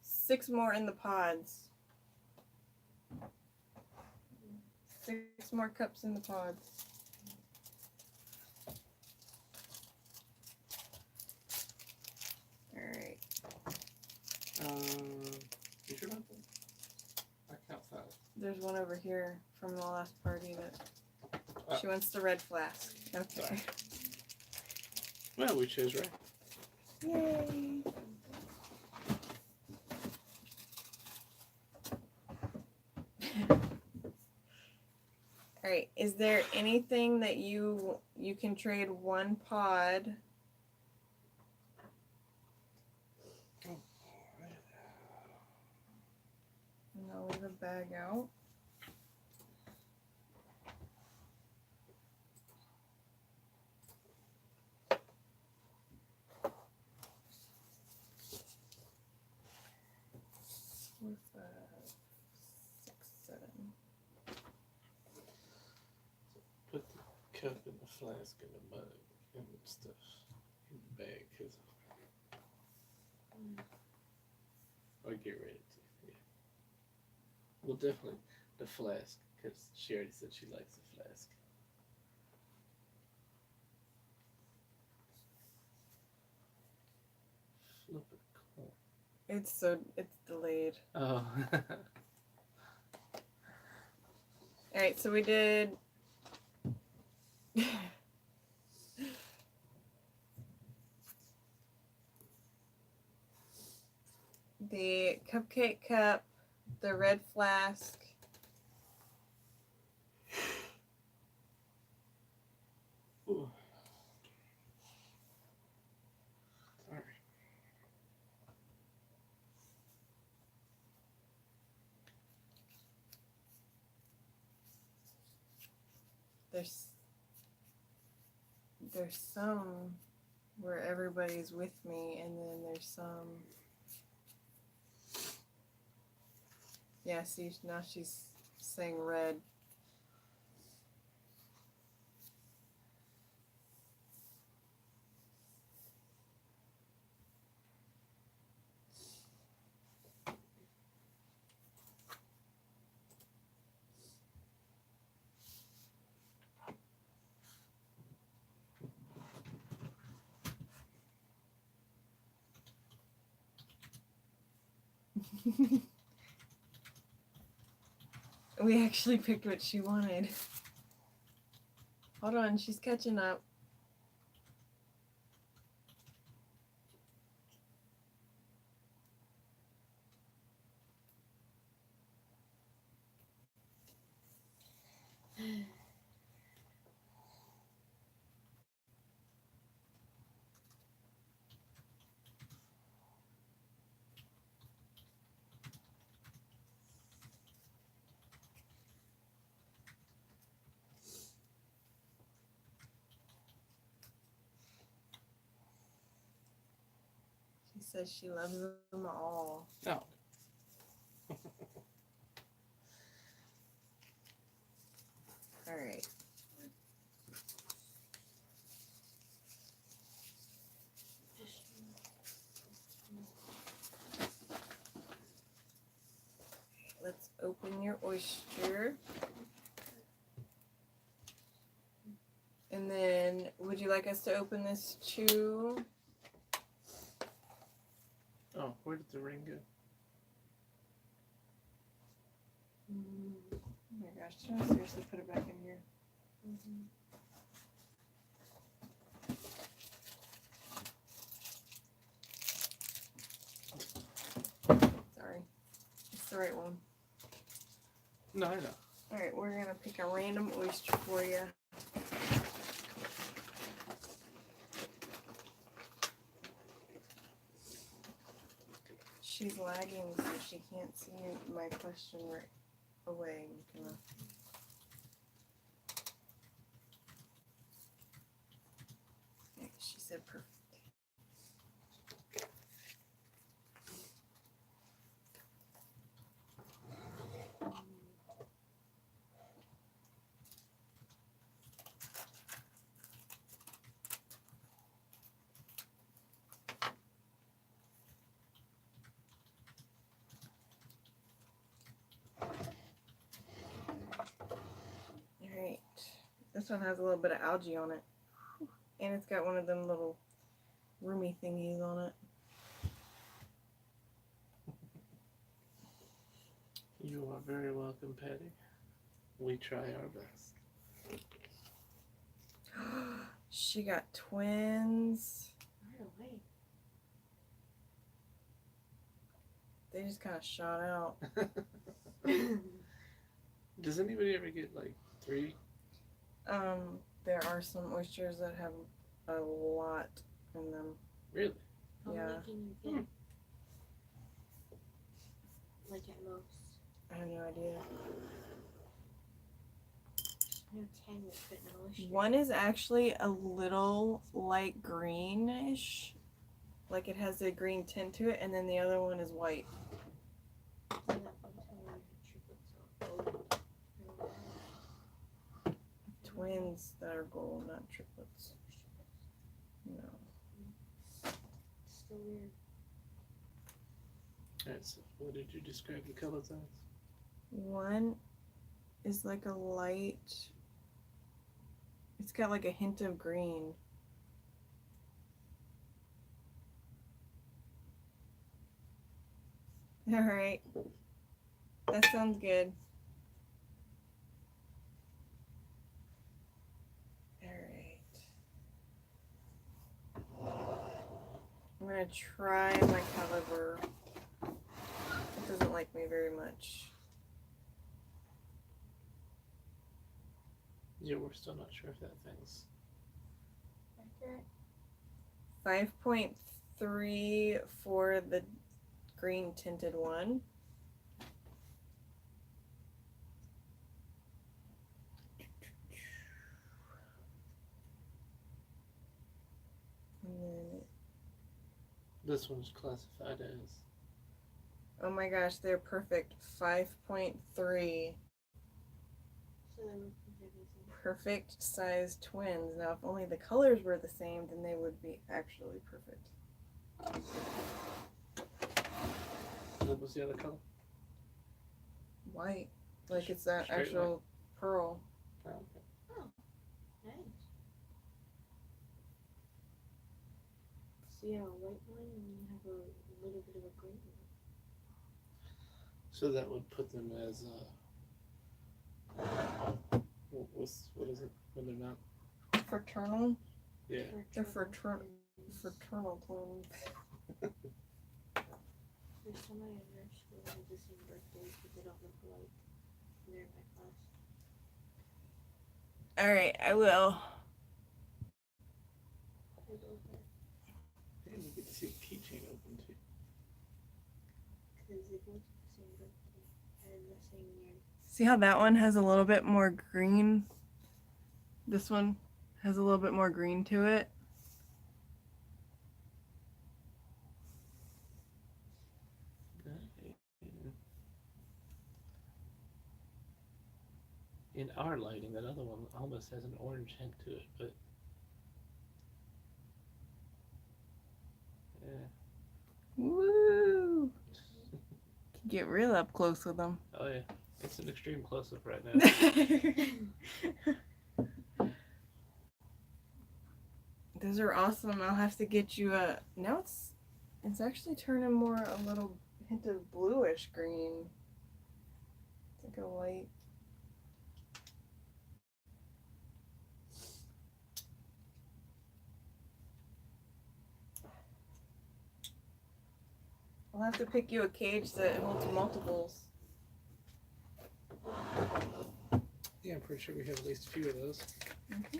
6 more in the pods. 6 more cups in the pods. Alright. You sure about that? I count 5. There's one over here from the last party that Oh. she wants the red flask. Okay. Sorry. Well, we chose right. Yay. Alright, is there anything that you can trade 1 pod? And I'll leave a bag out. With 6, 7. Put the cup and the flask and the mug and stuff in the bag, cause or get ready to. Yeah. Well, definitely the flask, cause she already said she likes the flask. Flip a coin. It's delayed. Oh. Alright, so we did the cupcake cup, the red flask, Ooh. Sorry. there's some where everybody's with me, and then there's some. Yeah, see, now she's saying red. We actually picked what she wanted. Hold on, she's catching up. He says she loves them all. No. All right. Let's open your oyster. And then, would you like us to open this too? Oh, where did the ring go? Oh my gosh, should I seriously put it back in here? Sorry. It's the right one. No, I know. Alright, we're gonna pick a random oyster for you. She's lagging, so she can't see my question right away. I'm gonna... Okay, she said perfect. Alright, this one has a little bit of algae on it. And it's got one of them little roomy thingies on it. You are very welcome, Patty. We try our best. She got twins. Right away. They just kind of shot out. Does anybody ever get like 3? There are some oysters that have a lot in them. Really? How Yeah. many can you get? Like at most. I have no idea. I know 10 would fit in an oyster. One is actually a little light greenish. Like it has a green tint to it, and then the other one is white. So that one time we had triplets or gold. Twins that are gold, not triplets. No. Still weird. Alright, so what did you describe the colors as? One is like a light. It's got like a hint of green. All right. That sounds good. All right. I'm gonna try my caliber. It doesn't like me very much. Yeah, we're still not sure if that thing's... Accurate. 5.3 for the green tinted one. And then, This one's classified as... oh my gosh, they're perfect. 5.3. So they would be everything. Perfect size twins. Now, if only the colors were the same, then they would be actually perfect. What was the other color? White. Like it's that Straight actual pearl. Oh, okay. Nice. So you have a white one and you have a little bit of a green one. So that would put them as what is it when they're not? Fraternal? Yeah. They're fraternal twins. There's somebody in your school who has the same birthdays, but they don't look alike. They're in my class. Alright, I will. They both are. And you get to see the keychain open too. Because they both have the same birthday and the same year. See how that one has a little bit more green? This one has a little bit more green to it. In our lighting, that other one almost has an orange hint to it, but yeah. Woo! Get real up close with them. Oh yeah, it's an extreme close-up right now. Those are awesome. I'll have to get you a. Now it's actually turning more a little hint of bluish green. It's like a light. I'll have to pick you a cage that holds multiples. Yeah, I'm pretty sure we have at least a few of those. Mm-hmm.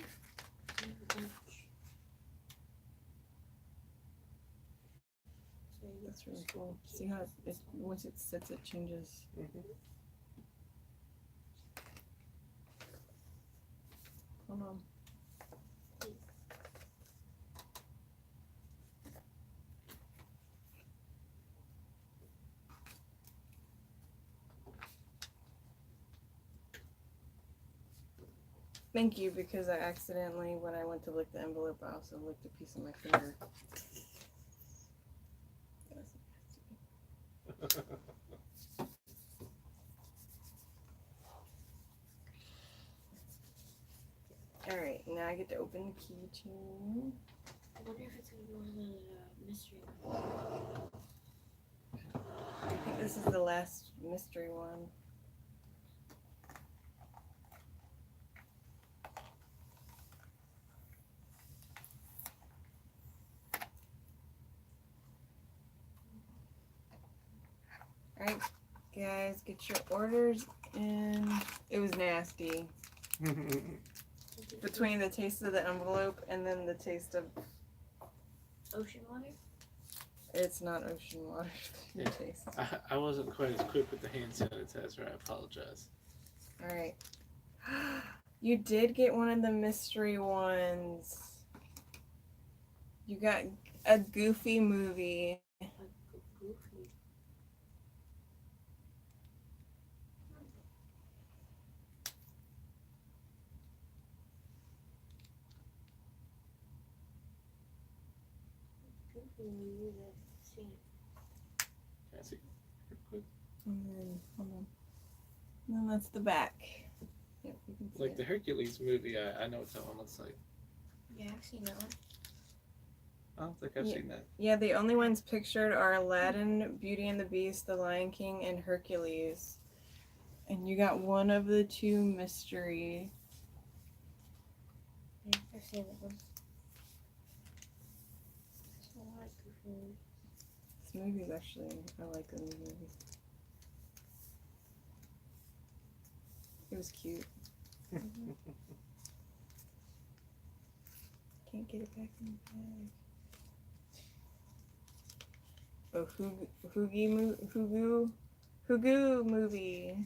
That's really cool. See how it once it sits, it changes. Mm-hmm. Hold on. Thank you, because I accidentally, when I went to lick the envelope, I also licked a piece of my finger. Alright, now I get to open the keychain. I wonder if it's gonna be one of the mystery ones. I think this is the last mystery one. Alright, guys, get your orders in. It was nasty. Between the taste of the envelope and then the taste of. Ocean water? It's not ocean water. The Yeah. taste. I wasn't quite as quick with the hand sanitizer. I apologize. Alright. You did get one of the mystery ones. You got a Goofy movie. Like goofy. Goofy movie that I've seen it. Can I see? Real quick? And then, hold on. And then that's the back. Yep, you can see Like it. the Hercules movie, I know what that one looks like. Yeah, I've seen that one. I don't think I've Yeah. seen that. Yeah, the only ones pictured are Aladdin, Beauty and the Beast, The Lion King, and Hercules. And you got one of the two mystery. Yeah, I've seen that one. I don't like goofy movies. This movie's actually, I like the movie. It was cute. Can't get it back in the bag. Oh, Hugu movie.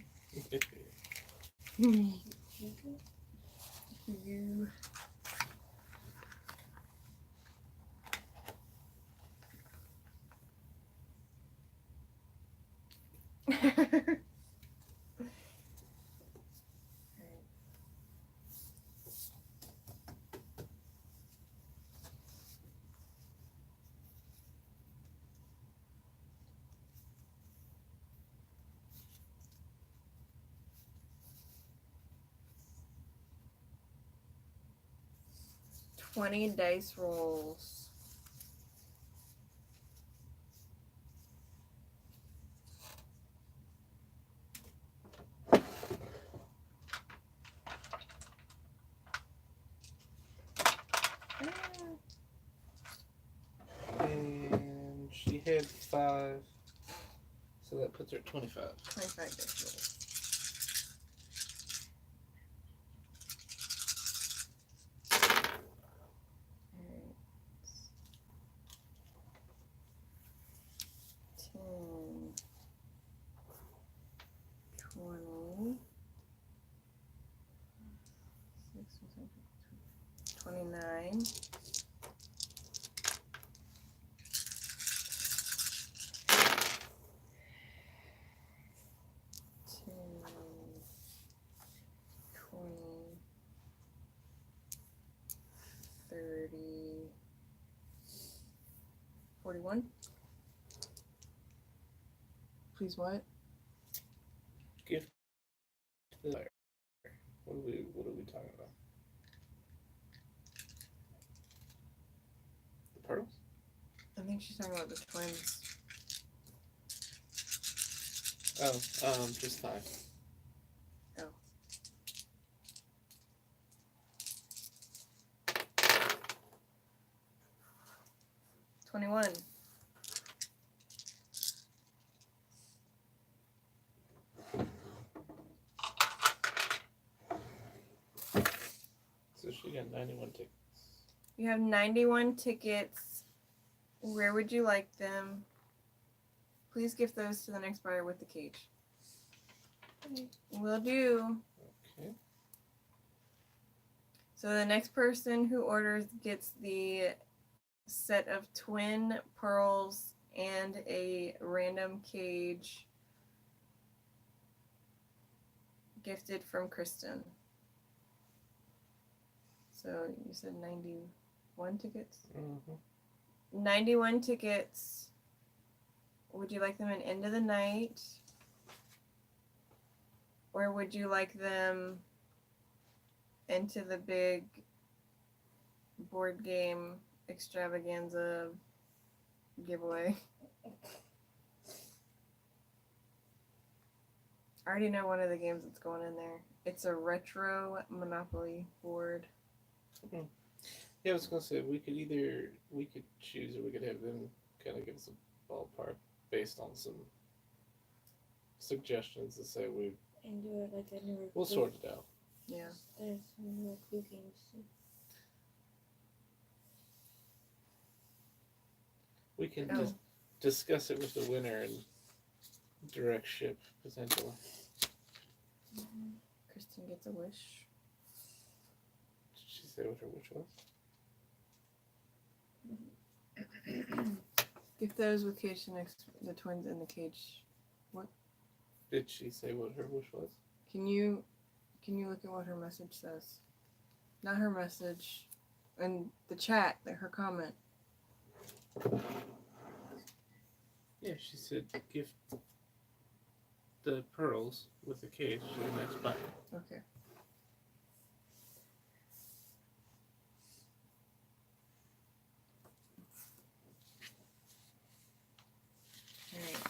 Hugu. $20 dice rolls. And she had 5, so that puts her at 25. 25 dice rolls. Alright. 10, 20, 29, 10, Please what? Gift the player. What are we talking about? The pearls? I think she's talking about the twins. Oh, just 5. Oh. $21. So she got 91 tickets. You have 91 tickets. Where would you like them? Please gift those to the next buyer with the cage. Will do. Okay. So the next person who orders gets the set of twin pearls and a random cage gifted from Kristen. So you said 91 tickets? Mm-hmm. 91 tickets. Would you like them in End of the Night? Or would you like them into the big board game extravaganza giveaway? I already know one of the games that's going in there. It's a retro Monopoly board. Yeah, I was gonna say we could choose or we could have them kind of give us a ballpark based on some suggestions to say And do it like a newer. we'll sort it out. Yeah. There's some newer clue games too. We can Oh. just discuss it with the winner and direct ship potentially. Kristen gets a wish. Did she say what her wish was? Gift those with cage to next the twins in the cage. Did she say what her wish was? Can you look at what her message says? Not her message. In the chat, her comment. Yeah, she said gift the pearls with the cage to the next buyer. Okay. Alright.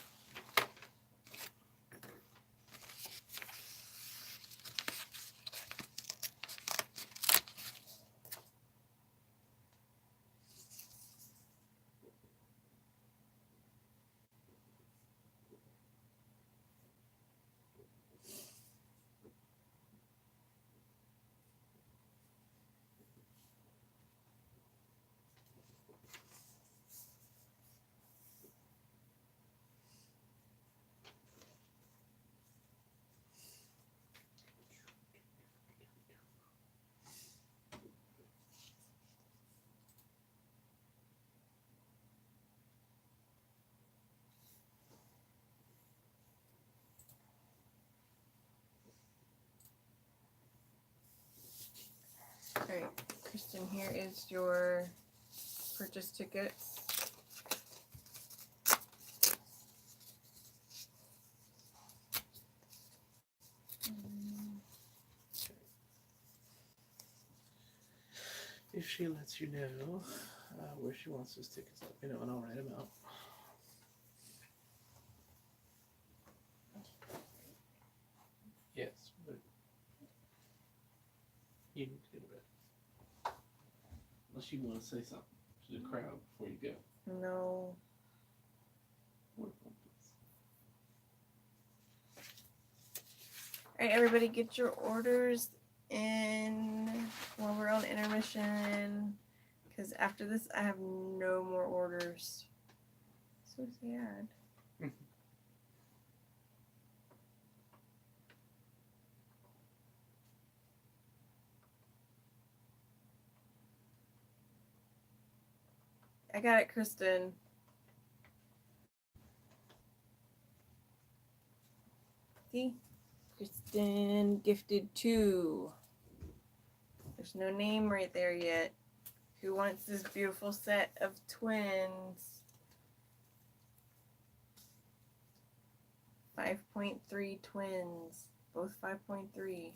Alright, Kristen, here is your purchase tickets. If she lets you know where she wants those tickets, let me know and I'll write them out. Yes, but you need to go to bed. Unless you want to say something to the crowd before you go. No. Work on this. Alright, everybody, get your orders in while we're on intermission. Because after this, I have no more orders. So sad. I got it, Kristen. See? Kristen gifted 2. There's no name right there yet. Who wants this beautiful set of twins? 5.3 twins. Both 5.3.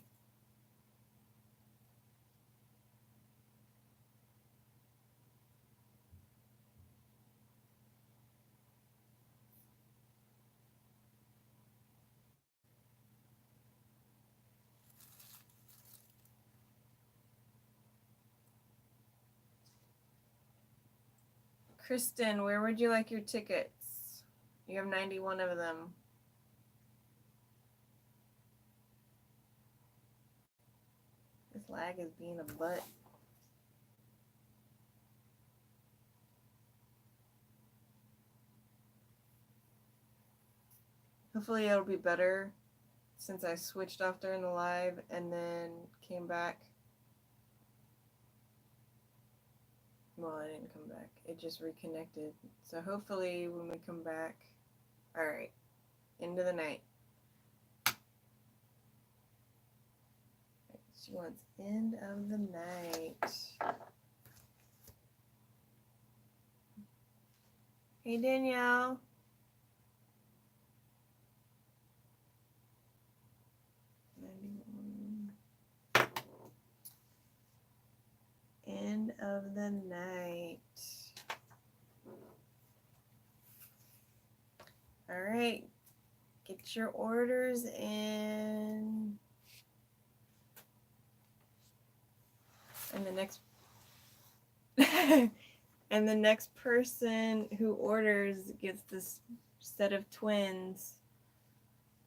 Kristen, where would you like your tickets? You have 91 of them. This lag is being a butt. Hopefully it'll be better since I switched off during the live and then came back. Well, I didn't come back. It just reconnected. So hopefully when we come back. All right. Into the night. She wants end of the night. Hey, Danielle. End of the night. All right. Get your orders in. And the next and the next person who orders gets this set of twins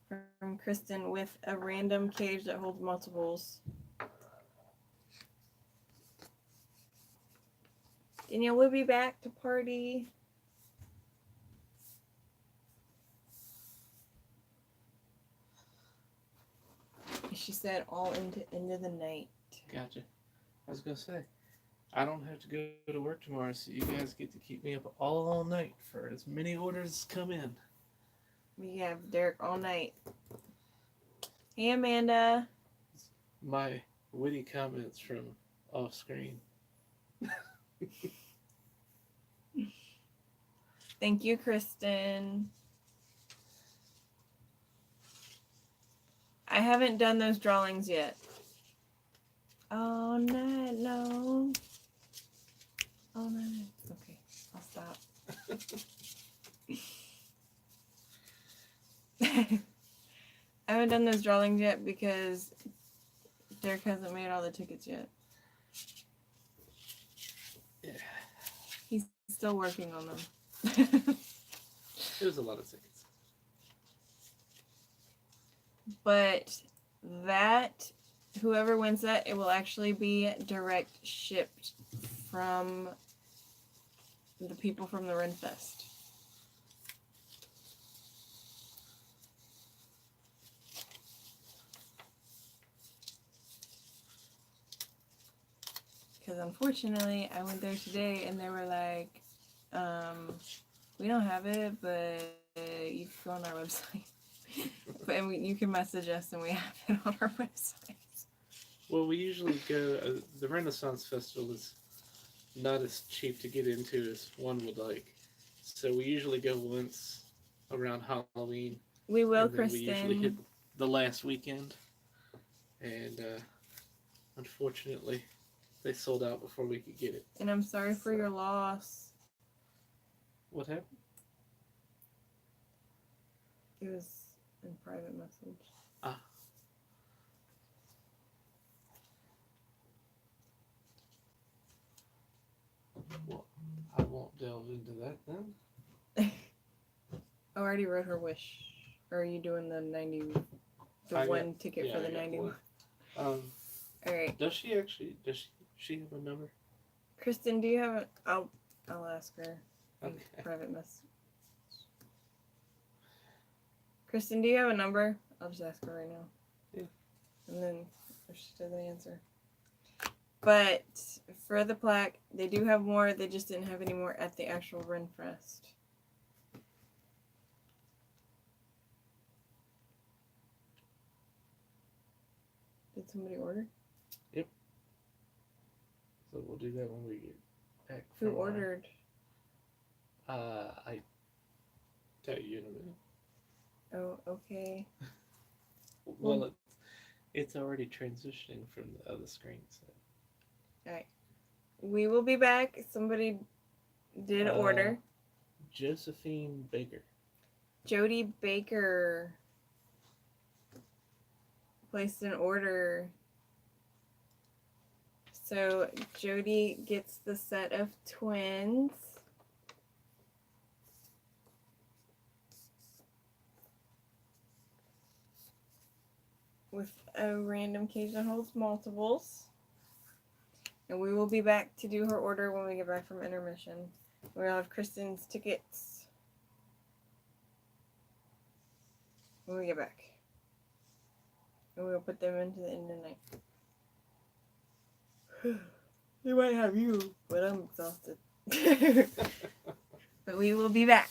from Kristen with a random cage that holds multiples. Danielle will be back to party. She said all into end of the night. Gotcha. I was gonna say, I don't have to go to work tomorrow, so you guys get to keep me up all night for as many orders as come in. We have Derek all night. Hey, Amanda. My witty comments from off screen. Thank you, Kristen. I haven't done those drawings yet. Oh, no. Oh, no. Okay, I'll stop. I haven't done those drawings yet because Derek hasn't made all the tickets yet. Yeah. He's still working on them. It was a lot of tickets. But that, whoever wins that, it will actually be direct shipped from the people from the Renfest. Because unfortunately, I went there today and they were like, we don't have it, but you can go on our website. You can message us and we have it on our website. Well, we usually go, the Renaissance Festival is not as cheap to get into as one would like. So we usually go once around Halloween. We will, and then Kristen. we usually hit the last weekend. And unfortunately, they sold out before we could get it. And I'm sorry for your loss. What happened? It was in private message. Ah. Well, I won't delve into that then. I already wrote her wish. Or are you doing the 90? The one ticket for the 91. All right. Does she have a number? Kristen, do you have a? I'll ask her. In Okay. private message. Kristen, do you have a number? I'll just ask her right now. Yeah. And then if she doesn't answer. But for the plaque, they do have more. They just didn't have any more at the actual Renfest. Did somebody order? Yep. So we'll do that when we get back. Who from ordered? I tell you in a minute. Oh, okay. Well, it's already transitioning from the other screen. So. We will be back. Somebody did order. Josephine Baker. Jody Baker placed an order. So Jody gets the set of twins. With a random cage that holds multiples. And we will be back to do her order when we get back from intermission. We'll have Kristen's tickets when we get back. And we'll put them into the end of the night. They might have you, but I'm exhausted. But we will be back.